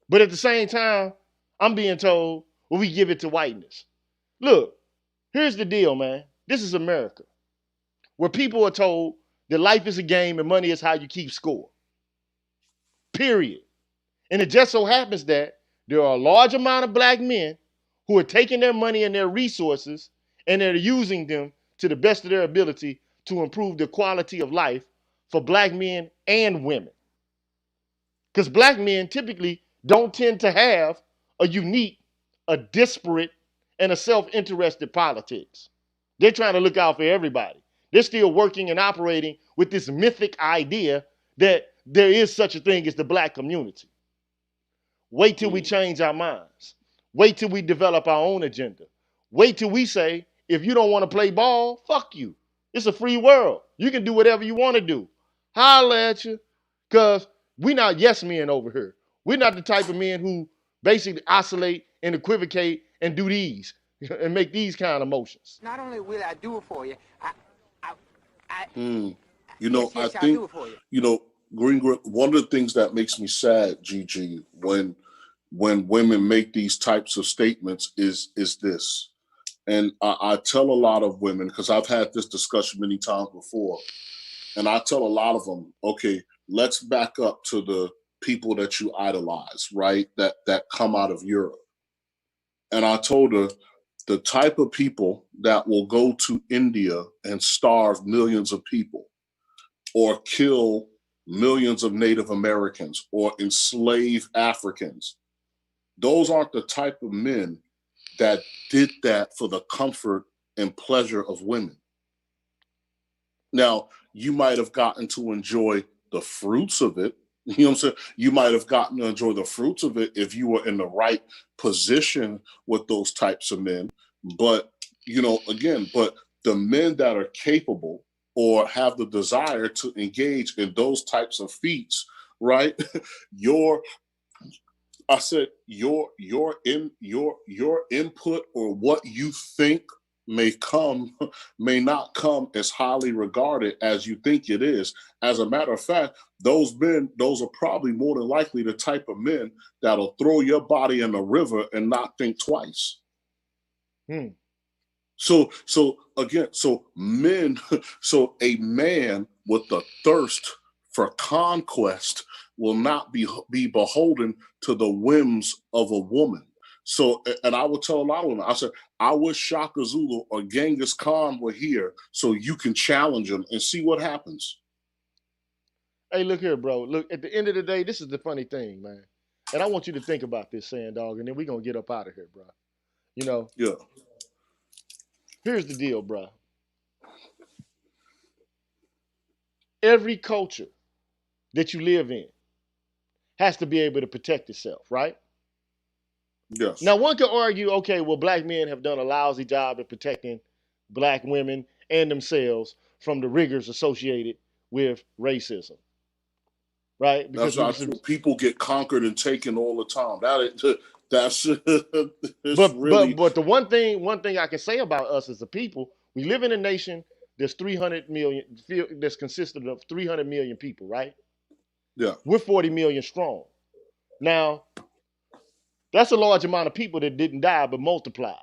But at the same time, I'm being told, well, we give it to whiteness. Look, here's the deal, man. This is America, where people are told that life is a game and money is how you keep score. Period. And it just so happens that there are a large amount of black men who are taking their money and their resources and they're using them to the best of their ability to improve the quality of life for black men and women. Because black men typically don't tend to have a unique, a disparate, and a self-interested politics. They're trying to look out for everybody. They're still working and operating with this mythic idea that there is such a thing as the black community. Wait till we change our minds. Wait till we develop our own agenda. Wait till we say, if you don't want to play ball, fuck you. It's a free world. You can do whatever you want to do. Holla at you. Because we're not yes men over here. We're not the type of men who basically oscillate and equivocate and do these and make these kind of motions. Not only will I do it for you, You know, yes, I think, I'll do it for you. you know, Green, one of the things that makes me sad, Gigi, when when women make these types of statements is this. And I tell a lot of women, because I've had this discussion many times before, and I tell a lot of them, okay, let's back up to the people that you idolize, right? That come out of Europe. And I told her the type of people that will go to India and starve millions of people or kill millions of Native Americans or enslave Africans, those aren't the type of men that did that for the comfort and pleasure of women. Now, you might have gotten to enjoy the fruits of it. You know what I'm saying? You might have gotten to enjoy the fruits of it if you were in the right position with those types of men. But, again, but the men that are capable or have the desire to engage in those types of feats, right? your input or what you think may not come as highly regarded as you think it is. As a matter of fact, those are probably more than likely the type of men that'll throw your body in the river and not think twice. So a man with the thirst for conquest will not be beholden to the whims of a woman. So, and I would tell a lot of them, I said, I wish Shaka Zulu or Genghis Khan were here so you can challenge them and see what happens. Hey, look here, bro. Look, at the end of the day, this is the funny thing, man. And I want you to think about this, Sand Dog, and then we're going to get up out of here, bro. Yeah. Here's the deal, bro. Every culture that you live in has to be able to protect itself, right? Yes. Now, one could argue, okay, well, black men have done a lousy job at protecting black women and themselves from the rigors associated with racism, right? Because people get conquered and taken all the time. That's really. But the one thing I can say about us as a people, we live in a nation that's 300 million, that's consisted of 300 million people, right? Yeah. We're 40 million strong. Now, that's a large amount of people that didn't die but multiplied.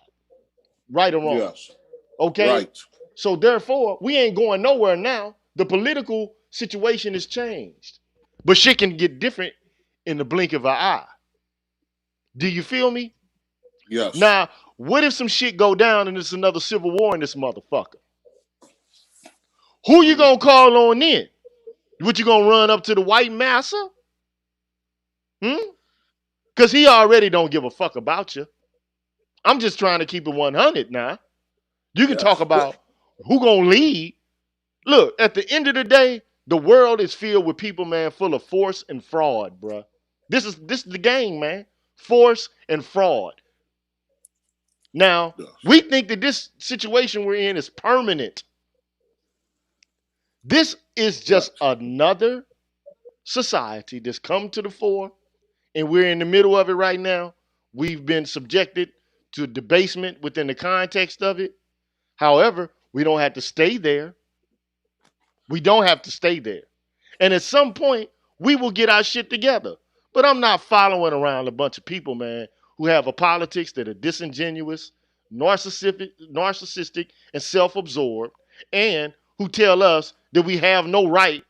Right or wrong? Yes. Okay? Right. So therefore, we ain't going nowhere now. The political situation has changed. But shit can get different in the blink of an eye. Do you feel me? Yes. Now, what if some shit go down and there's another civil war in this motherfucker? Who you gonna call on then? What, you gonna run up to the white massa? Because he already don't give a fuck about you. I'm just trying to keep it 100 now. You can talk about who gonna lead. Look, at the end of the day, the world is filled with people, man, full of force and fraud, bro. This is the game, man. Force and fraud. Now, we think that this situation we're in is permanent. This is just another society that's come to the fore, and we're in the middle of it right now. We've been subjected to debasement within the context of it. However, we don't have to stay there. We don't have to stay there. And at some point, we will get our shit together. But I'm not following around a bunch of people, man, who have a politics that are disingenuous, narcissistic and self-absorbed, and who tell us that we have no right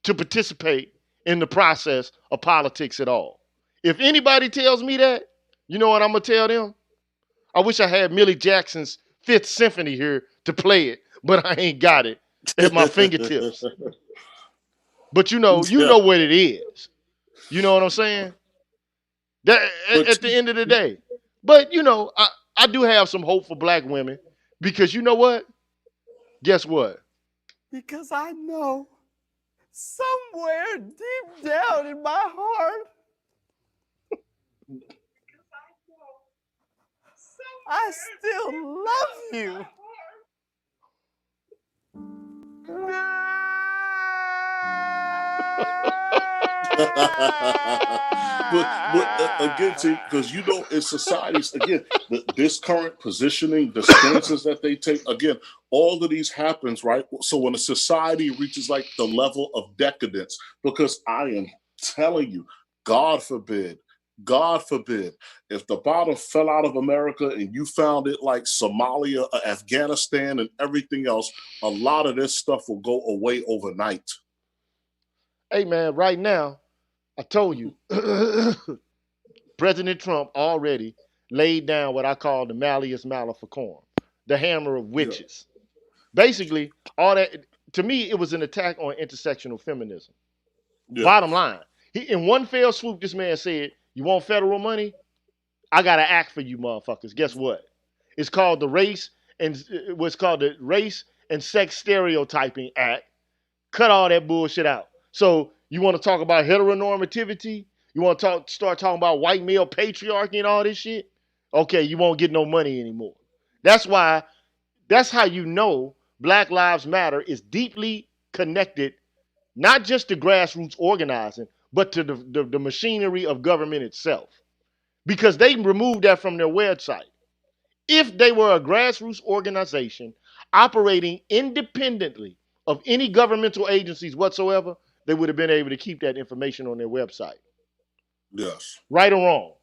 to participate in the process of politics at all. If anybody tells me that, you know what I'm going to tell them? I wish I had Millie Jackson's Fifth Symphony here to play it, but I ain't got it at my fingertips. But you know what it is. You know what I'm saying? That at the end of the day. But I do have some hope for black women, because you know what? Guess what? Because I know somewhere deep down in my heart, I still love you. but again, see, because in societies, again, this current positioning, the stances that they take, again, all of these happens, right? So when a society reaches like the level of decadence, because I am telling you, God forbid, God forbid, if the bottom fell out of America and you found it like Somalia, Afghanistan, and everything else, a lot of this stuff will go away overnight. Hey, man, right now, I told you, President Trump already laid down what I call the Malleus Maleficarum, the hammer of witches. Yeah. Basically, all that, to me, it was an attack on intersectional feminism. Yeah. Bottom line, in one fell swoop, this man said, you want federal money? I got to act for you motherfuckers. Guess what? It's called the Race and Sex Stereotyping Act. Cut all that bullshit out. So you want to talk about heteronormativity? You want to start talking about white male patriarchy and all this shit? Okay, you won't get no money anymore. That's how you know Black Lives Matter is deeply connected, not just to grassroots organizing, but to the machinery of government itself. Because they removed that from their website. If they were a grassroots organization operating independently of any governmental agencies whatsoever, they would have been able to keep that information on their website. Yes. Right or wrong?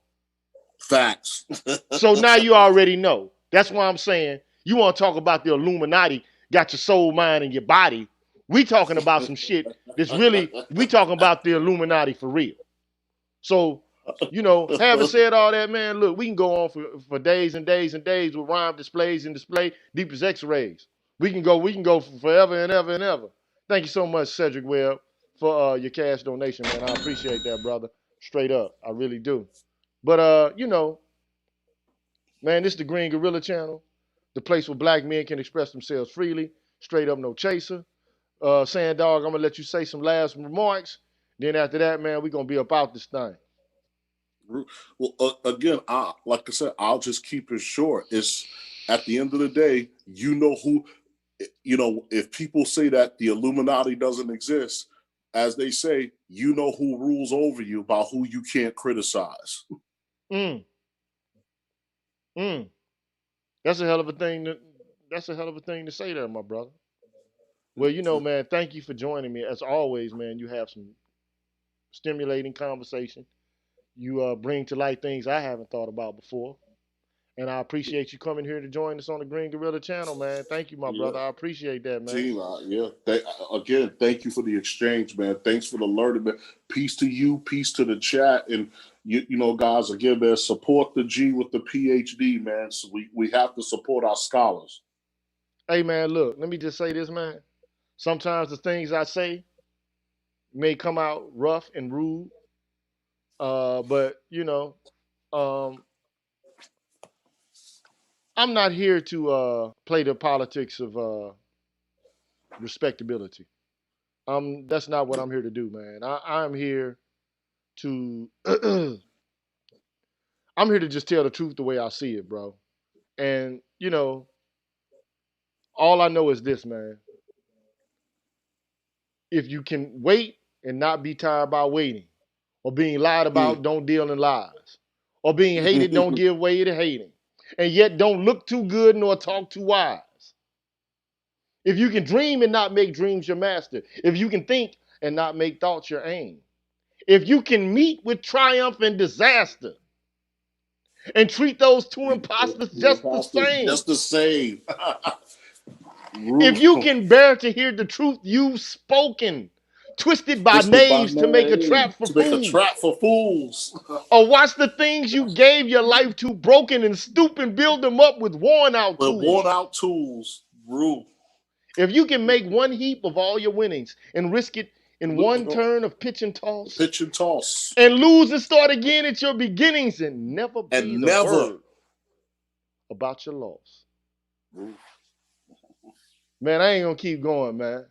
Facts. So now you already know. That's why I'm saying, you want to talk about the Illuminati, got your soul, mind, and your body. We talking about some shit that's really, we talking about the Illuminati for real. So, having said all that, man, look, we can go on for days and days and days with rhyme displays and display deep as X-rays. We can go for forever and ever and ever. Thank you so much, Cedric Webb, for your cash donation, man. I appreciate that, brother. Straight up. I really do. But, man, this is the Green Gorilla Channel, the place where black men can express themselves freely. Straight up, no chaser. Sand Dog, I'm going to let you say some last remarks. Then after that, man, we're going to be about this thing. Well, again, like I said, I'll just keep it short. It's at the end of the day, who, if people say that the Illuminati doesn't exist, as they say, who rules over you by who you can't criticize. That's a hell of a thing to say there, my brother. Well, man, thank you for joining me. As always, man, you have some stimulating conversation. You bring to light things I haven't thought about before. And I appreciate you coming here to join us on the Green Gorilla Channel, man. Thank you, my brother. I appreciate that, man. Team, again, thank you for the exchange, man. Thanks for the learning, man. Peace to you, peace to the chat. And, guys, again, man, support the G with the PhD, man. So we have to support our scholars. Hey, man, look, let me just say this, man. Sometimes the things I say may come out rough and rude. But I'm not here to play the politics of respectability. That's not what I'm here to do, man. I'm here to I'm here to just tell the truth the way I see it, bro. And all I know is this, man. If you can wait and not be tired by waiting, or being lied about, don't deal in lies. Or being hated, don't give way to hating. And yet don't look too good nor talk too wise. If you can dream and not make dreams your master. If you can think and not make thoughts your aim. If you can meet with triumph and disaster. And treat those two imposters just the same. Just the same. If you can bear to hear the truth you've spoken. Twisted by knaves to make a trap for fools. Or watch the things you gave your life to broken and stoop and build them up with worn out tools. Rule. If you can make one heap of all your winnings and risk it in one turn of pitch and toss. And lose and start again at your beginnings and never be word about your loss. Man, I ain't gonna keep going, man.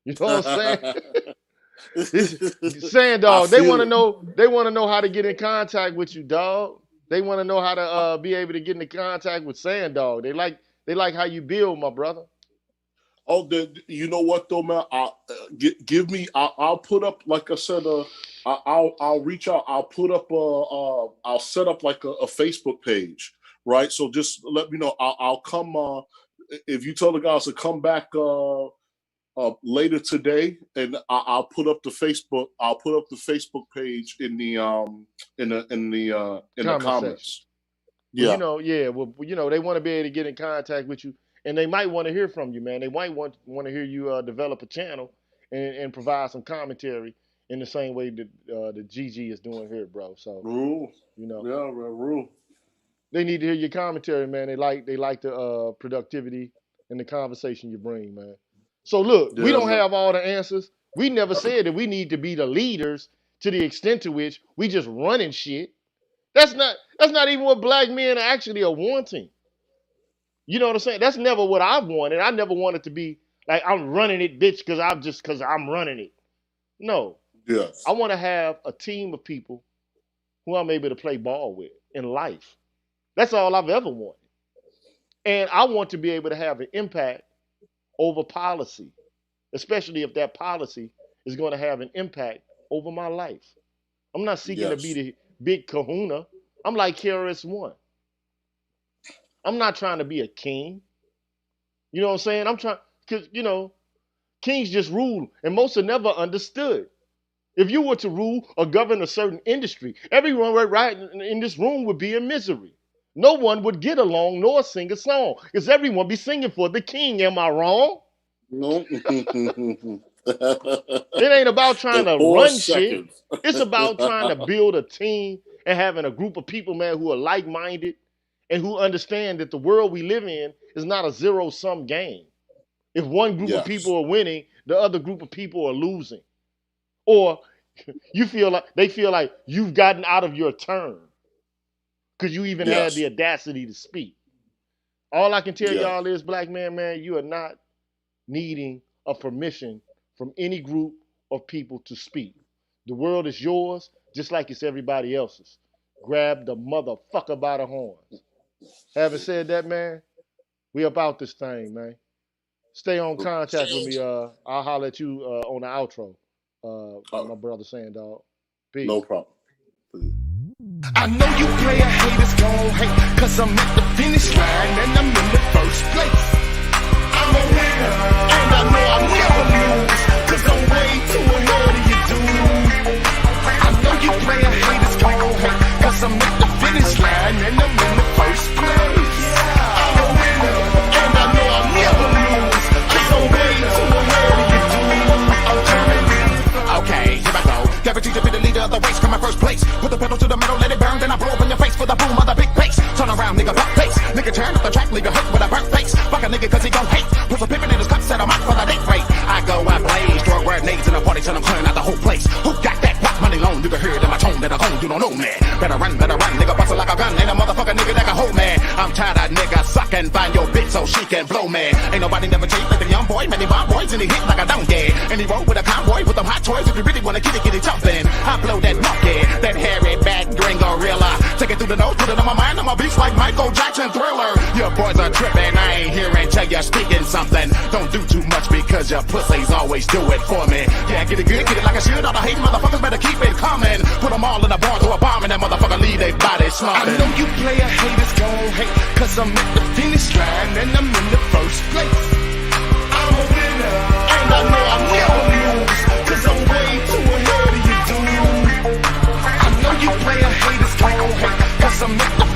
You know what I'm saying? Sand Dog, they want to know how to get in contact with you, dog. They want to know how to be able to get into contact with Sand Dog. They like how you build, my brother. Oh, you know what though, man? I'll put up, like I said, I'll reach out. I'll put up I'll set up like a Facebook page, right? So just let me know. I'll come. If you tell the guys to come back later today, and I'll put up the Facebook. I'll put up the Facebook page in the comments. Yeah. Well, they want to be able to get in contact with you, and they might want to hear from you, man. They might want to hear you develop a channel and provide some commentary in the same way that the GG is doing here, bro. So, rule. Rule. They need to hear your commentary, man. They like the productivity and the conversation you bring, man. So look, we don't have all the answers. We never said that we need to be the leaders to the extent to which we just running shit. That's not even what black men actually are wanting. You know what I'm saying? That's never what I've wanted. I never wanted to be like, I'm running it, bitch, because I'm running it. No. Yes. I want to have a team of people who I'm able to play ball with in life. That's all I've ever wanted. And I want to be able to have an impact over policy, especially if that policy is going to have an impact over my life. I'm not seeking to be the big kahuna. I'm like KRS-One. I'm not trying to be a king. You know what I'm saying? I'm trying, because, kings just rule, and most are never understood. If you were to rule or govern a certain industry, everyone right in this room would be in misery. No one would get along nor sing a song, because everyone be singing for the king. Am I wrong? No. It ain't about trying to run shit. It's about trying to build a team and having a group of people, man, who are like-minded and who understand that the world we live in is not a zero-sum game. If one group of people are winning, the other group of people are losing. Or they feel like you've gotten out of your turn because you even had the audacity to speak. All I can tell y'all is, black man, you are not needing a permission from any group of people to speak. The world is yours, just like it's everybody else's. Grab the motherfucker by the horns. Having said that, man, we about this thing, man. Stay on contact with me. I'll holler at you on the outro. My brother saying, dog. Peace. No problem. I know you player haters gon' hate, cause I'm at the finish line and I'm in the first place. I'm a winner, and I know I'll never lose, cause I'm way too ahead of you, dude. I know you player haters gon' hate, cause I'm at the finish line and I'm in the first place. I'm a winner, and I know I'll never lose, cause I'm way too ahead of you, dude. I'm turning. Okay, here I go. Guaranteed to be the leader of the race, come in first place. Put the pedal to the metal, let it burn, then I blow up in your face for the boom of the big bass. Turn around, nigga, buck face. Nigga turn up the track, nigga hurt with a burnt face. Fuck a nigga cause he gon' hate. Put some pimpin' in his cup, set him out for the date rate. I go, I blaze, throw grenades in the party till I'm clearing out the whole place. Who got that rock money loan? You can hear it in my tone that I own, you don't know me. Better run, nigga, bustle like a gun. Ain't a motherfucker nigga that can hold me. I'm tired of niggas sucking, find your bitch so she can blow me. Ain't nobody never cheat like the young boy, many bomb boys, and he hit like a donkey. And he roll with a convoy with them hot toys. If you really wanna get it jumpin'. I blow that monkey, that hairy back green gorilla. Take it through the nose, put it on my mind, I'm a beast like Michael Jackson Thriller. Your boys are tripping, I ain't hearing till you're speaking something. Don't do too much because your pussies always do it for me. Yeah, get it good, get it like I should. All the hating motherfuckers better keep it coming. Put them all in a barn, throw a bomb, and that motherfucker leave they body slumping. I know you player haters gon' hate, cause I'm at the finish line and I'm in the first place. I'm a winner, and I know I'll never lose, cause I'm way too ahead of you, dude. I know you player haters gon' hate, cause I'm at the